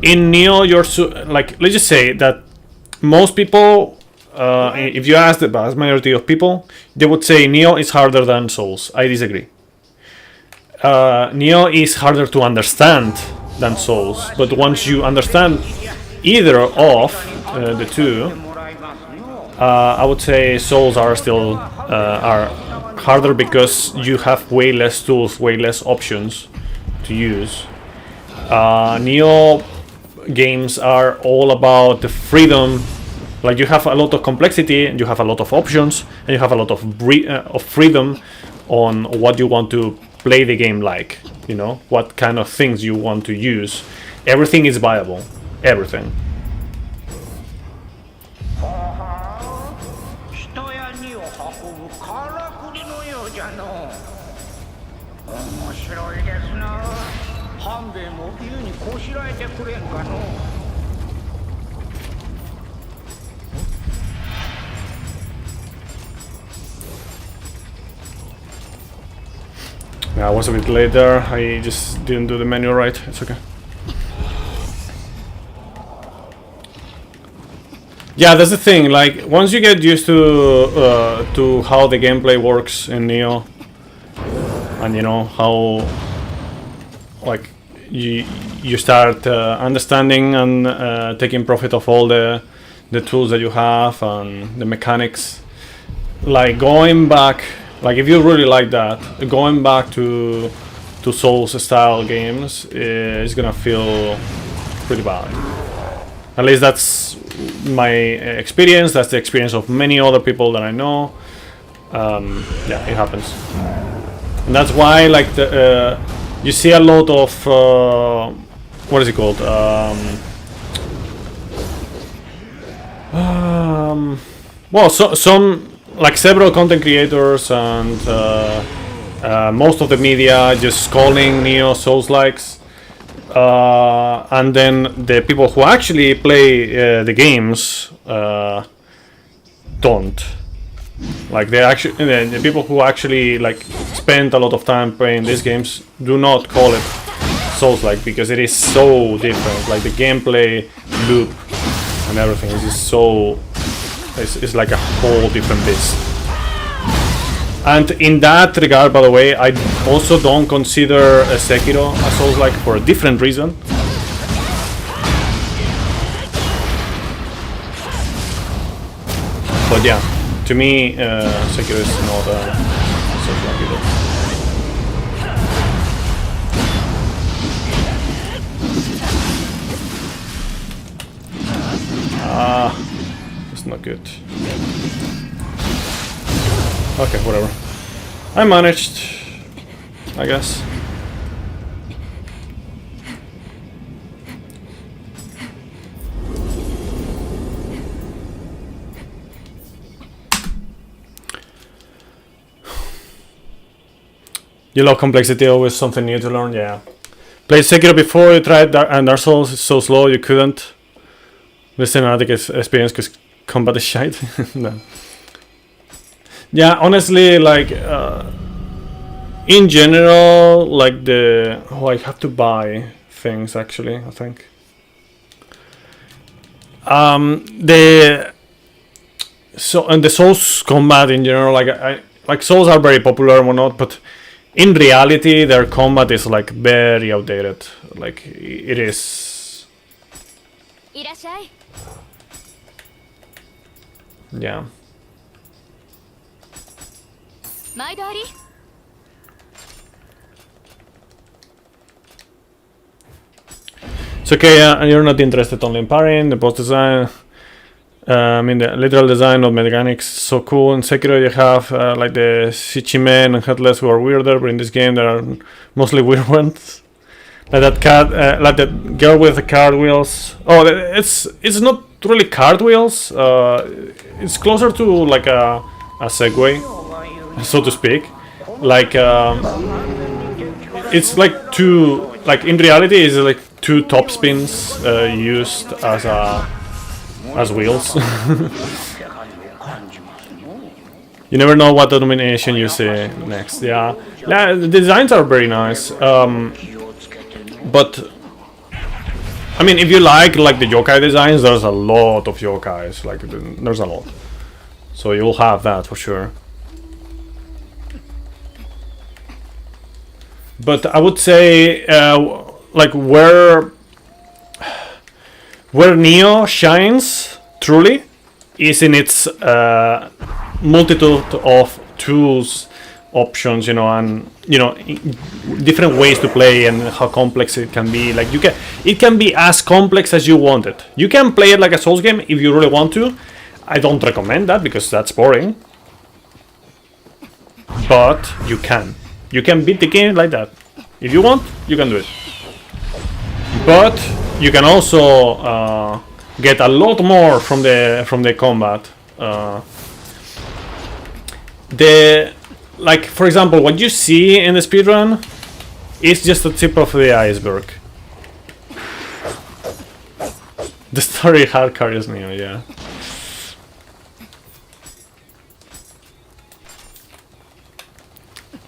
In Nioh, you're like, let's just say that most people, if you ask the vast majority of people, they would say Nioh is harder than Souls. I disagree. Nioh is harder to understand than Souls, but once you understand either of the two, I would say Souls are still are harder because you have way less tools, way less options to use. Nioh games are all about the freedom. Like, you have a lot of complexity, and you have a lot of options, and you have a lot of freedom on what you want to play the game like. You know, what kind of things you want to use. Everything is viable. Everything. 人や荷を運ぶからくりのようじゃのう。面白いですな。半兵衛も自由にこしらえてくれんかのう。Yeah, I was a bit late there. I just didn't do the menu right. It's okay. Yeah, that's the thing. Like, once you get used to how the gameplay works in Nioh, and you know how, like, you start understanding and taking profit of all the tools that you have and the mechanics, like going back. Like, if you really like that, going back to Souls style games is gonna feel pretty bad. At least that's my experience. That's the experience of many other people that I know. Yeah, it happens, and that's why, like, you see a lot of what is it called? Well, some. Like, several content creators and most of the media just calling Nioh Souls-likes, and then the people who actually play the games don't. Like, the people who actually, like, spend a lot of time playing these games do not call it Souls-like, because it is so different. Like, the gameplay loop and everything is just so. It's like a whole different beast. And in that regard, by the way, I also don't consider Sekiro a Souls-like for a different reason. But yeah, to me, Sekiro is not a Souls-like either. Not good. Okay, whatever. I managed, I guess. You love complexity, always something new to learn, yeah. Played Sekiro before, you tried Dark Souls, it's so slow you couldn't. The cinematic experience because combat is shite. No. Yeah, honestly, like, in general, like I have to buy things actually, I think. The Souls combat in general, like Souls are very popular and whatnot, but in reality their combat is like very outdated. Like, it is. Yeah. It's okay, you're not interested only in parrying, the boss design. I mean, the literal design of mechanics so cool. In Sekiro you have like the Shichimen and Headless who are weirder, but in this game there are mostly weird ones. Like that cat, like that girl with the cartwheels. Oh, it's not really cartwheels. It's closer to like a Segway, so to speak. Like it's like two. Like in reality, it's like two top spins used as wheels. You never know what domination you see next. Yeah, the designs are very nice. But I mean, if you like the yokai designs, there's a lot of yokais. Like there's a lot, so you'll have that for sure. But I would say like where Nioh shines truly is in its multitude of tools, options, and different ways to play and how complex it can be. Like it can be as complex as you want it. You can play it like a Souls game if you really want to. I don't recommend that because that's boring. But you can beat the game like that. If you want, you can do it. But you can also get a lot more from the combat. Like, for example, what you see in the speedrun is just the tip of the iceberg. The story hard carries Nioh, yeah.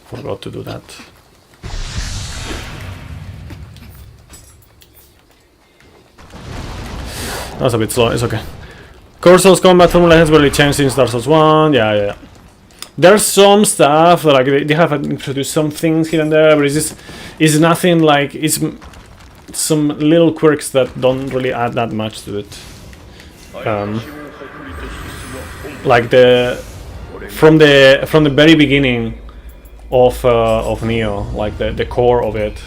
Forgot to do that. That was a bit slow, it's okay. Core Souls combat formula has barely changed since Dark Souls 1, yeah. There's some stuff, like they have introduced some things here and there, but it's nothing like, it's some little quirks that don't really add that much to it. Like from the very beginning of Nioh, like the core of it,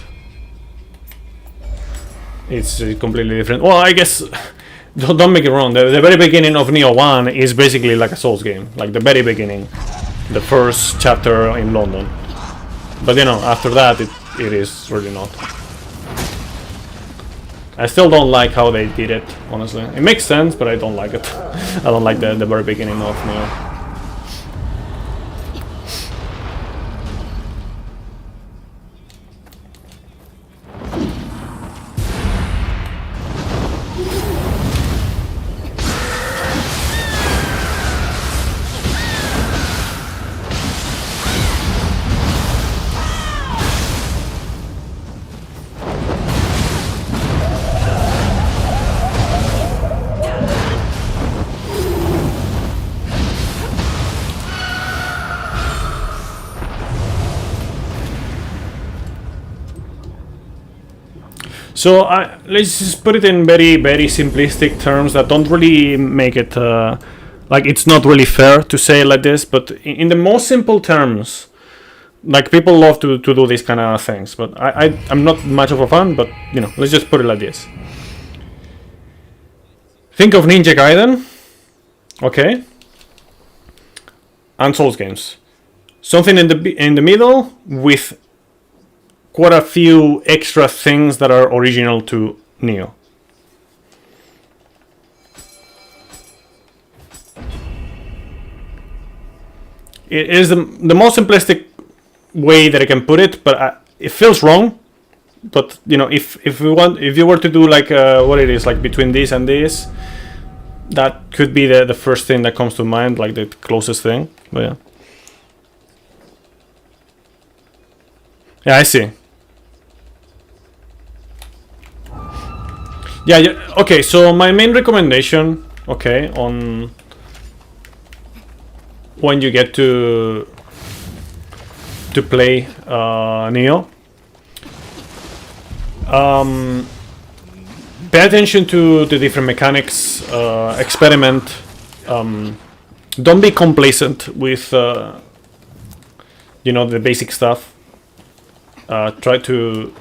it's completely different. Well, I guess don't make it wrong. The very beginning of Nioh 1 is basically like a Souls game, like the very beginning. The first chapter in London, but after that it is really not. I still don't like how they did it, honestly. It makes sense, but I don't like it. I don't like the very beginning of Nioh. So let's just put it in very, very simplistic terms that don't really make it like it's not really fair to say it like this. But in the most simple terms, like people love to do these kind of things. But I'm not much of a fan. But let's just put it like this. Think of Ninja Gaiden, okay, and Souls games. Something in the middle with quite a few extra things that are original to Nioh. It is the most simplistic way that I can put it, but it feels wrong. But if you were to do like what it is, like between this and this, that could be the first thing that comes to mind, like the closest thing. But yeah, I see. Yeah, okay, so my main recommendation, okay, on when you get to play Nioh, pay attention to the different mechanics, experiment, don't be complacent with the basic stuff. Try to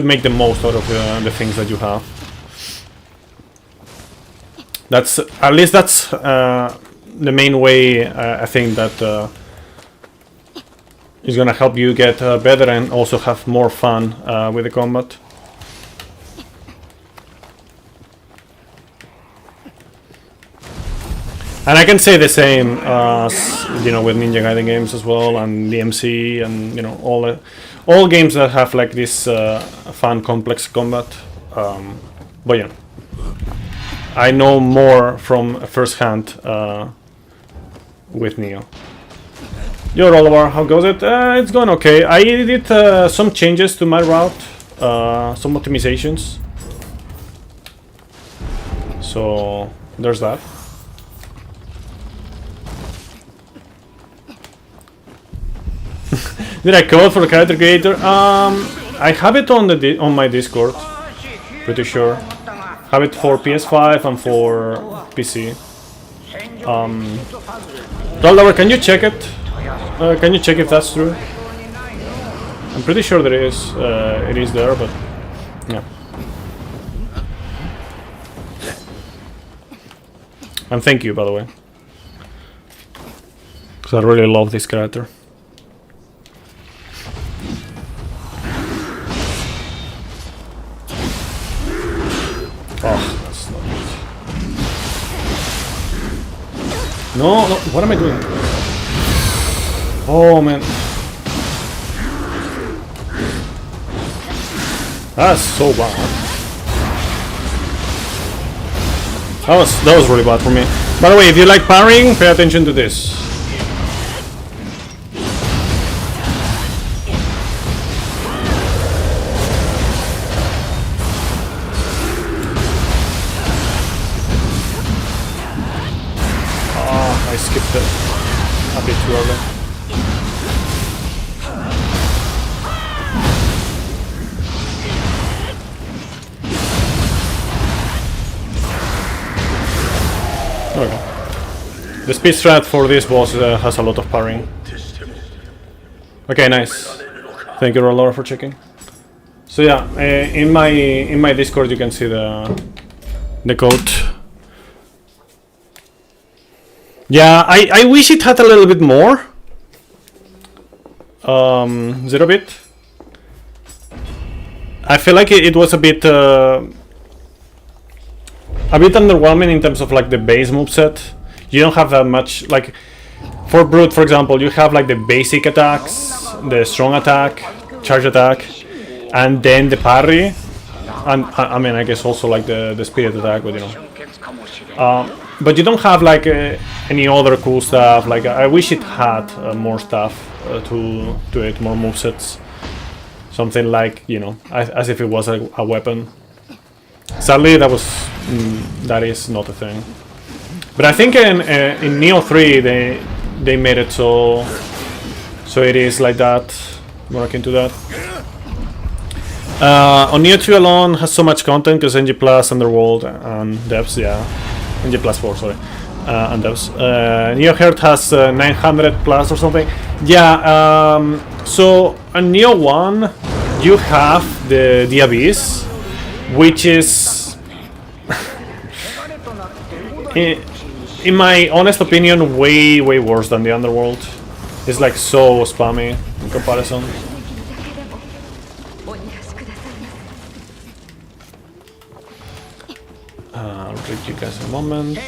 make the most out of the things that you have. That's at least that's the main way I think that is gonna help you get better and also have more fun with the combat. And I can say the same, you know, with Ninja Gaiden games as well, and DMC, and you know, all games that have like this fun, complex combat. But yeah, I know more from first hand with Nioh. Yo, Rollover, how goes it? It's going okay. I did some changes to my route, some optimizations. So there's that. Did I code for the character creator? I have it on the on my Discord. Pretty sure. Have it for PS5 and for PC. Rollover, can you check it? Can you check if that's true? I'm pretty sure there is. It is there, but yeah. And thank you, by the way, because I really love this character. Oh, that's not good. No, no, what am I doing? Oh man. That's so bad. That was really bad for me. By the way, if you like parrying, pay attention to this. Oh, I skipped it a bit too early. Okay. The speed strat for this boss has a lot of parrying. Okay, nice. Thank you, Rollover, for checking. So yeah, in my Discord you can see the code. Yeah, I wish it had a little bit more. 0-bit. I feel like it was a bit underwhelming in terms of like the base moveset. You don't have that much, like for Brute, for example, you have like the basic attacks, the strong attack, charge attack, and then the parry, and I mean I guess also like the spirit attack, but you know. But you don't have like any other cool stuff. Like I wish it had more stuff to it, more movesets. Something like, you know, as if it was a weapon. Sadly, that is not a thing. But I think in Nioh 3 they made it so it is like that. More akin to that. On Nioh 2 alone has so much content because NG Plus, Underworld, and Devs, yeah, NG Plus 4, sorry, and Devs. Nioh Heart has 900 plus or something. Yeah. So on Nioh 1 you have the Abyss, which is in my honest opinion way worse than the Underworld. It's like so spammy in comparison. I'll read you guys a moment.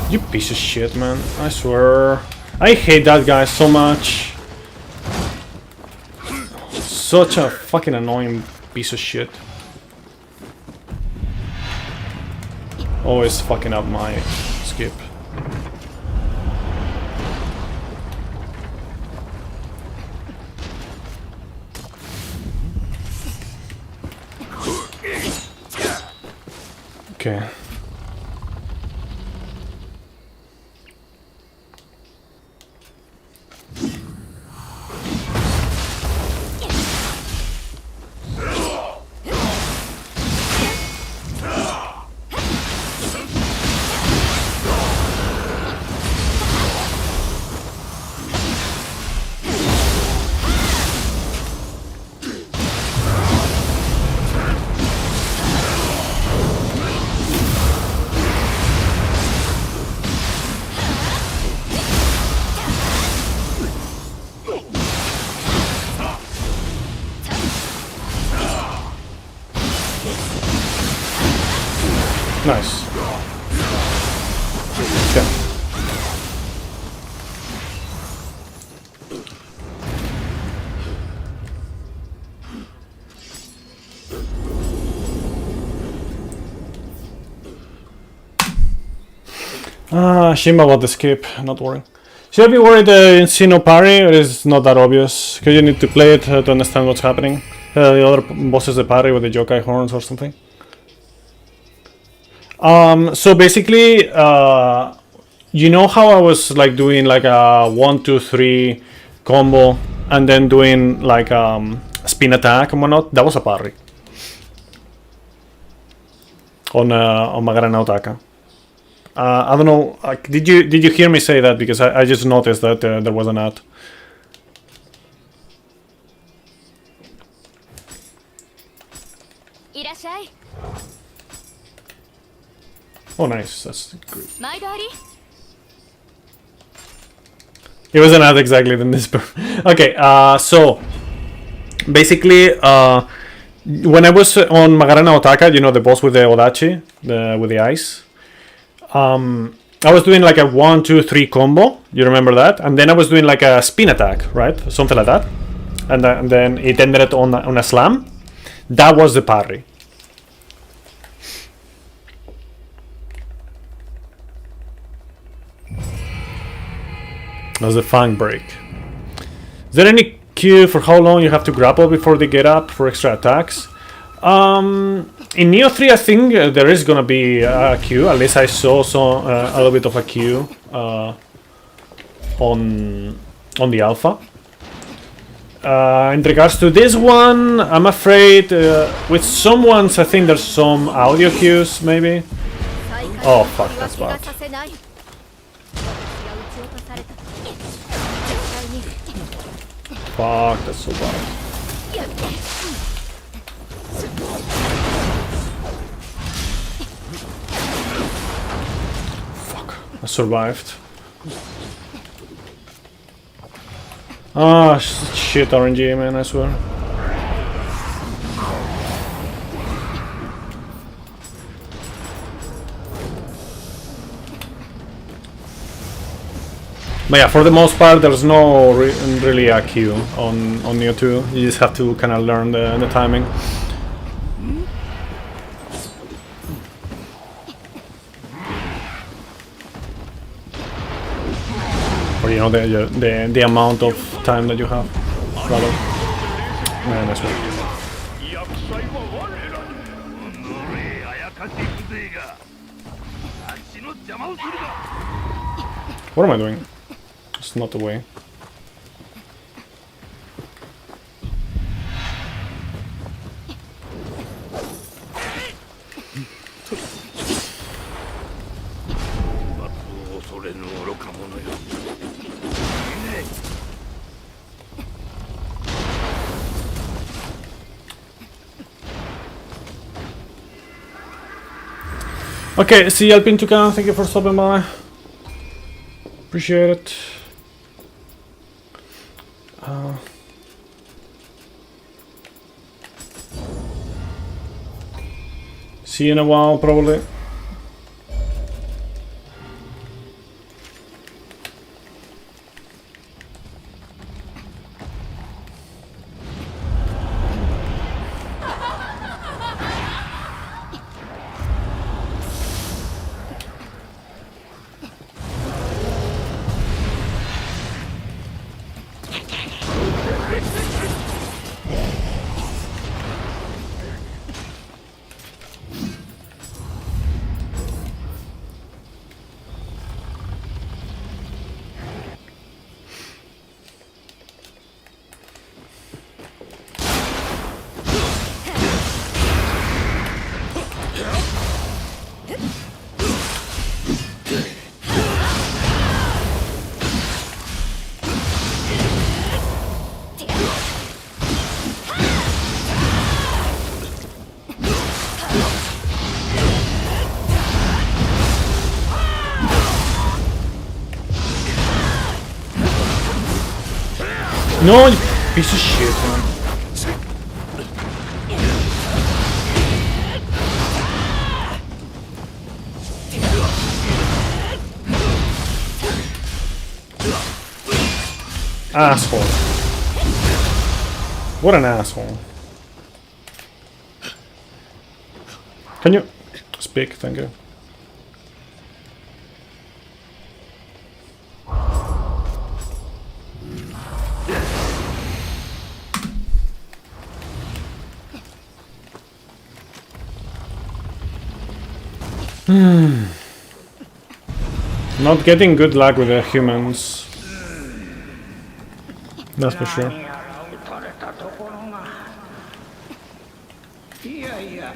You piece of shit, man. I swear. I hate that guy so much. Such a fucking annoying piece of shit. Always fucking up my skip. Okay. Okay. Shame about the skip, not worrying. Should I be worried in see no parry, or is it not that obvious? Because you need to play it to understand what's happening. The other bosses the parry with the yokai horns or something. So basically, you know how I was like doing like a 1, 2, 3 combo and then doing like spin attack and whatnot? That was a parry. On Magara no Otaka. I don't know. Did you hear me say that? Because I just noticed that there was an ad. Oh, nice. That's great. It was an ad exactly than this. Okay. So basically, when I was on Magara no Otaka, you know, the boss with the Odachi, with the ice. I was doing like a 1, 2, 3 combo. You remember that? And then I was doing like a spin attack, right? Something like that. And then it ended on a slam. That was the parry. That was the fang break. Is there any cue for how long you have to grapple before they get up for extra attacks? In Nioh 3, I think there is gonna be a queue. At least I saw a little bit of a queue on the alpha. In regards to this one, I'm afraid with some ones I think there's some audio cues maybe. Oh fuck, that's bad. Fuck, that's so bad. I survived. Ah, shit RNG, man, I swear. But yeah, for the most part, there's no really a queue on Nioh 2. You just have to kind of learn the timing. Or you know the amount of time that you have. Rather. Yeah, that's right. What am I doing? It's not the way. Okay, see Alpin Tucan, thank you for stopping by. Appreciate it. See you in a while, probably. No, you piece of shit, man. Asshole. What an asshole. Can you speak? Thank you. Not getting good luck with the humans. That's for sure. 撃たれたところが。いやいや。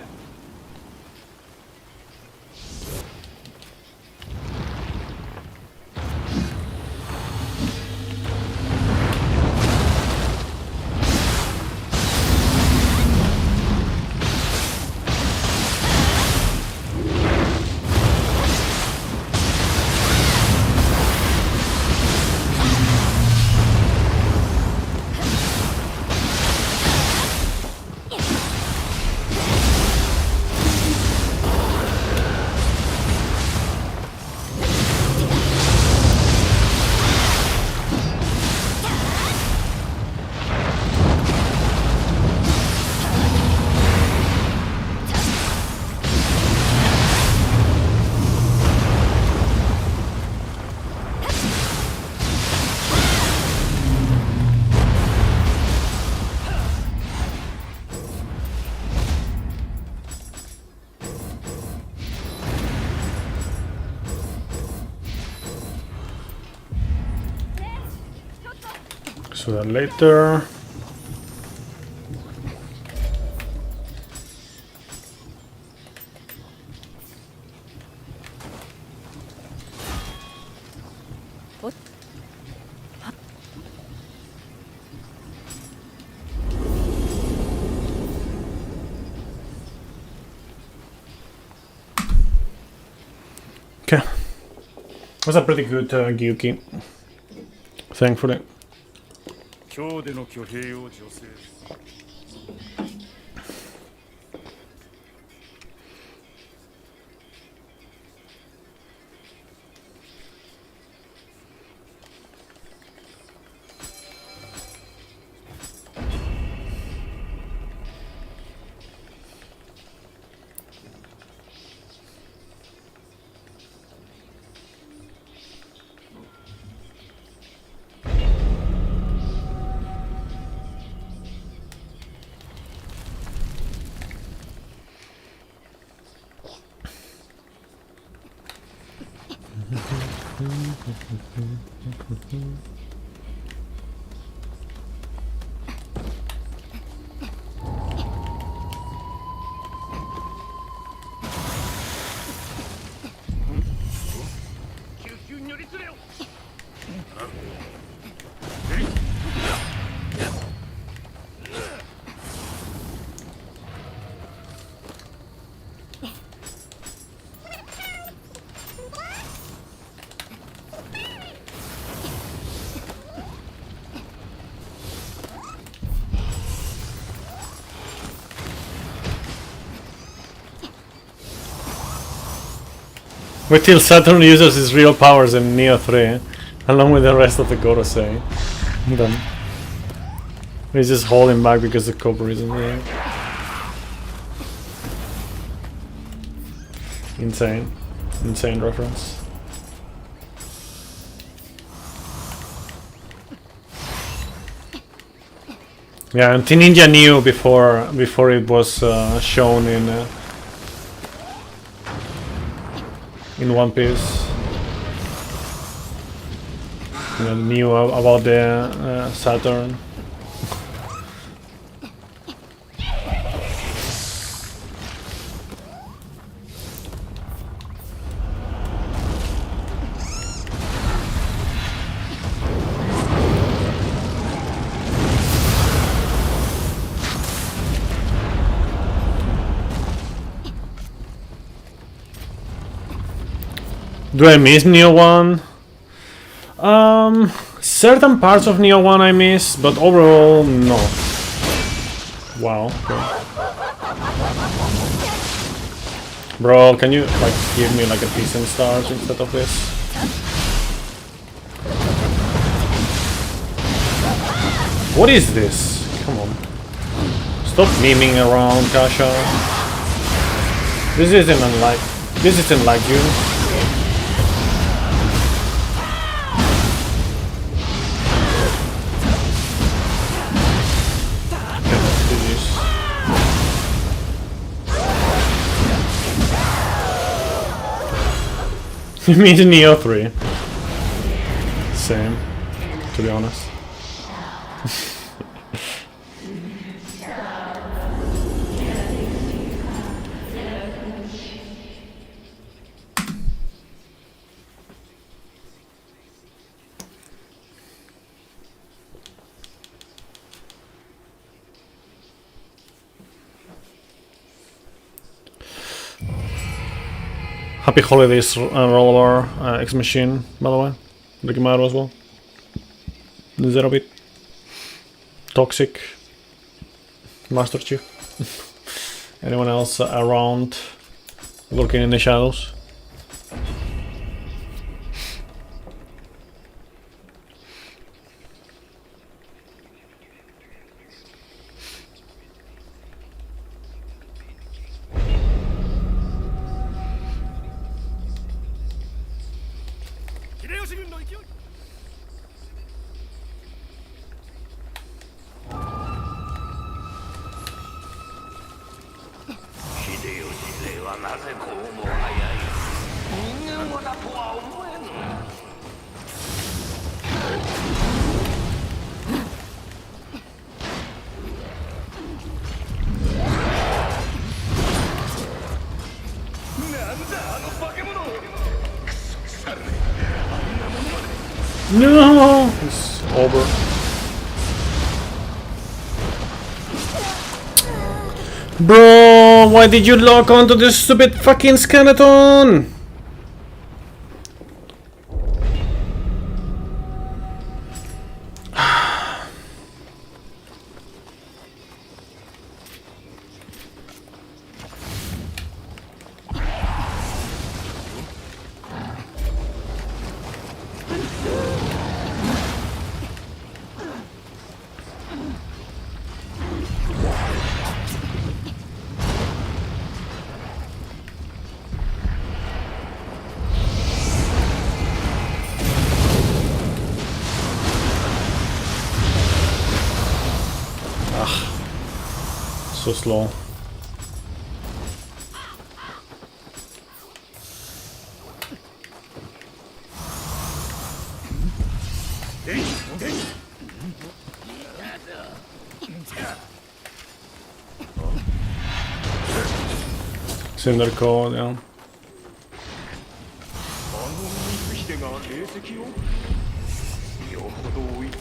So that later. Okay. Was a pretty good Gyuki. Thankfully. 今日での挙兵を助成。Wait till Saturn uses his real powers in Nioh 3, along with the rest of the Gorosei. Then he's just holding back because the Cobra isn't there. Insane. Insane reference. Yeah, and Ninja knew before it was shown in One Piece. You know, knew about the Saturn. Do I miss Nioh 1? Certain parts of Nioh 1 I miss, but overall, no. Wow. Okay. Bro, can you like give me like a decent start instead of this? What is this? Come on. Stop memeing around, Kasha. This isn't like you. You mean Nioh 3? Same, to be honest. Happy holidays, Roller X Machine, by the way. Ricky Maru as well. Zero Bit. Toxic. Master Chief. Anyone else around lurking in the shadows? No, it's over. Bro, why did you lock onto this stupid fucking skeleton? So slow. Cinder code, yeah.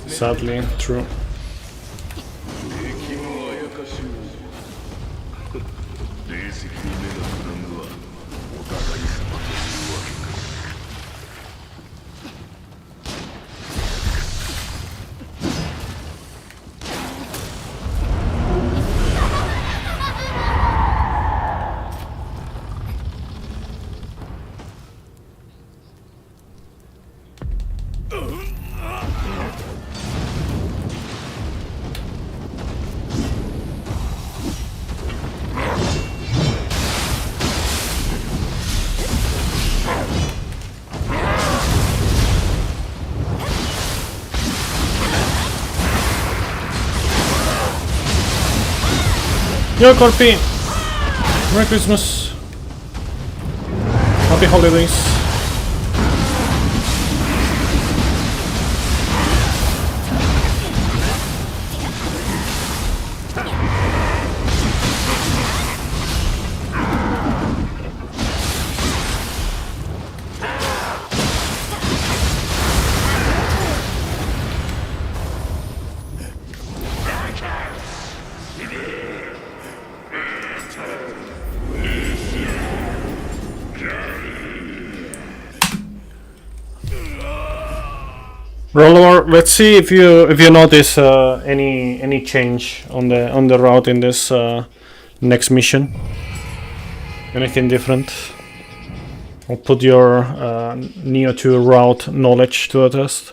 Sadly, true. Yo, Corpy! Merry Christmas! Happy holidays! Roller, let's see if you notice any change on the route in this next mission. Anything different? I'll put your Nioh 2 route knowledge to a test.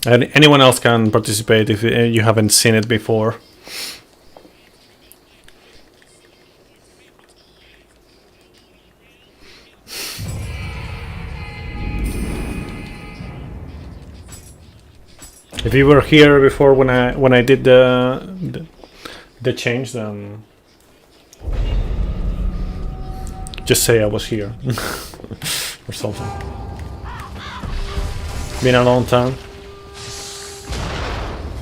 And anyone else can participate if you haven't seen it before. If you were here before when I did the change, then just say I was here or something. Been a long time.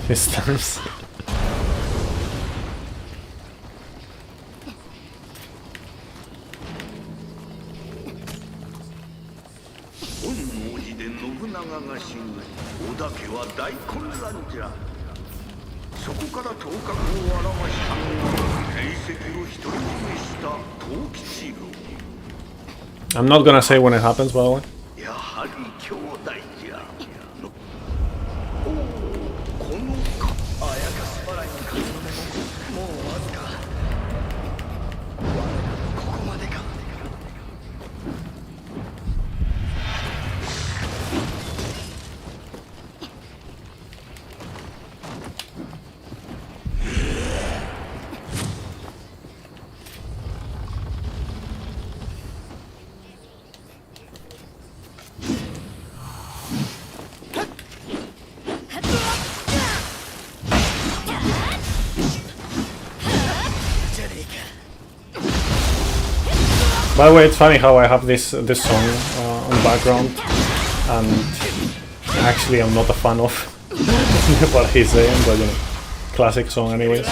This times. 本能寺で信長が死ぬ織田家は大混乱じゃ。そこから頭角を現したのが霊石を独り占めした藤吉郎。 I'm not gonna say when it happens, by the way. やはり兄弟じゃ。おお、このかあやかし払いの数の目ももうわずか。ここまでか。 By the way, it's funny how I have this song on the background, and actually I'm not a fan of what he's saying, but you know, classic song anyways.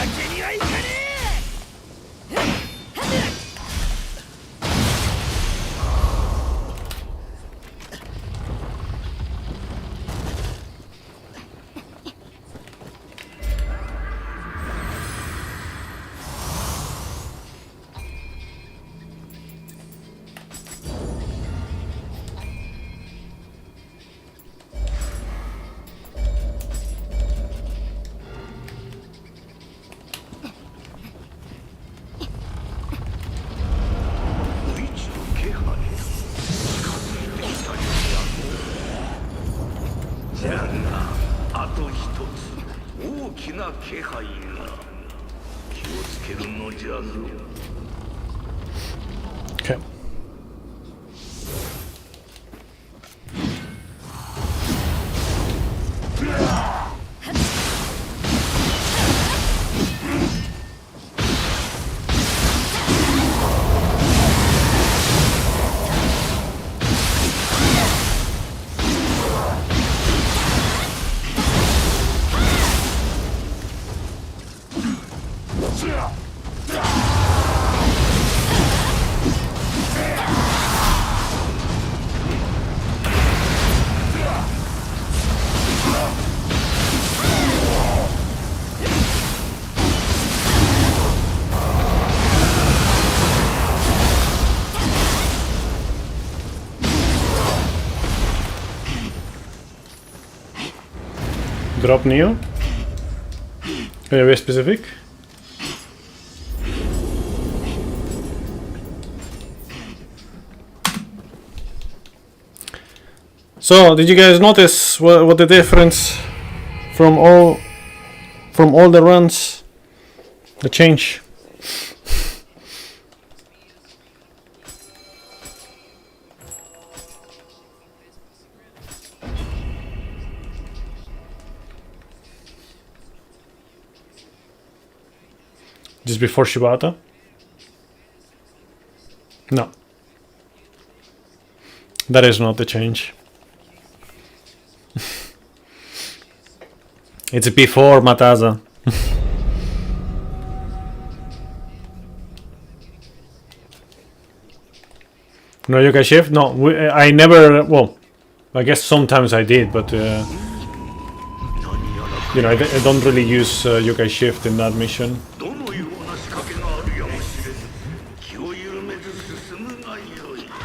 Okay. Drop Nioh? Can you be specific? So, did you guys notice what the difference from all the runs, the change? Just before Shibata? No. That is not the change. It's before Mataza. No yokai shift? No, I never... Well, I guess sometimes I did, but... you know, I don't really use yokai shift in that mission.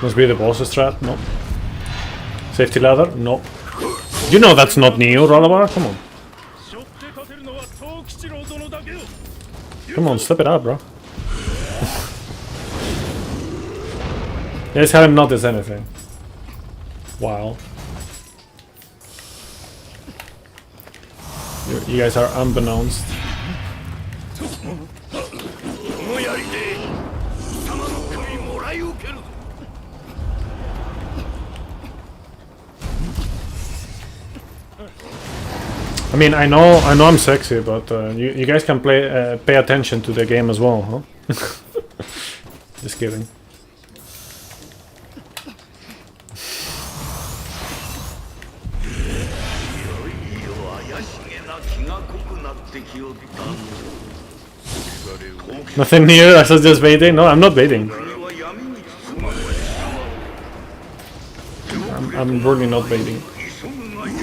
Must be the boss strat? No. Safety ladder? No. You know that's not Nioh, Ralabar? Come on. Come on, step it up, bro. I just haven't noticed anything. Wow. You guys are unbeknownst. この槍で貴様の首もらい受けるぞ。 I mean, I know I'm sexy, but you guys can pay attention to the game as well, huh? Just kidding. いよいよ怪しげな気が濃くなってきよった。 Nothing new. I was just baiting. No, I'm not baiting. 国は闇に包まれた。 I'm really not baiting. 急ぐがよい。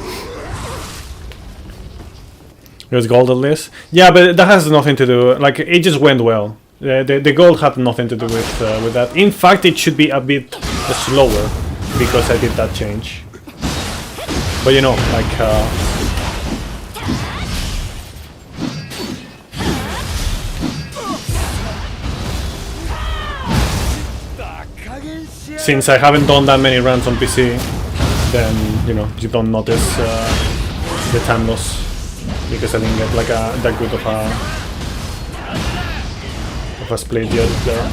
There's gold at least. Yeah, but that has nothing to do. Like it just went well. The gold had nothing to do with that. In fact, it should be a bit slower because I did that change. But you know, like. Since I haven't done that many runs on PC, then you know you don't notice the time loss because I didn't get like that good of a split yet there.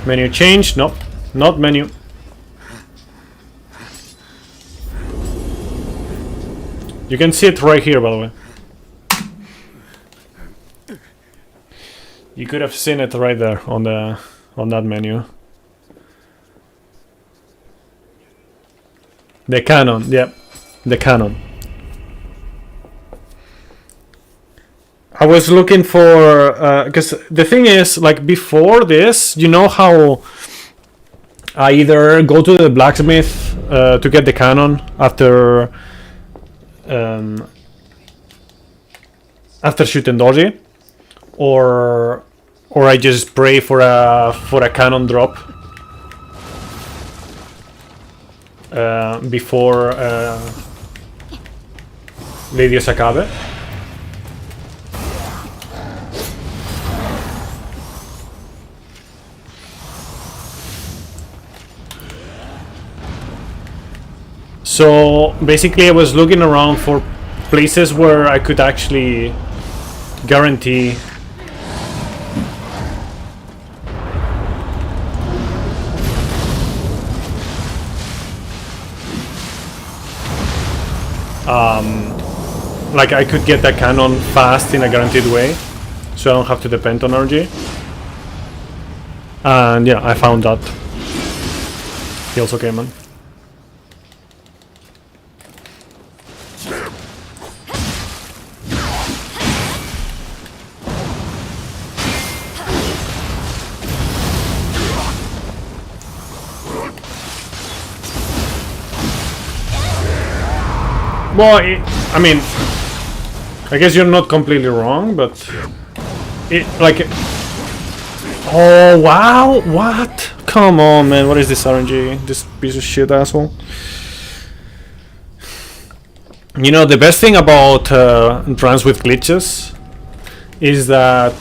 Menu change? Nope, not menu. You can see it right here, by the way. You could have seen it right there on that menu. The cannon, yep, the cannon. I was looking for because the thing is, like before this, you know how I either go to the blacksmith to get the cannon after shooting Doji, or I just pray for a cannon drop before Lady Sakabe. So basically I was looking around for places where I could actually guarantee like I could get that cannon fast in a guaranteed way, so I don't have to depend on RG. And yeah, I found that. Feels okay, man. Well, I mean, I guess you're not completely wrong, but it like. Oh wow! What? Come on, man! What is this RNG? This piece of shit asshole. You know, the best thing about runs with glitches is that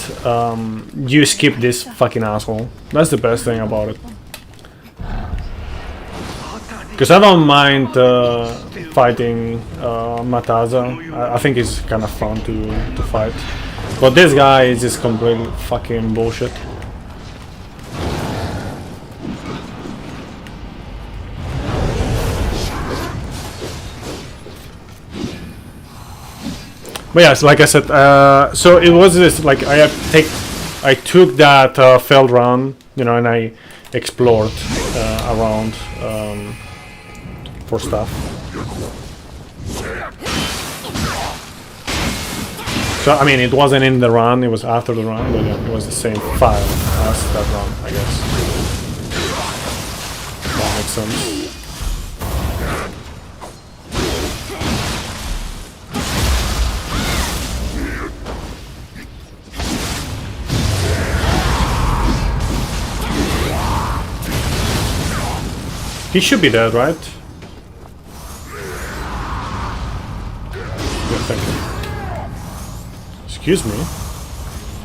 you skip this fucking asshole. That's the best thing about it. Because I don't mind fighting Mataza. I think it's kind of fun to fight. But this guy is just completely fucking bullshit. But yes, like I said, so it was this, like I took that failed run, you know, and I explored around for stuff. So I mean, it wasn't in the run; it was after the run, but yeah, it was the same file as that run, I guess. That makes sense. He should be dead, right? Yeah, thank you. Excuse me.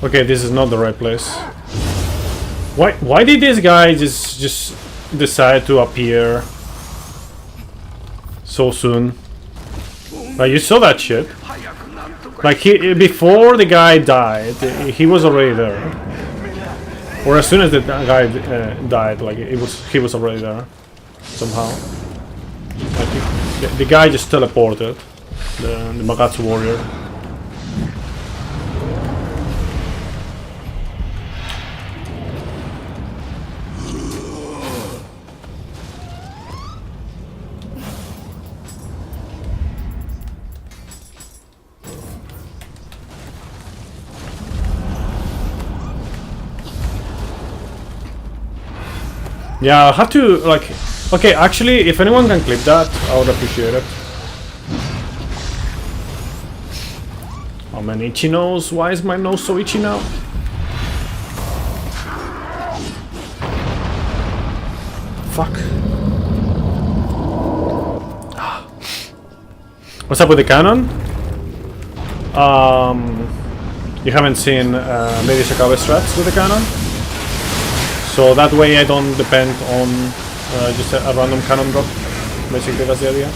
Okay, this is not the right place. Why did this guy just decide to appear so soon? Like, you saw that shit. 早くなんとか Like, before the guy died, he was already there. Or as soon as the guy died, like, he was already there. Somehow. Like, the guy just teleported. The Magatsu warrior. Yeah, I'll have to, like... Okay, actually, if anyone can clip that, I would appreciate it. Oh man, itchy nose. Why is my nose so itchy now? Fuck. What's up with the cannon? You haven't seen Lady Sakabe strats with the cannon? So that way I don't depend on just a random cannon drop. Basically, that's the idea.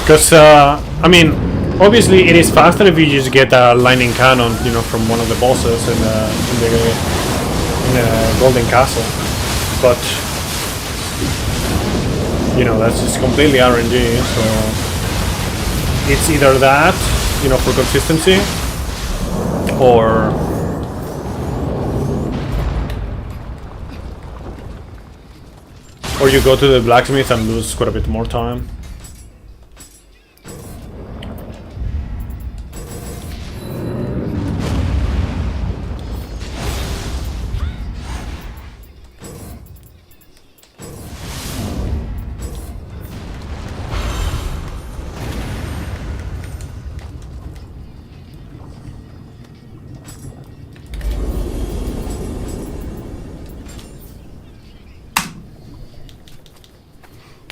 Because, I mean, obviously it is faster if you just get a lightning cannon, you know, from one of the bosses in the Golden Castle. But, you know, that's just completely RNG, so it's either that, you know, for consistency, or you go to the blacksmith and lose quite a bit more time.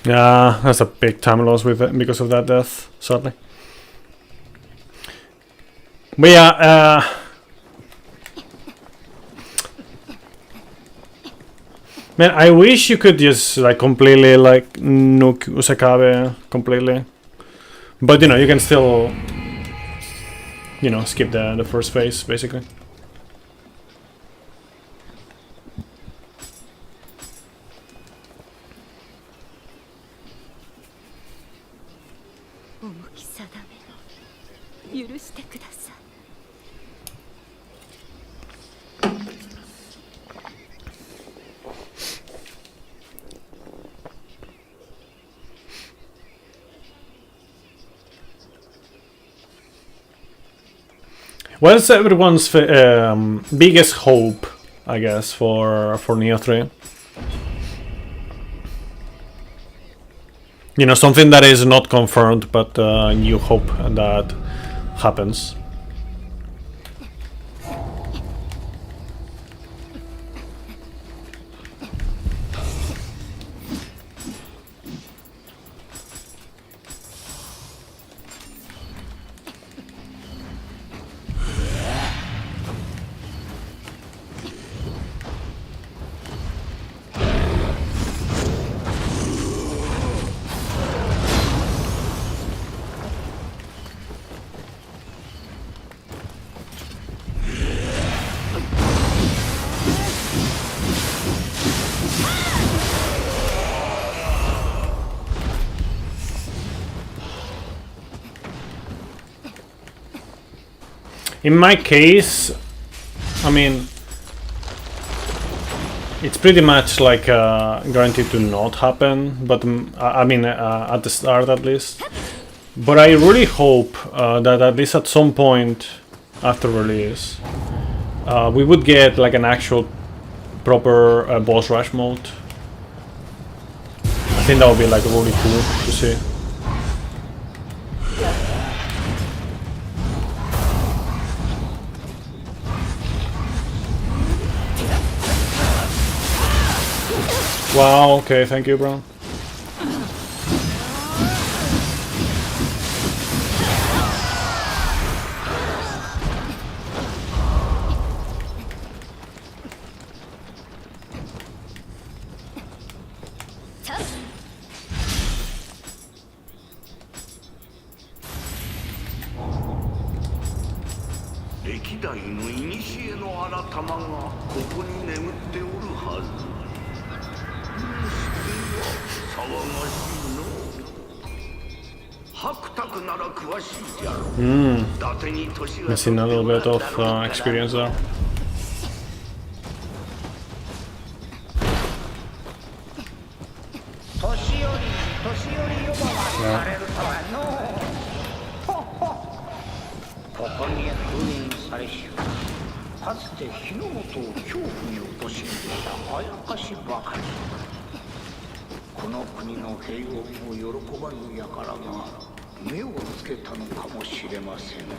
Yeah, that's a big time loss with it because of that death, sadly. But yeah, man, I wish you could just like completely like nuke Usakabe completely. But you know, you can still, you know, skip the first phase basically. What's everyone's biggest hope, I guess, for Nioh 3? You know, something that is not confirmed, but you hope that happens. In my case, I mean, it's pretty much like guaranteed to not happen, but I mean at the start at least. But I really hope that at least at some point after release, we would get like an actual proper boss rush mode. I think that would be like really cool to see. Wow, okay, thank you, bro. 代の古の新たまがここに眠っておるはず。騒がしいの。白卓なら詳しいじゃろ。伊達に年が Missing a little bit of experience there. 年寄り呼ばわされるとはのここに封印されしかつて日の本を恐怖に陥れたあやかしばかり。この国の平穏を喜ばぬ輩が目をつけたのかもしれませんの。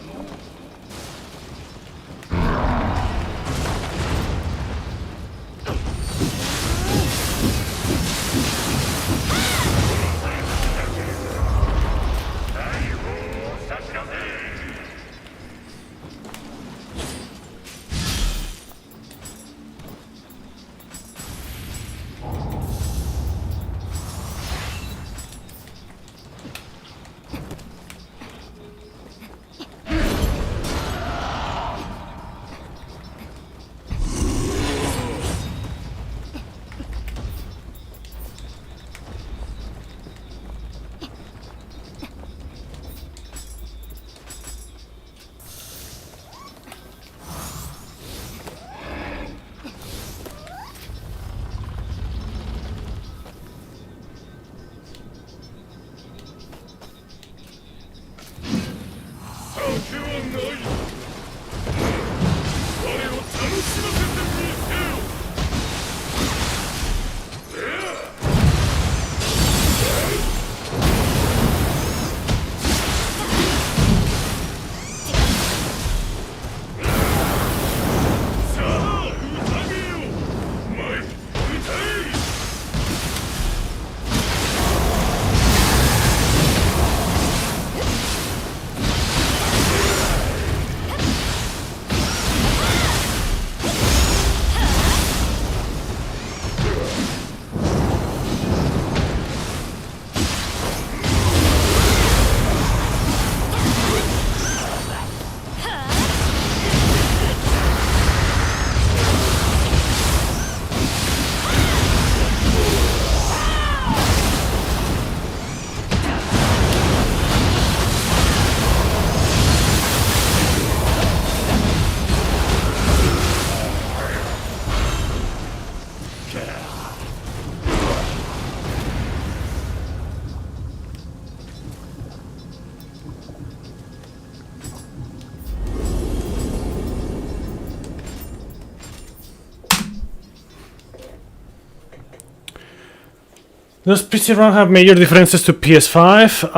Does PC Run have major differences to PS5?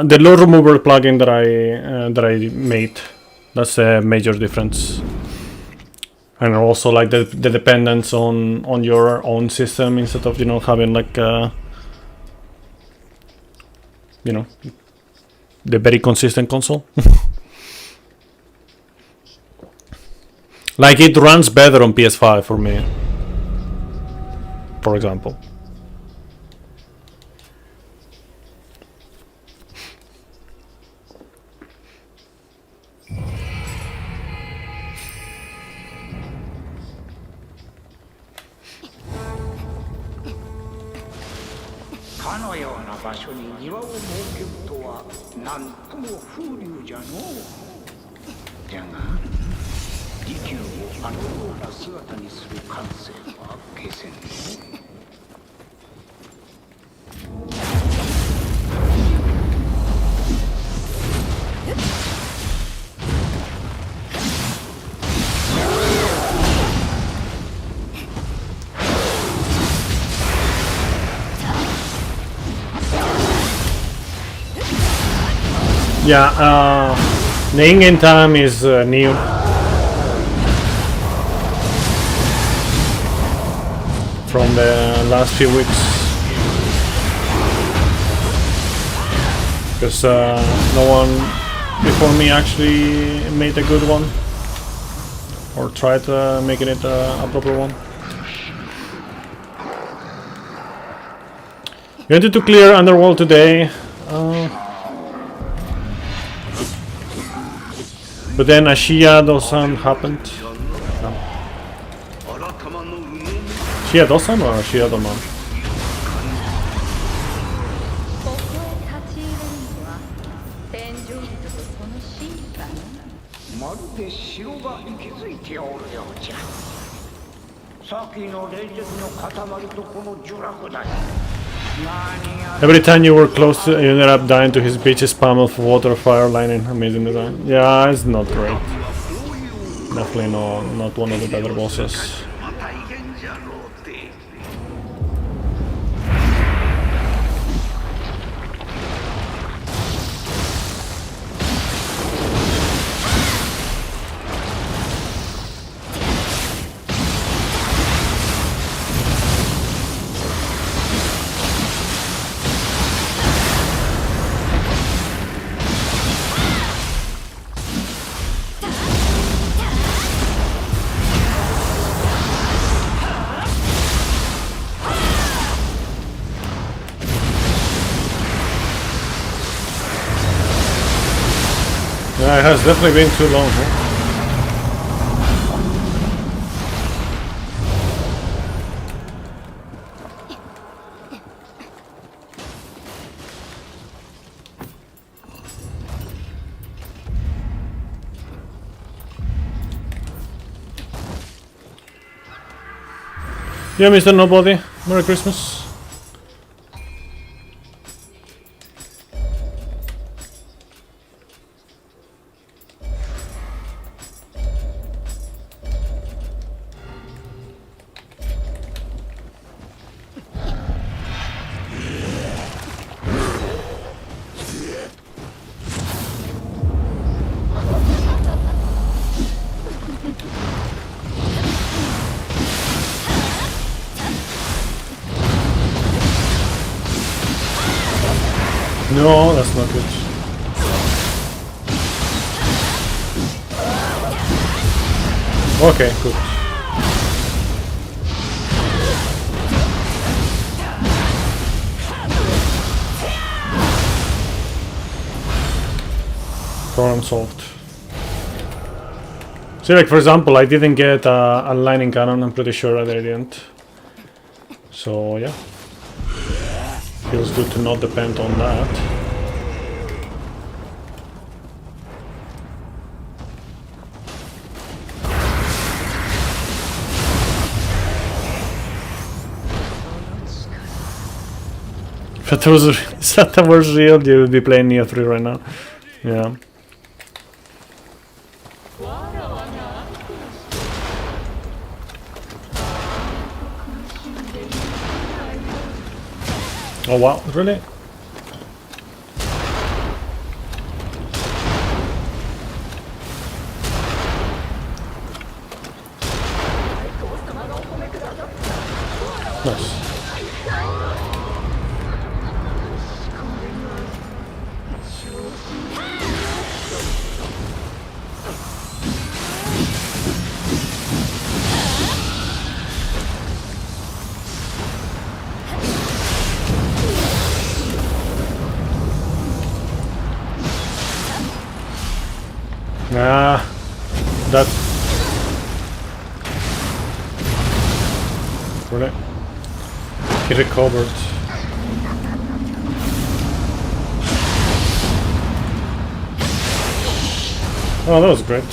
The load remover plugin that I made, that's a major difference. And also like the dependence on your own system instead of, you know, having like you know, the very consistent console. Like it runs better on PS5 for me, for example. Yeah, the in-game time is Nioh. From the last few weeks. Because no one before me actually made a good one. Or tried making it a proper one. We wanted to clear Underworld today. But then Ashia Dosan happened. Ashia Dosan or Ashia Doman? ここへ立ち入れるのは天井人とその神かな。まるで城が息づいておるようじゃ。さっきの霊石の塊とこの呪落だよ。何や Every time you were close to, you ended up dying to his bitch's spam of water, fire, lightning. Amazing design. Yeah, it's not great. Definitely not one of the better bosses. またいけんじゃろうって。 Yeah, it has definitely been too long, huh? Yeah, Mr. Nobody. Merry Christmas. No, that's not good. Okay, good. Problem solved. See, like for example, I didn't get a lightning cannon. I'm pretty sure that I didn't. So yeah, feels good to not depend on that. If that was real, you would be playing Nioh 3 right now. Yeah. Oh wow, really? Nice. Ah, that really. He recovered. Oh, that was great.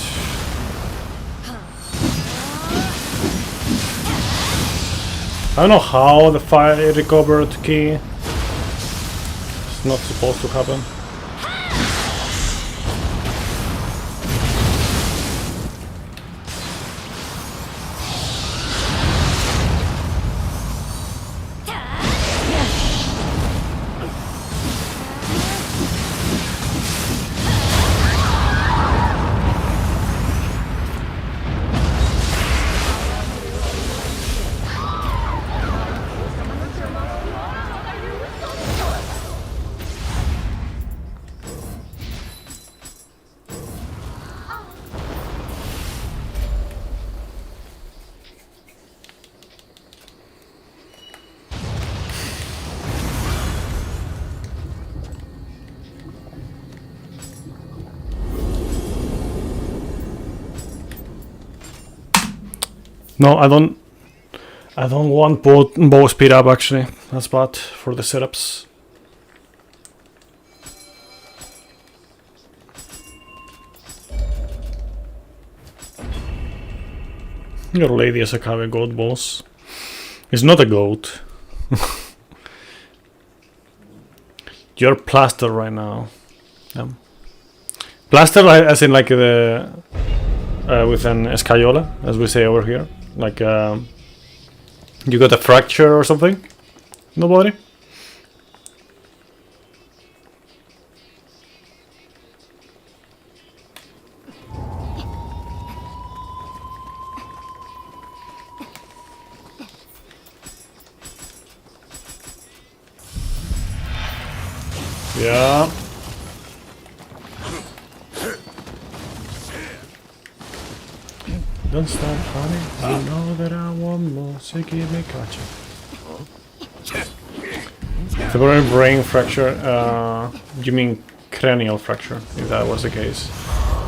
I don't know how the fire recovered key. It's not supposed to happen. No, I don't want bow speed up actually. That's bad for the setups. Your lady is a Akave goat boss. It's not a goat. You're plaster right now. Plaster as in like the with an escayola, as we say over here. Like you got a fracture or something? Nobody? Yeah. Don't stop, honey. You know that I want more, so give me gotcha. Temporary brain fracture. You mean cranial fracture? If that was the case,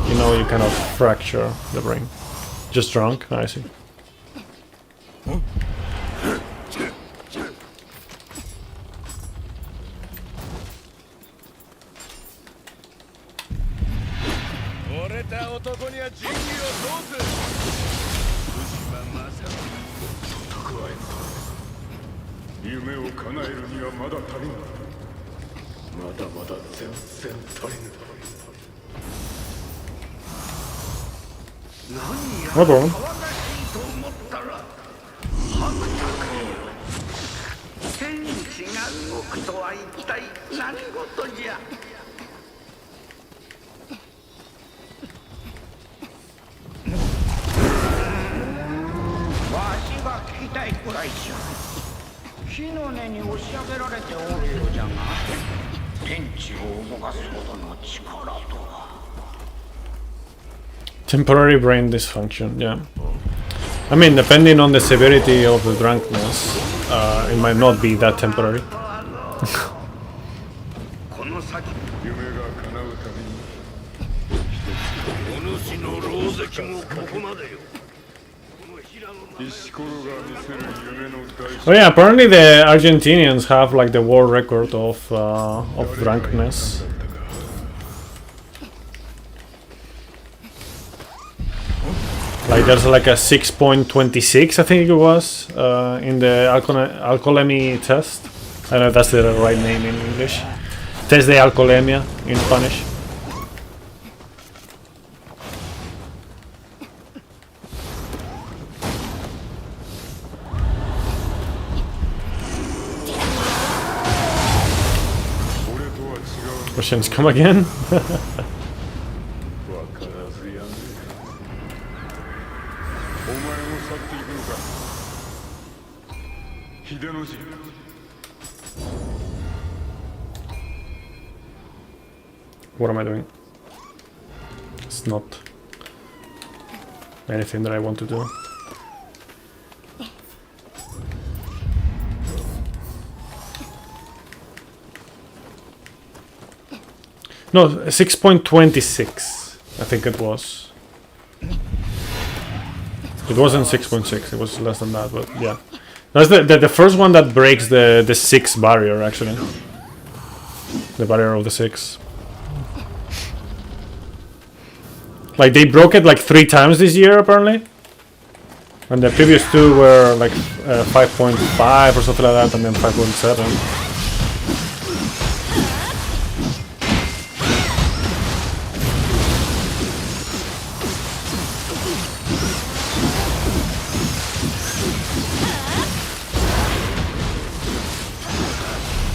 you know you cannot fracture the brain. Just drunk. I see. No problem. 天地が動くとは一体何事じゃ。わしが聞きたいくらいじゃ。火の根に押し上げられておるようじゃが、天地を動かすほどの力とは。 Temporary brain dysfunction, yeah. I mean, depending on the severity of the drunkenness, it might not be that temporary. Oh yeah, apparently the Argentinians have like the world record of drunkenness. Like there's like a 6.26, I think it was, in the alcoholemia test. I don't know if that's the right name in English. Test de alcoholemia in Spanish. Questions come again? What am I doing? It's not anything that I want to do. No, 6.26, I think it was. It wasn't 6.6, it was less than that, but yeah. That's the first one that breaks the 6 barrier, actually. The barrier of the 6. Like, they broke it like 3 times this year, apparently. And the previous 2 were like 5.5 or something like that, and then 5.7.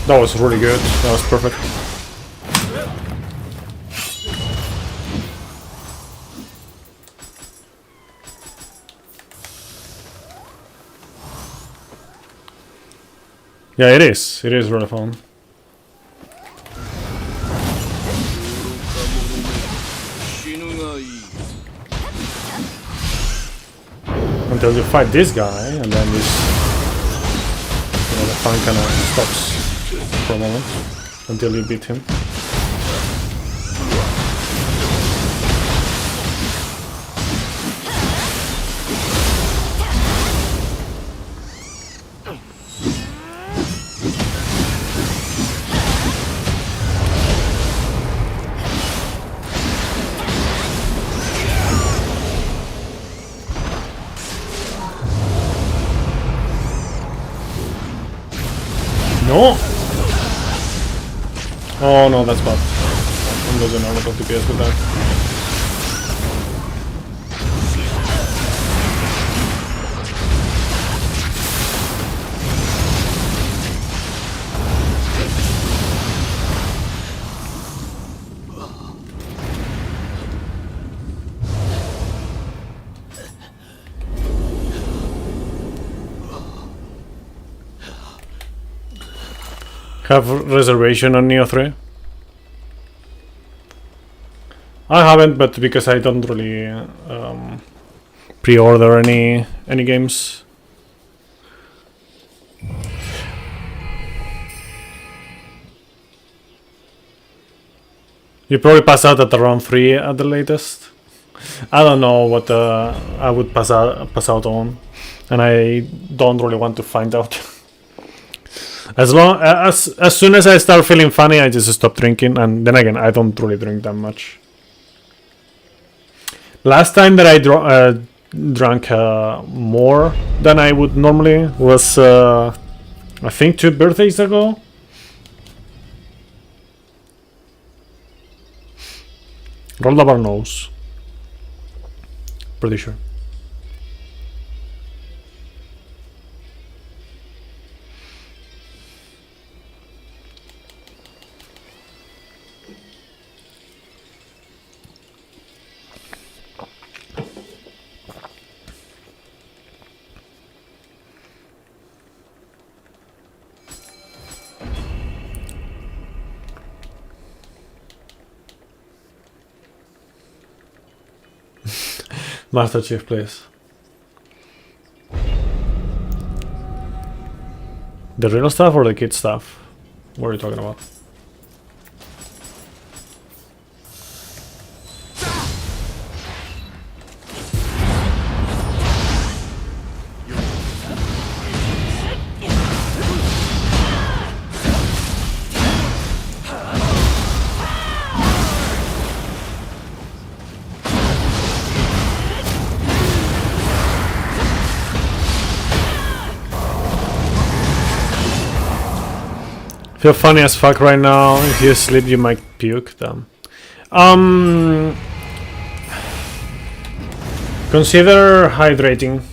That was really good. That was perfect. Yeah, it is. It is really fun. Until you fight this guy, and then this, the fun kind of stops for a moment until you beat him. No! Oh no, that's bad. I'm losing a lot of DPS with that. Have reservation on Nioh 3? I haven't, but because I don't really pre-order any games. You probably pass out at around 3 at the latest. I don't know what I would pass out on, and I don't really want to find out. As soon as I start feeling funny, I just stop drinking, and then again, I don't really drink that much. Last time that I drank more than I would normally was, I think, 2 birthdays ago. Roll up our nose. Pretty sure. Master Chief, please. The real stuff or the kid stuff? What are you talking about? You're funny as fuck right now. If you sleep, you might puke. Damn. Consider hydrating.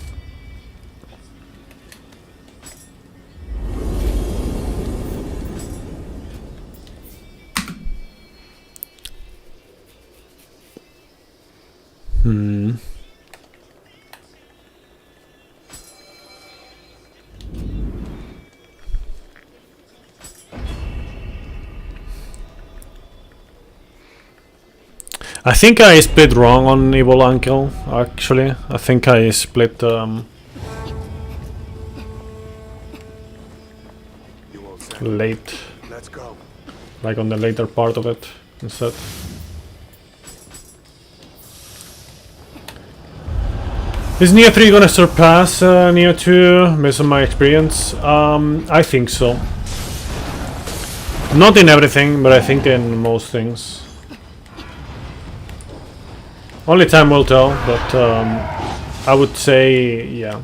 I think I split wrong on Evil Uncle, actually. I think I split late. Let's go. Like on the later part of it instead. Is Nioh 3 gonna surpass Nioh 2 based on my experience? I think so. Not in everything, but I think in most things. Only time will tell, but I would say, yeah.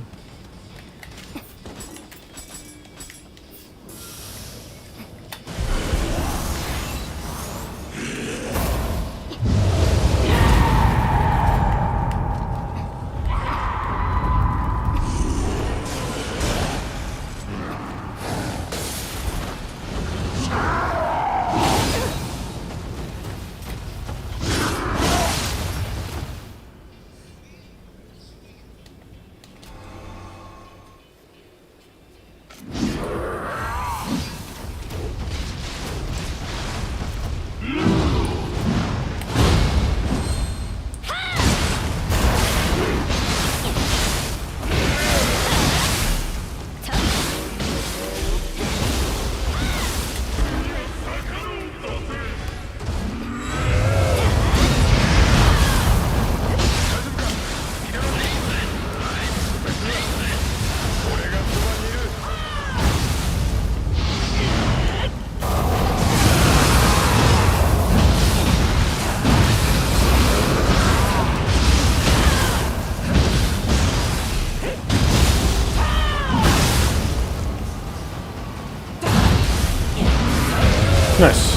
Nice.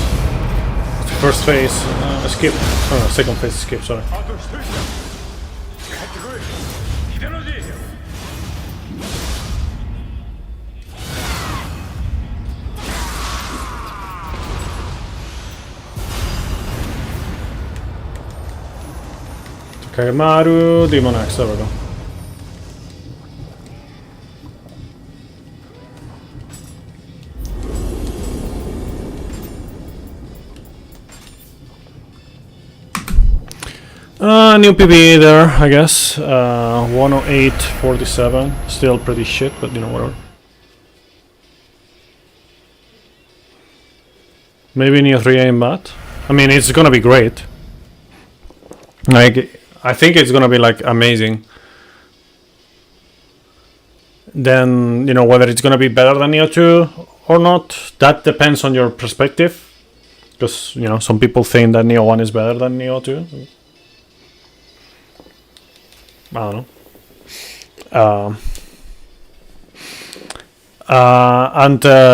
First phase, skip. Oh, no, second phase, skip, sorry. あと一人だ。帰ってこい。秀の字。Kagemaru, Demon Axe, there we go. New PB there, I guess. 108.47. Still pretty shit, but you know, whatever. Maybe Nioh 3 ain't bad. I mean, it's gonna be great. Like, I think it's gonna be like amazing. Then, you know, whether it's gonna be better than Nioh 2 or not, that depends on your perspective. Because, you know, some people think that Nioh 1 is better than Nioh 2. I don't know.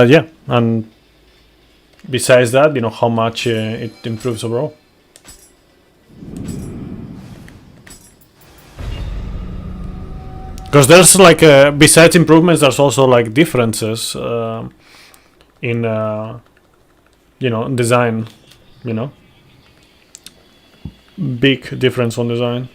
Yeah, and besides that, you know, how much it improves overall. Because there's like, besides improvements, there's also like differences in, you know, design, you know. Big difference on design.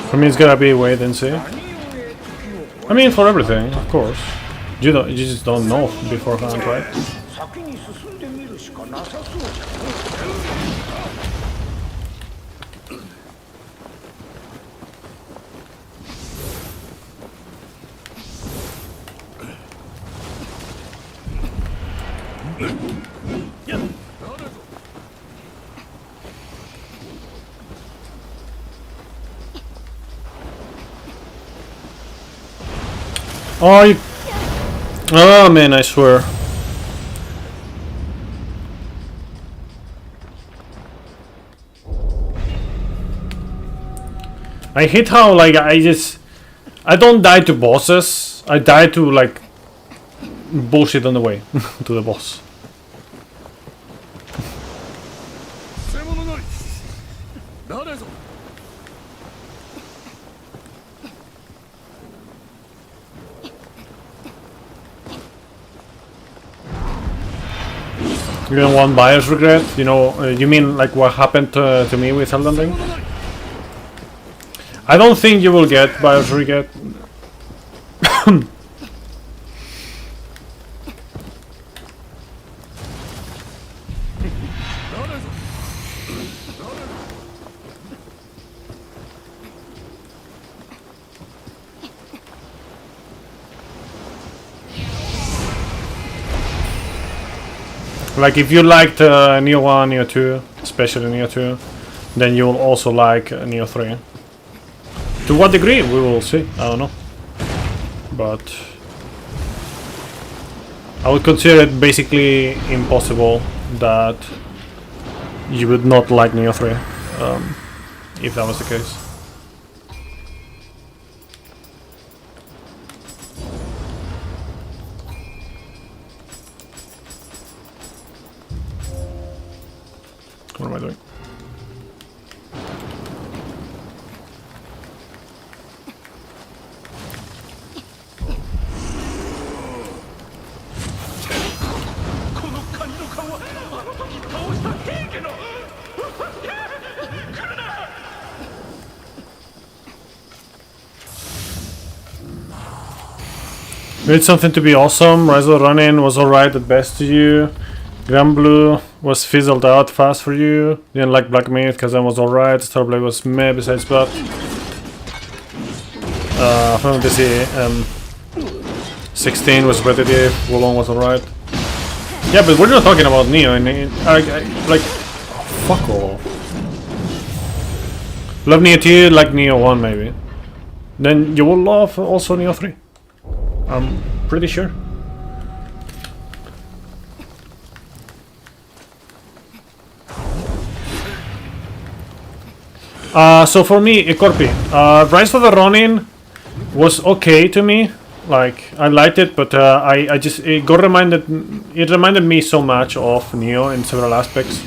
For me, it's gonna be wait and see. I mean, for everything, of course. You just don't know beforehand, right? Oh, you... Oh man, I swear. I hate how, like, I don't die to bosses. I die to, like, bullshit on the way to the boss. You don't want buyer's regret? You know, you mean like what happened to me with Elden Ring? I don't think you will get buyer's regret. Like, if you liked Nioh 1, Nioh 2, especially Nioh 2, then you will also like Nioh 3. To what degree, we will see, I don't know. But I would consider it basically impossible that you would not like Nioh 3, if that was the case. What am I doing? Need something to be awesome. Rise of the Running was alright at best to you. Grand Blue was fizzled out fast for you. Didn't like Black Myth, Kazan was alright. Starblade was meh besides that. Final Fantasy 16 was repetitive. Wulong was alright. Yeah, but we're not talking about Nioh. Like, fuck off. Love Nioh 2, like Nioh 1 maybe. Then you will love also Nioh 3. I'm pretty sure. So for me, Corpi, Rise of the Ronin was okay to me. Like, I liked it, but it reminded me so much of Nioh in several aspects,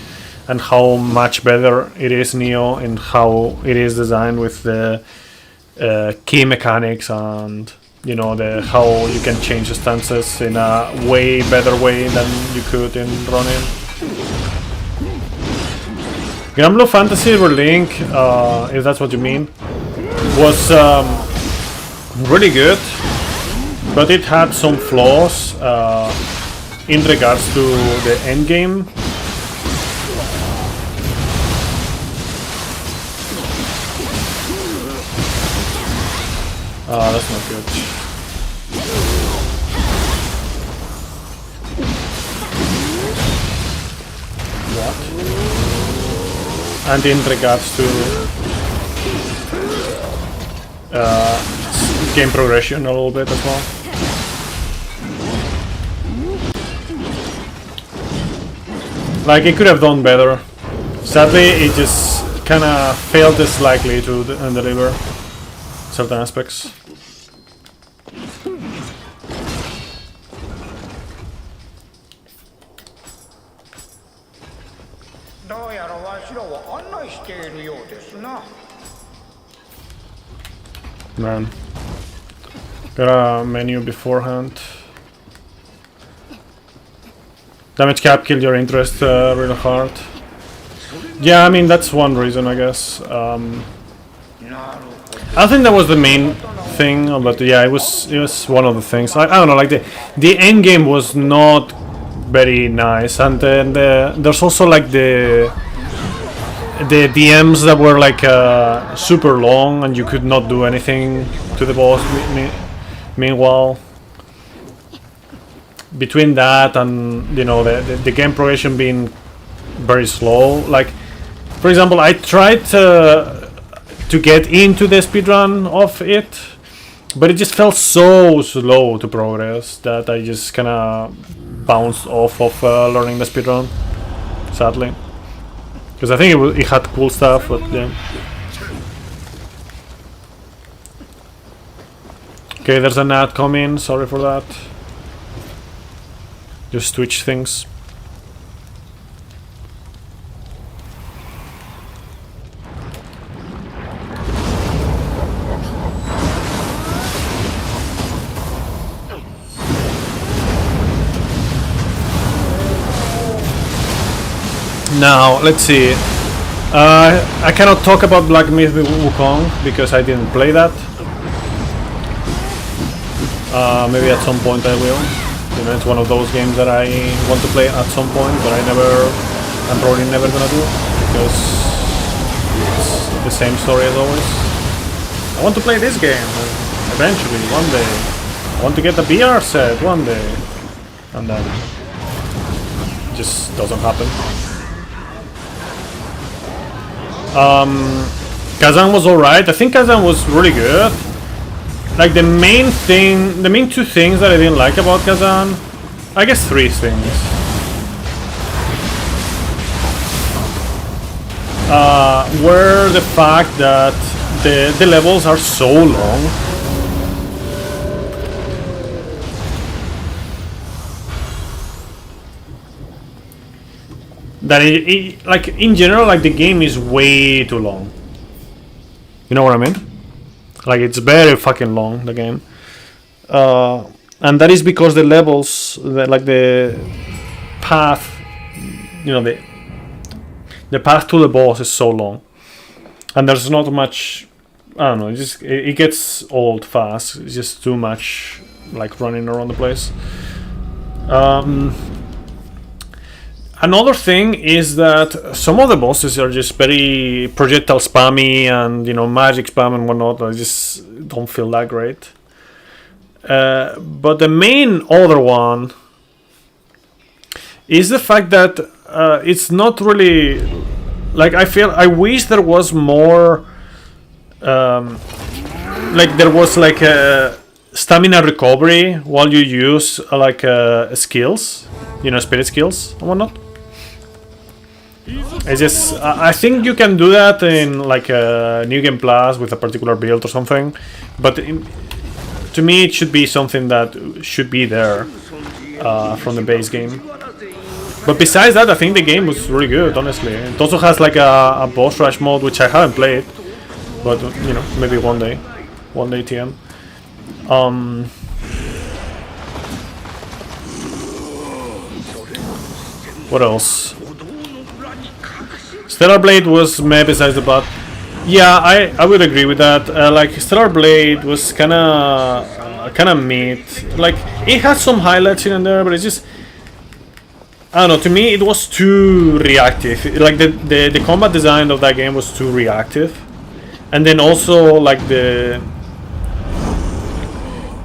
and how much better it is Nioh, and how it is designed with the key mechanics, and you know, how you can change the stances in a way better way than you could in Ronin. Grand Blue Fantasy Relink, if that's what you mean, was really good, but it had some flaws in regards to the endgame. That's not good. What? And in regards to game progression a little bit as well. Like, it could have done better. Sadly, it just kind of failed slightly to deliver certain aspects. Man, got a menu beforehand. Damage cap killed your interest really hard. Yeah, I mean, that's one reason, I guess. I think that was the main thing, but yeah, it was one of the things. I don't know, like the end game was not very nice, and then there's also like the DMs that were like super long, and you could not do anything to the boss. Meanwhile, between that and, you know, the game progression being very slow, like, for example, I tried to get into the speedrun of it, but it just felt so slow to progress that I just kind of bounced off of learning the speedrun, sadly. Because I think it had cool stuff, but yeah. Okay, there's an ad coming, sorry for that. Just switch things. Now, let's see. I cannot talk about Black Myth Wukong because I didn't play that. Maybe at some point I will. You know, it's one of those games that I want to play at some point, but I'm probably never gonna do, because it's the same story as always. I want to play this game eventually, one day. I want to get the VR set one day, and then it just doesn't happen. Kazan was alright. I think Kazan was really good. Like, the main two things that I didn't like about Kazan, I guess three things. Were the fact that the levels are so long. That like, in general, like, the game is way too long. You know what I mean? Like, it's very fucking long, the game. And that is because the levels, like the path, you know, the path to the boss is so long. And there's not much, I don't know, it gets old fast. It's just too much, like, running around the place. another thing is that some of the bosses are just very projectile spammy and magic spam and whatnot. I just don't feel that great. But the main other one is the fact that it's not really like I wish there was more. Like there was like a stamina recovery while you use like skills, spirit skills and whatnot. It's just I think you can do that in like a New Game Plus with a particular build or something, but to me it should be something that should be there from the base game. But besides that, I think the game was really good, honestly. It also has like a boss rush mode, which I haven't played, but maybe one day TM. What else? Stellar Blade was meh besides the butt. Yeah, I would agree with that. Like Stellar Blade was kinda mid. Like it had some highlights here and there, but it's just, I don't know. To me, it was too reactive. Like the combat design of that game was too reactive, and then also like the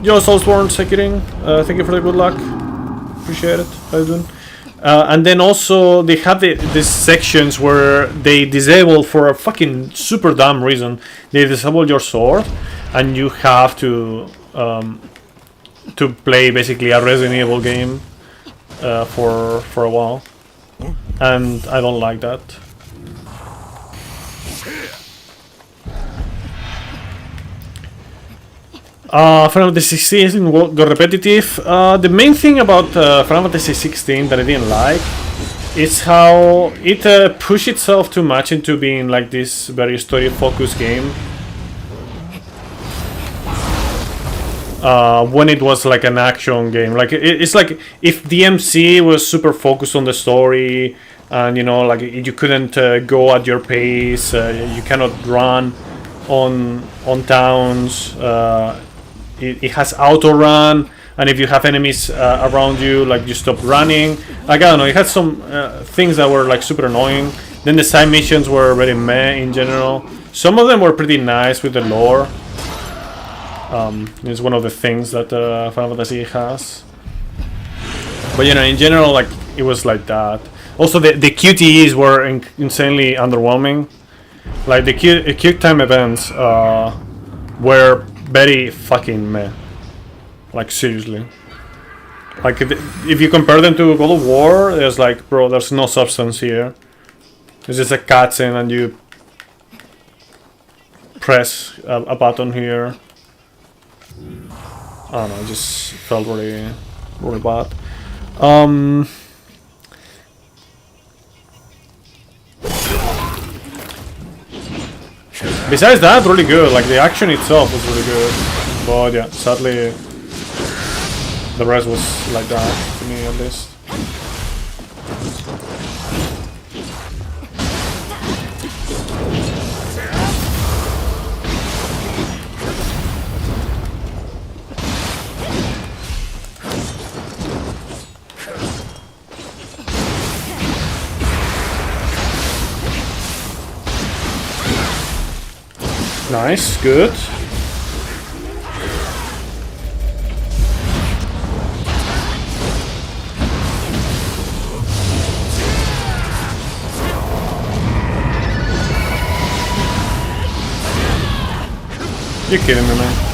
Soulsborne Sekiring. Thank you for the good luck. Appreciate it. How you doing? And then also they have these sections where they disable, for a fucking super dumb reason, they disable your sword, and you have to play basically a Resident Evil game for a while, and I don't like that. Final Fantasy 16 got repetitive. The main thing about Final Fantasy 16 that I didn't like is how it pushed itself too much into being like this very story-focused game. When it was like an action game, like it's like if DMC was super focused on the story, and like you couldn't go at your pace, you cannot run on towns. It has auto run, and if you have enemies around you, like you stop running. Like I don't know, it had some things that were like super annoying. Then the side missions were very meh in general. Some of them were pretty nice with the lore. It's one of the things that Final Fantasy has. But in general, like it was like that. Also, the QTEs were insanely underwhelming. Like the quick time events were very fucking meh. Like seriously. Like if you compare them to God of War, there's like, bro, there's no substance here. It's just a cutscene and you press a button here. I don't know, it just felt really, really bad. Besides that, really good. Like the action itself was really good, but yeah, sadly, the rest was like that to me at least. Nice, good. You're kidding me, man.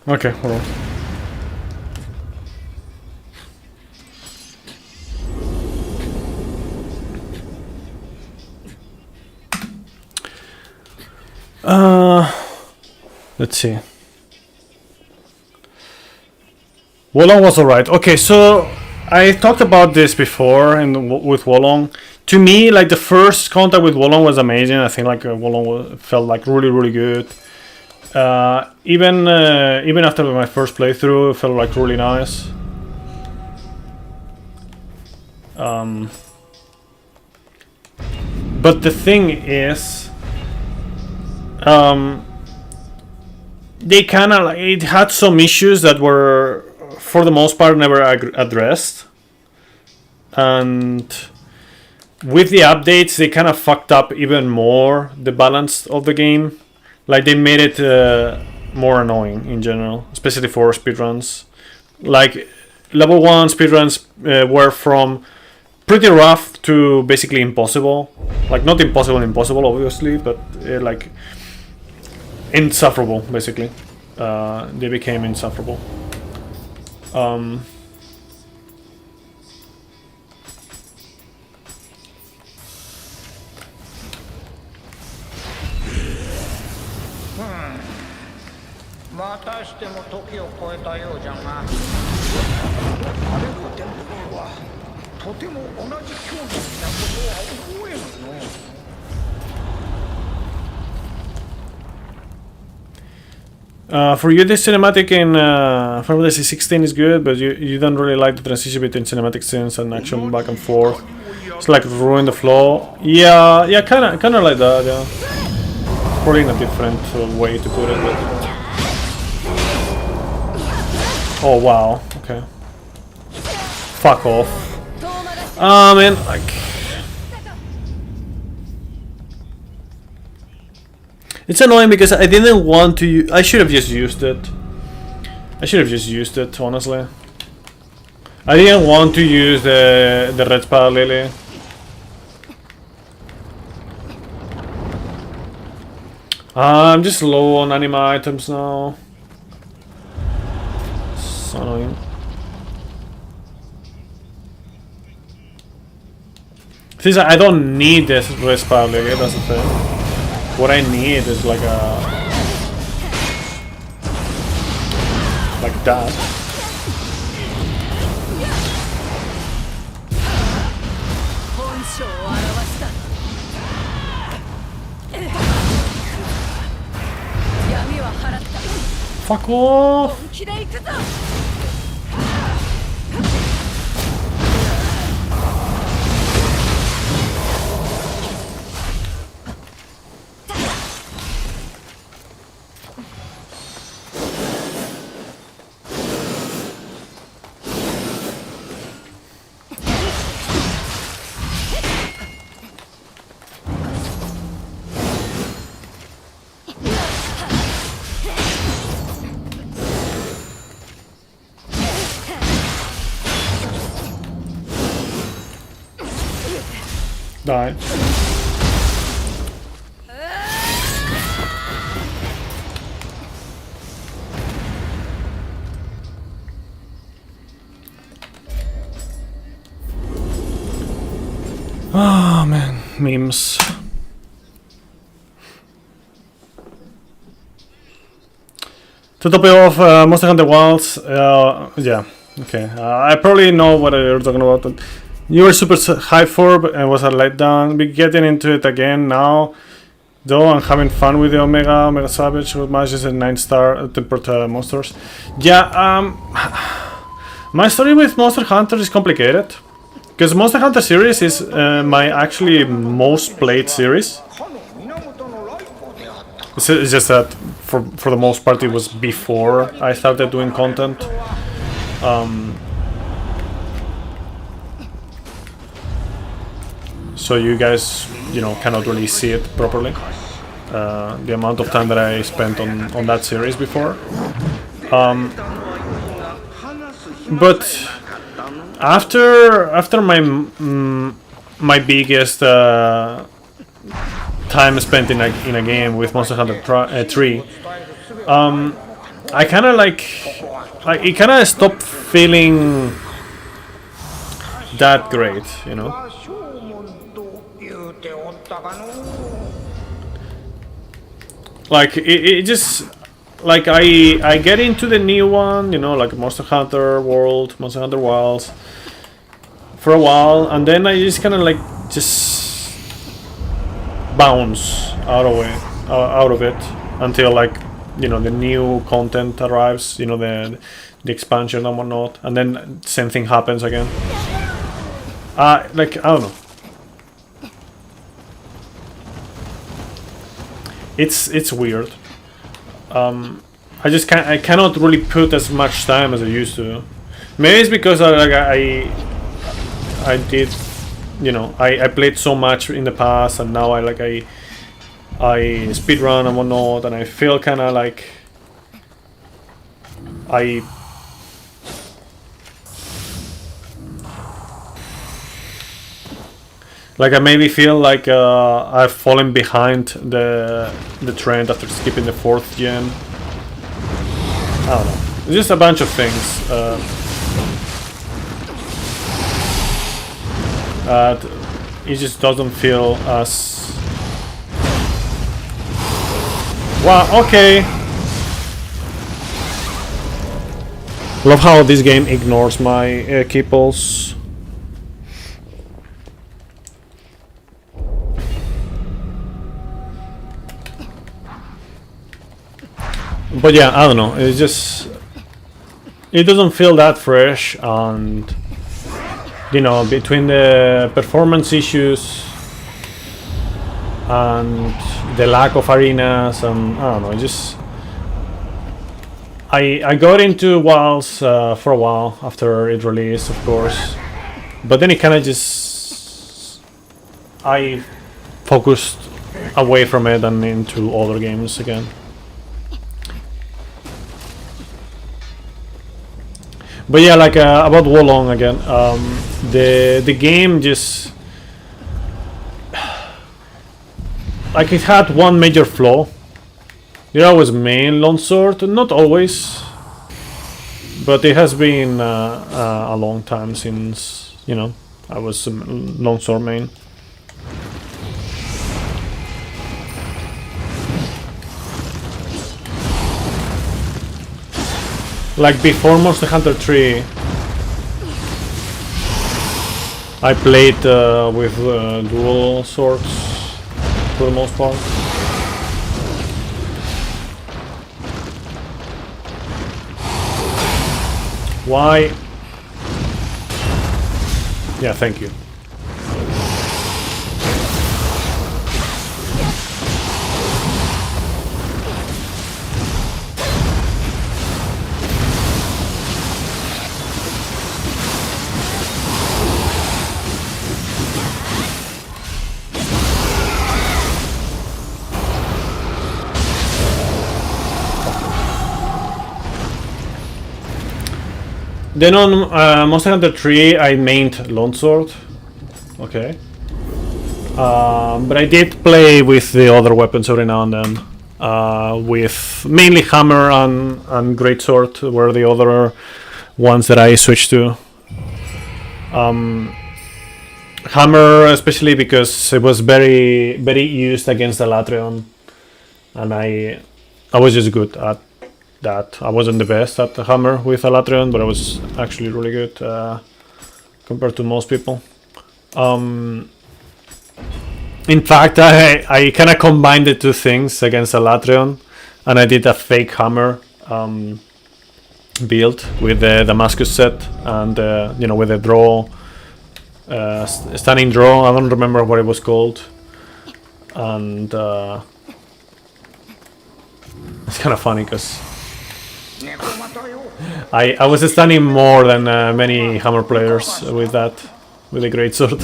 Okay, hold on. Let's see. Wolong was alright. Okay, so I talked about this before with Wolong. To me, like the first contact with Wolong was amazing. I think like Wolong felt like really good. Even after my first playthrough, it felt like really nice. But the thing is, they kind of it had some issues that were, for the most part, never addressed, and with the updates, they kind of fucked up even more the balance of the game. Like they made it more annoying in general, especially for speedruns. Like level 1 speedruns were from pretty rough to basically impossible. Like not impossible obviously, but like insufferable basically. They became insufferable. For you, this cinematic in Final Fantasy 16 is good, but you don't really like the transition between cinematic scenes and action back and forth. It's like ruin the flow. Yeah, kind of like that. Yeah, probably in a different way to put it. But... oh wow. Okay. Fuck off. Man, like. It's annoying because I didn't want to. I should have just used it. Honestly. I didn't want to use the red spada lily. I'm just low on anima items now. So annoying. Since I don't need this red spada lily, that's the thing. What I need is like that. Fuck off! Die. Oh man, memes. To top it off, Monster Hunter Wilds. Yeah, okay. I probably know what you're talking about. But you were super hyped for, but it was a letdown. Be getting into it again now, though. I'm having fun with the Omega Savage, who matches at 9-star tempered monsters. Yeah, my story with Monster Hunter is complicated, because Monster Hunter series is my actually most played series. It's just that for the most part it was before I started doing content. So you guys, cannot really see it properly. The amount of time that I spent on that series before. But after my biggest time spent in a game with Monster Hunter 3, I kind of like it kind of stopped feeling that great, Like it just like I get into the new one, you know, like Monster Hunter World, Monster Hunter Wilds, for a while, and then I just kind of like just bounce out of it until like, you know, the new content arrives, you know, the expansion and whatnot, and then same thing happens again. Like, I don't know. It's weird. I cannot really put as much time as I used to. Maybe it's because I did, you know, I played so much in the past, and now I speedrun and whatnot, and I feel kind of like I maybe feel like I've fallen behind the trend after skipping the 4th gen. I don't know. It's just a bunch of things. It just doesn't feel as... Wow, okay. Love how this game ignores my key pulse. But yeah, I don't know, it's just... It doesn't feel that fresh, and... You know, between the performance issues and the lack of arenas, and I don't know, just... I got into Wilds for a while after it released, of course. But then it kind of just... I focused away from it and into other games again. But yeah, like about Wolong again, the game just like it had one major flaw. You're always main longsword, not always, but it has been a long time since, you know, I was longsword main. Like before Monster Hunter 3, I played with dual swords for the most part. Why? Yeah, thank you. Then on Monster Hunter 3 I mained Longsword, okay. But I did play with the other weapons every now and then. With mainly Hammer and Greatsword were the other ones that I switched to. Hammer especially because it was very used against the Latreon, and I was just good at that. I wasn't the best at the Hammer with Alatreon, but I was actually really good compared to most people. In fact, I kind of combined the two things against Alatreon, and I did a fake Hammer build with the Damascus set and you know, with the draw, stunning draw. I don't remember what it was called, and it's kind of funny because I was stunning more than many Hammer players with that, with the Greatsword.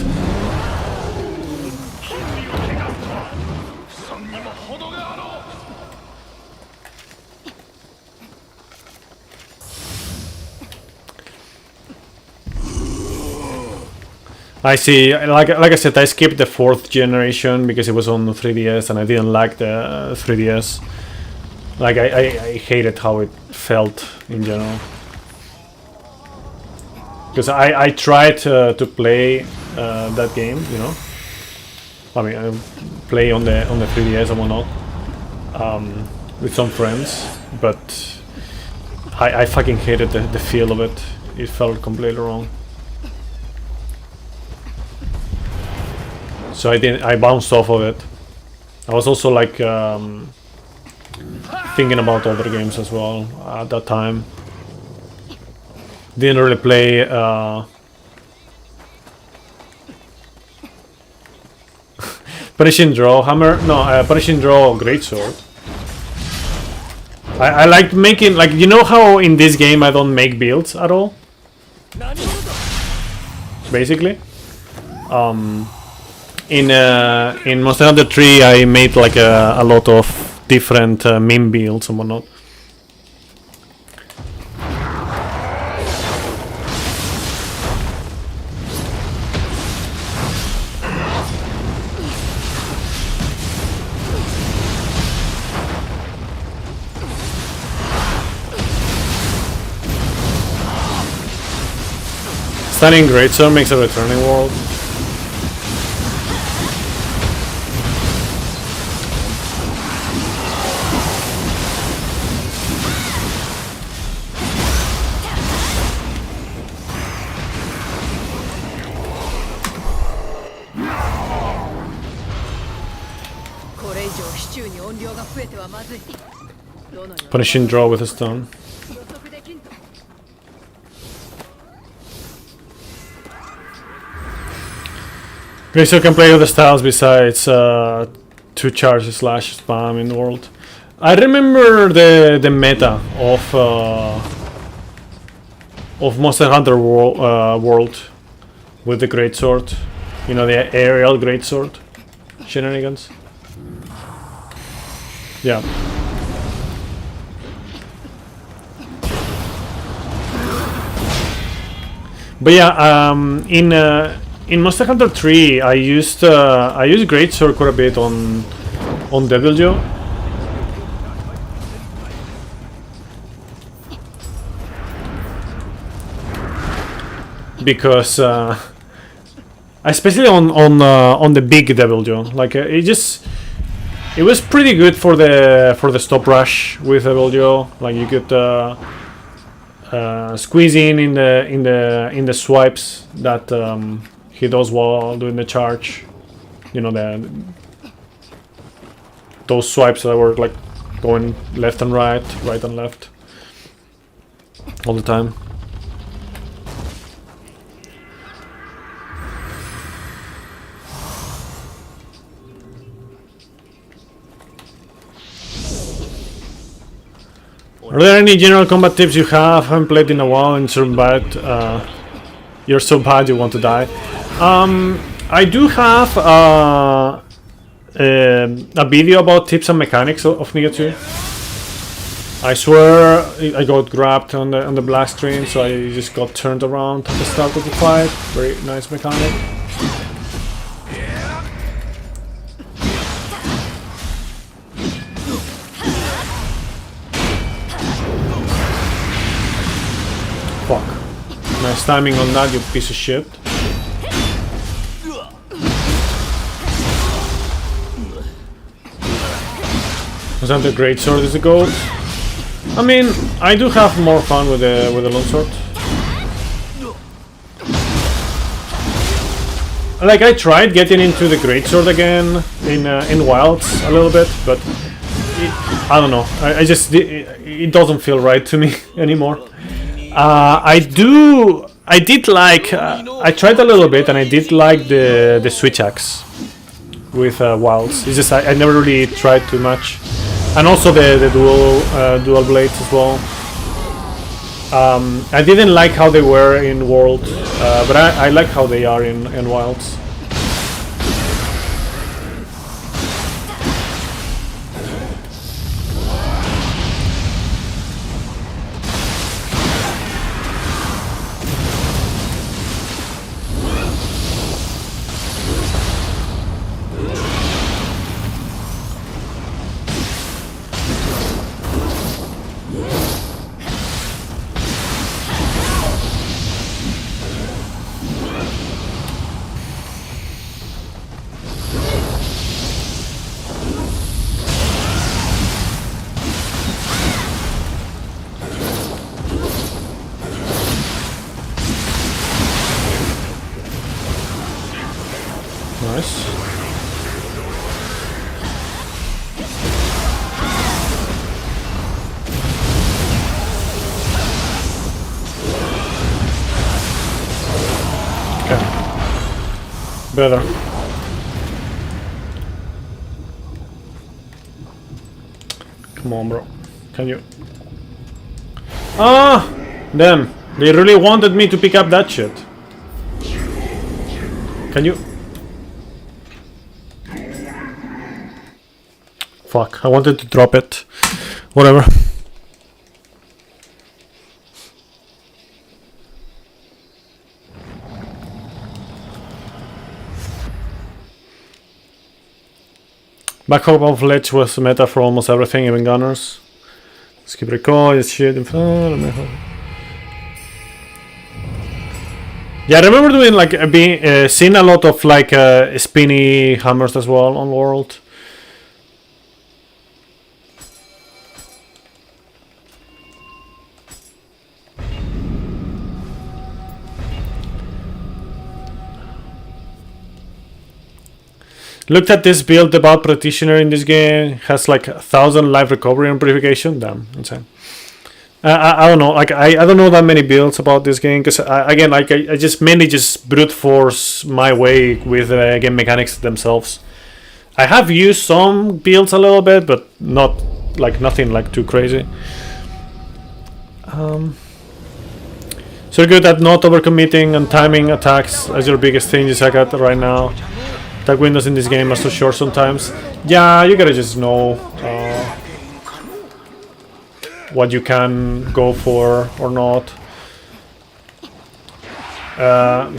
I see. Like I said, I skipped the 4th generation because it was on the 3DS, and I didn't like the 3DS. Like I hated how it felt in general. Because I tried to play that game, you know. I mean, I play on the 3DS and whatnot. with some friends, but I fucking hated the feel of it. It felt completely wrong. So I bounced off of it. I was also like thinking about other games as well at that time. Didn't really play Punishing Draw Hammer. No, Punishing Draw Greatsword. I like making, like, you know how in this game I don't make builds at all? Basically. In Monster Hunter 3 I made like a lot of different meme builds and whatnot. Stunning Greatsword makes a returning world. Punishing Draw with a stone. Greatsword can play other styles besides 2 charge / spam in the world. I remember the meta of Monster Hunter world with the Greatsword. You know, the aerial Greatsword shenanigans. Yeah. But yeah, in Monster Hunter 3, I used Greatsword quite a bit on Deviljo. Because especially on the big Deviljo, like it was pretty good for the stop rush with Deviljo. Like you could squeeze in the swipes that he does while doing the charge. You know, those swipes that were like going left and right and left all the time. Are there any general combat tips you have? Haven't played in a while and so bad. You're so bad you want to die. I do have a video about tips and mechanics of Nioh 2. I swear I got grabbed on the black screen, so I just got turned around at the start of the fight. Very nice mechanic. Fuck. Nice timing on that, you piece of shit. Was that the Greatsword is the goat? I mean, I do have more fun with the longsword. Like, I tried getting into the Greatsword again in Wilds a little bit, but I don't know. It doesn't feel right to me anymore. I tried a little bit, and I did like the switch axe with Wilds. It's just I never really tried too much, and also the dual blades as well. I didn't like how they were in World, but I like how they are in Wilds. Nice. Okay. Better. Come on, bro. Can you? Ah! Damn. They really wanted me to pick up that shit. Can you? Fuck. I wanted to drop it. Whatever. Backup of Ledge was meta for almost everything, even gunners. Skip recall, it's shit. Yeah, I remember doing like seeing a lot of like spinny hammers as well on World. Looked at this build about practitioner in this game. Has like 1,000 life recovery and purification. Damn, insane. I don't know. Like I don't know that many builds about this game because again, like I just mainly just brute force my way with game mechanics themselves. I have used some builds a little bit, but not like nothing like too crazy. So good at not overcommitting and timing attacks as your biggest thing you suck at right now. Attack windows in this game are so short sometimes. Yeah, you gotta just know what you can go for or not.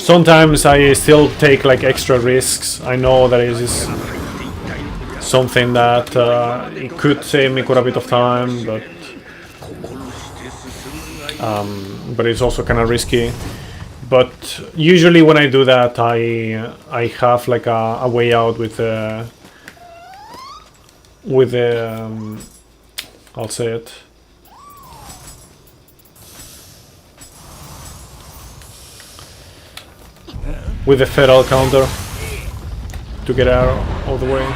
Sometimes I still take like extra risks. I know that it is something that it could save me quite a bit of time, but it's also kind of risky. But usually when I do that, I have like a way out with the I'll say it. With the feral counter to get out of the way.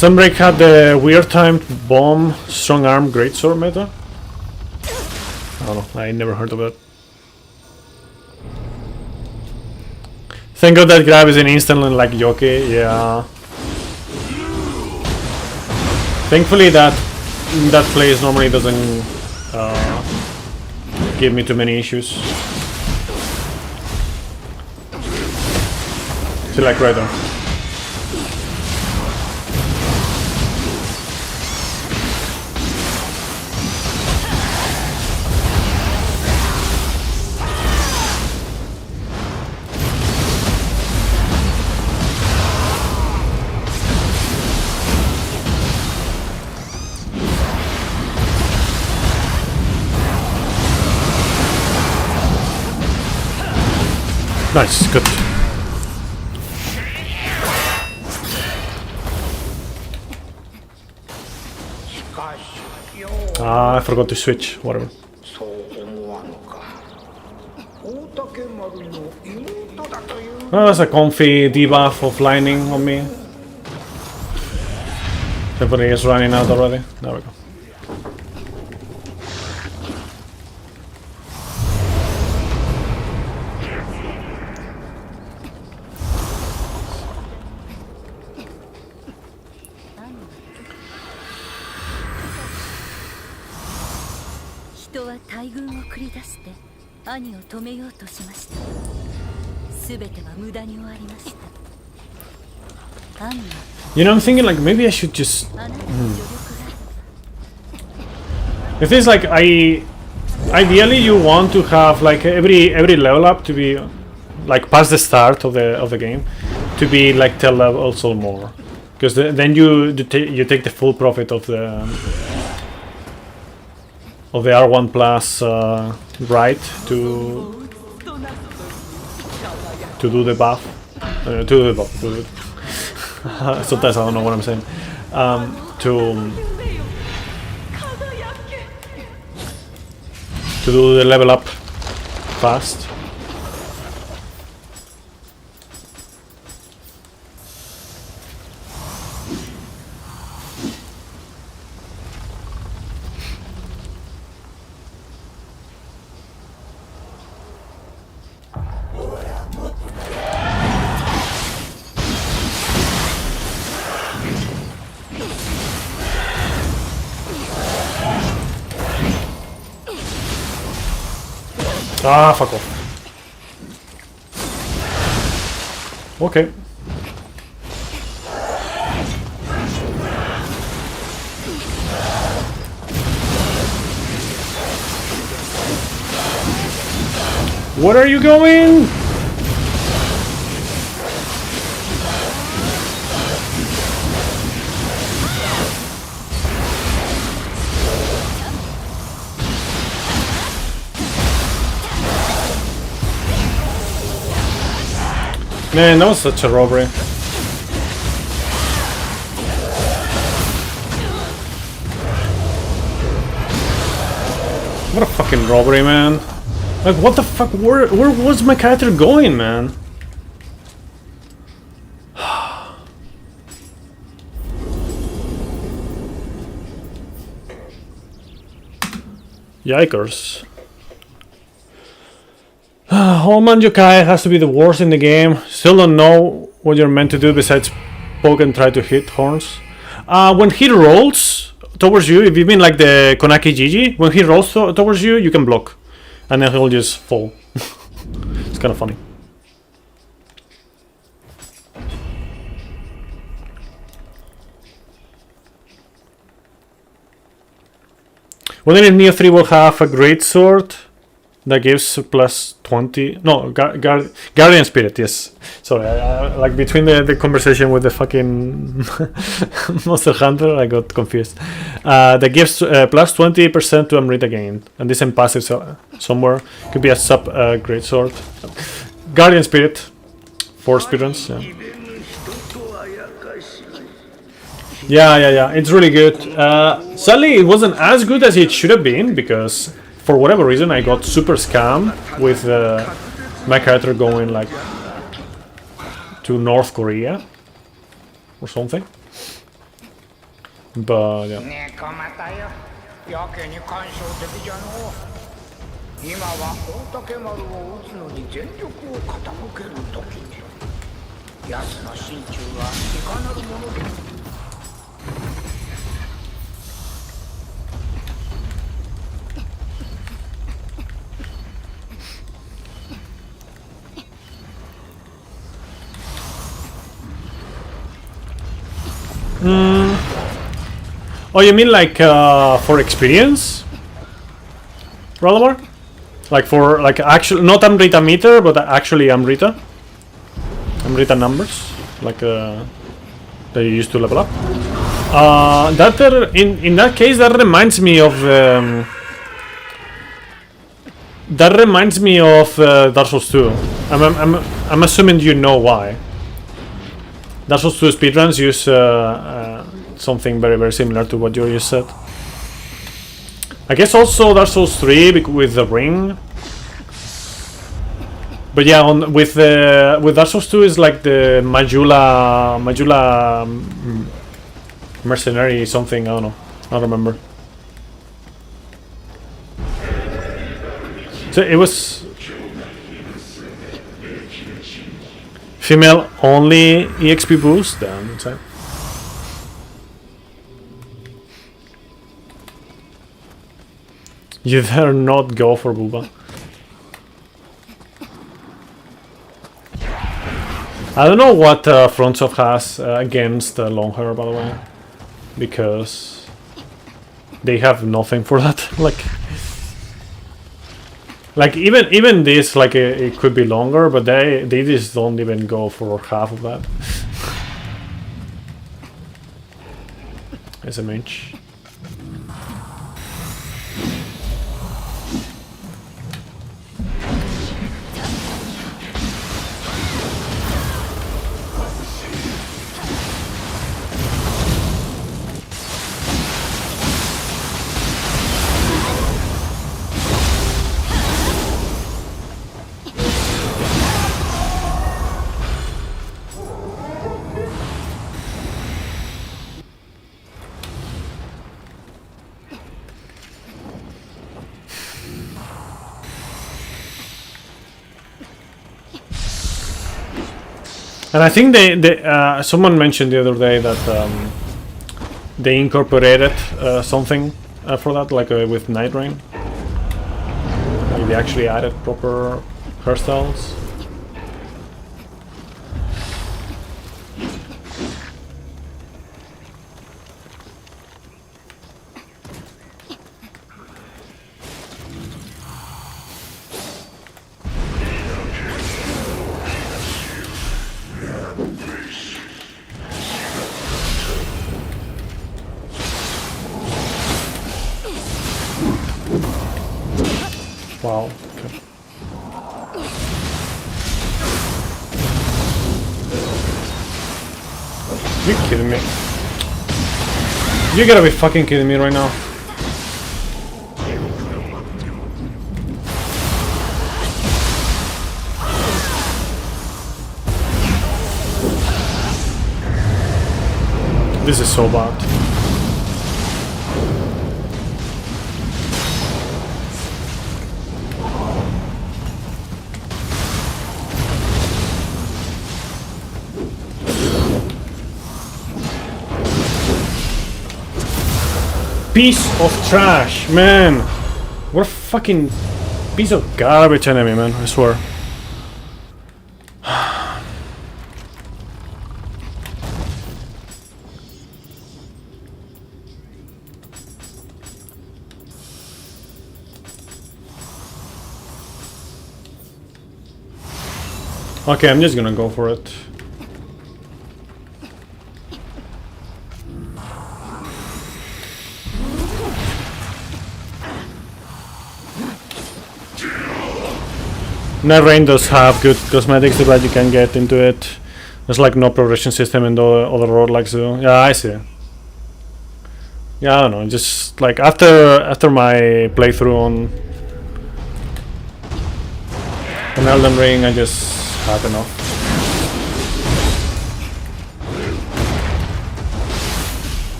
Sunbreak had the weird timed bomb, strong arm, greatsword meta. I don't know, I never heard of it. Thank God that grab is an instant like Yoki, yeah. Thankfully that place normally doesn't give me too many issues. See, like right there. Nice, good. Ah, I forgot to switch, whatever. Oh, that's a comfy debuff of lightning on me. Everybody is running out already. There we go. You know, I'm thinking like maybe I should just. The thing is, like, ideally you want to have like every level up to be like past the start of the game to be like 10 levels or more, because then you take the full profit of the of the R1 plus right to do the buff. To do the buff. Sometimes I don't know what I'm saying. To do the level up fast. Ah, fuck off. Okay. Where are you going? Man, that was such a robbery. What a fucking robbery, man. Like, what the fuck? Where was my character going, man? Yikers. All Manjokai has to be the worst in the game. Still don't know what you're meant to do besides poke and try to hit horns. When he rolls towards you, if you mean like the Konaki Gigi, when he rolls towards you, you can block. And then he'll just fall. It's kind of funny. Whether in Nioh 3 will have a great sword that gives plus 20. No, Guardian Spirit, yes. Sorry, like between the conversation with the fucking Monster Hunter, I got confused. That gives plus 20% to Amrita gain. And this passive somewhere. Could be a sub great sword. Guardian Spirit for speedruns, yeah. It's really good. Sadly, it wasn't as good as it should have been because for whatever reason I got super scammed with my character going like to North Korea or something. But yeah. 今は大竹丸を撃つのに全力を傾ける時に奴の心中はいかなるものでOh, you mean like for experience, Ralamar? Like for like actual, not Amrita meter, but actually Amrita numbers, like that you used to level up. In that case, that reminds me of Dark Souls 2. I'm assuming you know why. Dark Souls 2 speedruns use something very, very similar to what you just said. I guess also Dark Souls 3 with the ring. But yeah, with Dark Souls 2 is like the Majula mercenary something, I don't know. I don't remember. So it was female only EXP boost then. You dare not go for Booba. I don't know what FromSoft has against long hair, by the way, because they have nothing for that. like even this, like it could be longer, but they just don't even go for half of that. As a mage. And I think someone mentioned the other day that they incorporated something for that, like with Night Rain. Like they actually added proper hairstyles. Wow. Okay. You kidding me? You gotta be fucking kidding me right now. This is so bad. Piece of trash, man. What a fucking piece of garbage enemy, man, I swear. Okay, I'm just gonna go for it. Night Rain does have good cosmetics that you can get into it. There's like no progression system in the other roguelikes do. Yeah, I see. Yeah, I don't know. Just like after my playthrough on Elden Ring, I just had enough.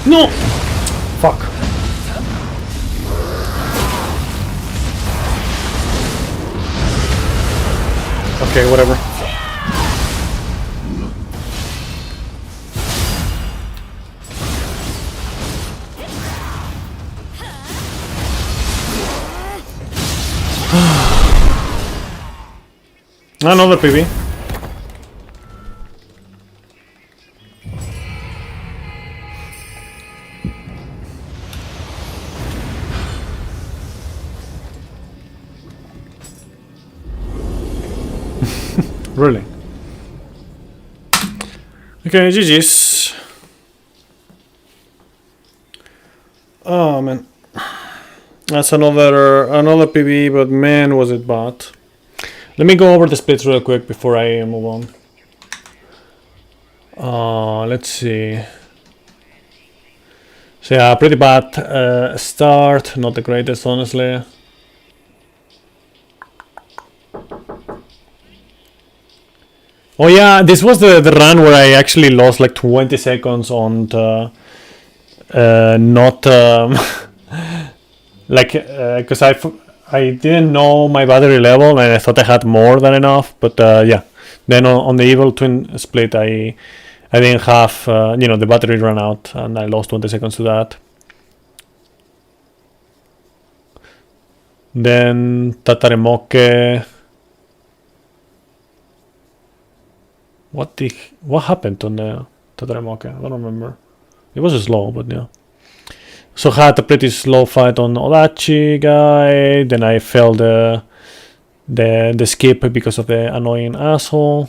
No! Fuck. Okay, whatever. Another PB. Really? Okay, GG's. Oh man, that's another PB, but man, was it bad. Let me go over the splits real quick before I move on. Let's see. So yeah, pretty bad start. Not the greatest, honestly. Oh yeah, this was the run where I actually lost like 20 seconds on the, not like because I didn't know my battery level and I thought I had more than enough, but yeah. Then on the Evil Twin split, I didn't have you know, the battery ran out and I lost 20 seconds to that. Then Tataremoke. What happened on the Tataremoke? I don't remember. It was slow, but yeah. So had a pretty slow fight on Odachi guy. Then I failed the skip because of the annoying asshole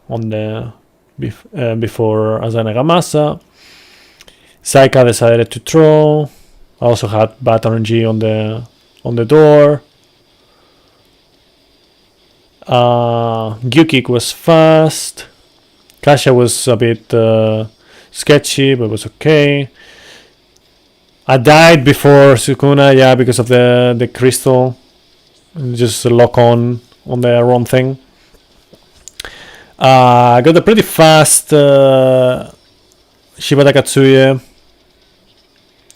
on the before Azane Gamasa. Saika decided to throw. I also had bad RNG on the door. Gyukik was fast. Kasha was a bit sketchy, but was okay. I died before Sukuna, yeah, because of the crystal. Just lock on the wrong thing. I got a pretty fast Shibata Katsuye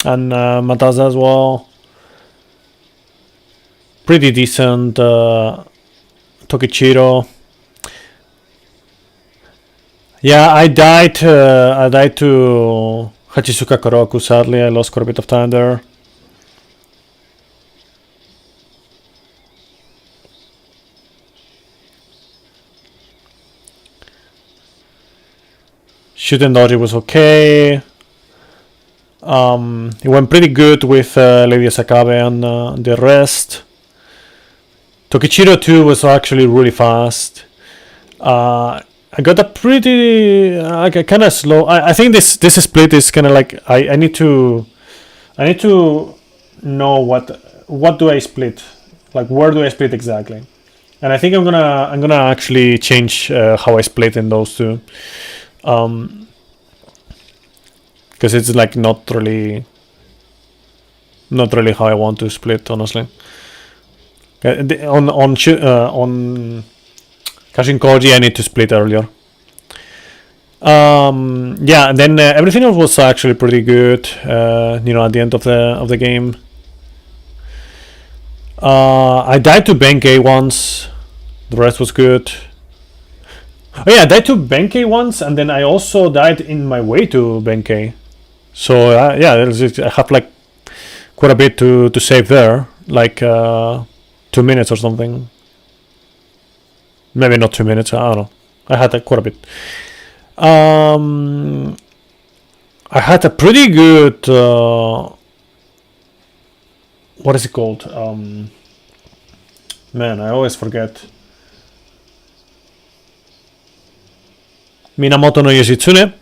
and Matasa as well. Pretty decent Tokichiro. Yeah, I died to Hachisuka Koroku, sadly. I lost quite a bit of time there. Shooting dodge was okay. It went pretty good with Lady Sakabe and the rest. Tokichiro 2 was actually really fast. I got a pretty kind of slow. I think this split is kind of like I need to know what do I split, like where do I split exactly, and I think I'm gonna actually change how I split in those two, because it's like not really how I want to split, honestly. On Kashin Koji, I need to split earlier. Yeah, and then everything else was actually pretty good. At the end of the game, I died to Benkei once. The rest was good. Oh yeah, I died to Benkei once, and then I also died in my way to Benkei. So yeah, I have like quite a bit to save there, like 2 minutes or something. Maybe not 2 minutes, I don't know. I had quite a bit. I had a pretty good what is it called? Man, I always forget. Minamoto no Yoshitsune.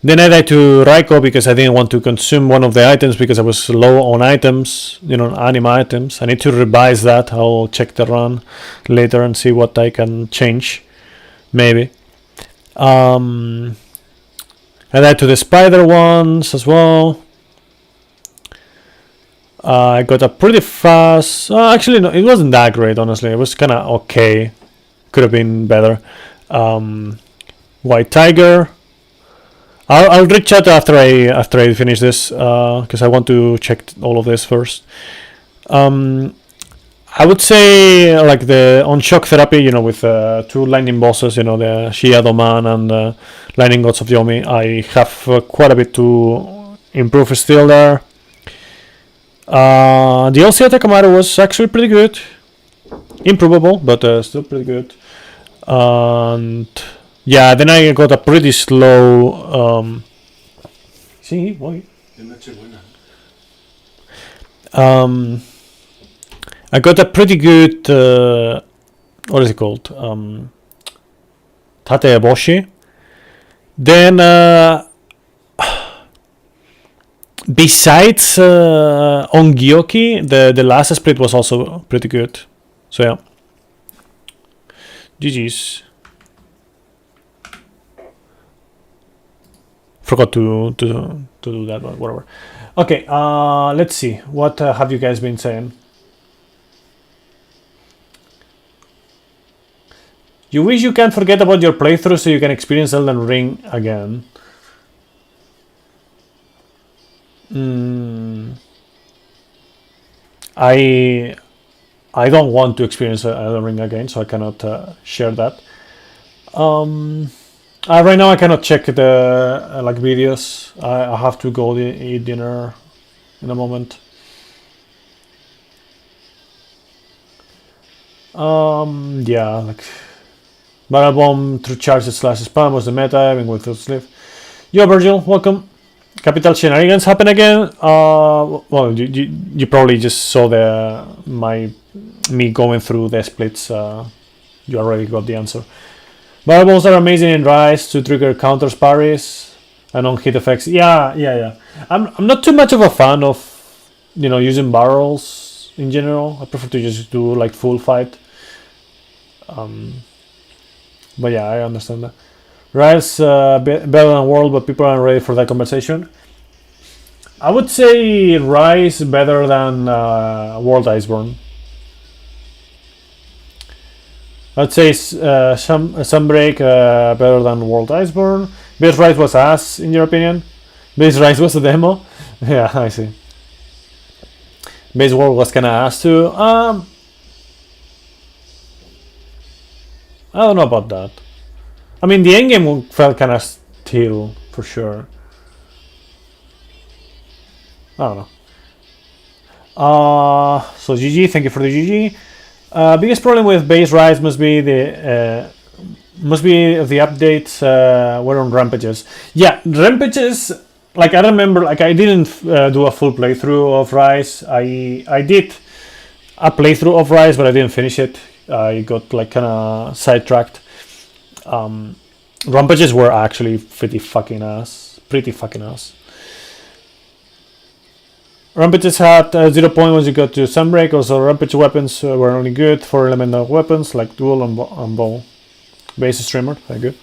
Then I died to Raiko because I didn't want to consume one of the items because I was low on items, anime items. I need to revise that. I'll check the run later and see what I can change. Maybe. I died to the spider ones as well. I got a pretty fast... actually, no, it wasn't that great, honestly. It was kind of okay. Could have been better. White Tiger. I'll reach out after I finish this, because I want to check all of this first. I would say like on shock therapy, with 2 lightning bosses, the Shiado Man and Lightning Gods of Yomi. I have quite a bit to improve still there. The LC Takamaru was actually pretty good. Improvable, but still pretty good. And yeah, then I got a pretty slow... sí, voy. I got a pretty good... what is it called? Tateboshi. Then... besides Ongyoki, the last split was also pretty good. So yeah. GG's. Forgot to do that, but whatever. Okay, let's see. What have you guys been saying? You wish you can forget about your playthrough so you can experience Elden Ring again. I don't want to experience Elden Ring again, so I cannot share that. Right now I cannot check the like videos. I have to go eat dinner in a moment. Yeah, like Barrel Bomb through charges / spam was the meta, even with sleep. Yo Virgil, welcome. Capital Shenanigans happen again. Well, you probably just saw me going through the splits. You already got the answer. Barrel Bombs are amazing in Rise to trigger counters, parries, and on hit effects. Yeah. I'm not too much of a fan of you know, using barrels in general. I prefer to just do like full fight. But yeah, I understand that. Rise better than World, but people aren't ready for that conversation. I would say Rise better than World Iceborne. I'd say Sunbreak better than World Iceborne. Base Rise was ass, in your opinion? Base Rise was a demo? Yeah, I see. Base World was kinda ass too. I don't know about that. I mean, the endgame felt kinda still, for sure. I don't know. So GG, thank you for the GG. Biggest problem with Base Rise must be the updates were on rampages. Yeah, rampages. Like I remember, like I didn't do a full playthrough of Rise. I did a playthrough of Rise, but I didn't finish it. I got like kind of sidetracked. Rampages were actually pretty fucking ass. Rampages had 0 point once you got to Sunbreak. Also, Rampage weapons were only good for elemental weapons like dual and bow. Base streamer, very good.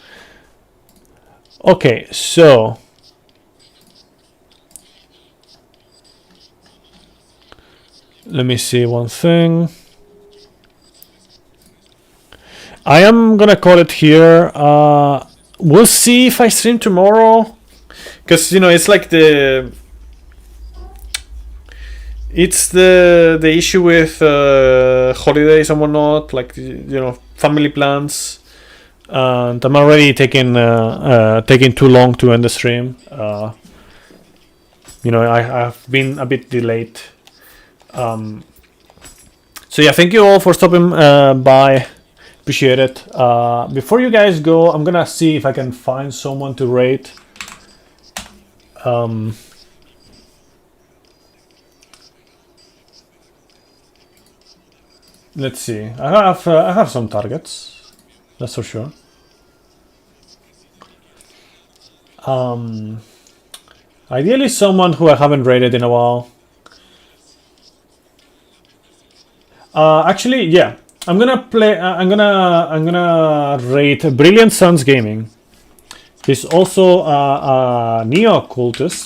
Okay, so let me see one thing. I am gonna call it here. We'll see if I stream tomorrow, because you know it's like the issue with holidays and whatnot, like you know, family plans, and I'm already taking too long to end the stream. You know, I've been a bit delayed. So yeah, thank you all for stopping by. Appreciate it. Before you guys go, I'm gonna see if I can find someone to rate. Let's see. I have some targets. That's for sure. Ideally, someone who I haven't rated in a while. Actually, yeah. I'm gonna play. I'm gonna rate Brilliant Suns Gaming. He's also a Nioh cultist.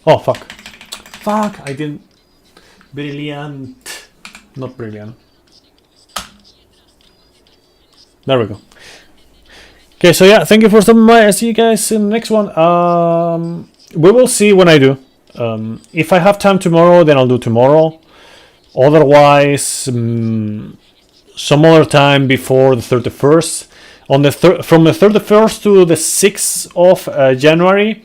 Oh fuck! Fuck! I didn't. Brilliant, not brilliant. There we go. Okay, so yeah, thank you for stopping by. I'll see you guys in the next one. We will see when I do. If I have time tomorrow, then I'll do tomorrow. Otherwise, some other time before the 31st. From the 31st to the 6th of January,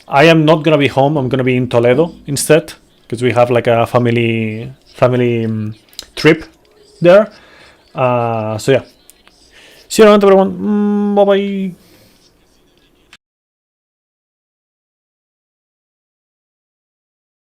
I am not gonna be home. I'm gonna be in Toledo instead, because we have like a family trip there. So yeah. See you around, everyone. Bye bye.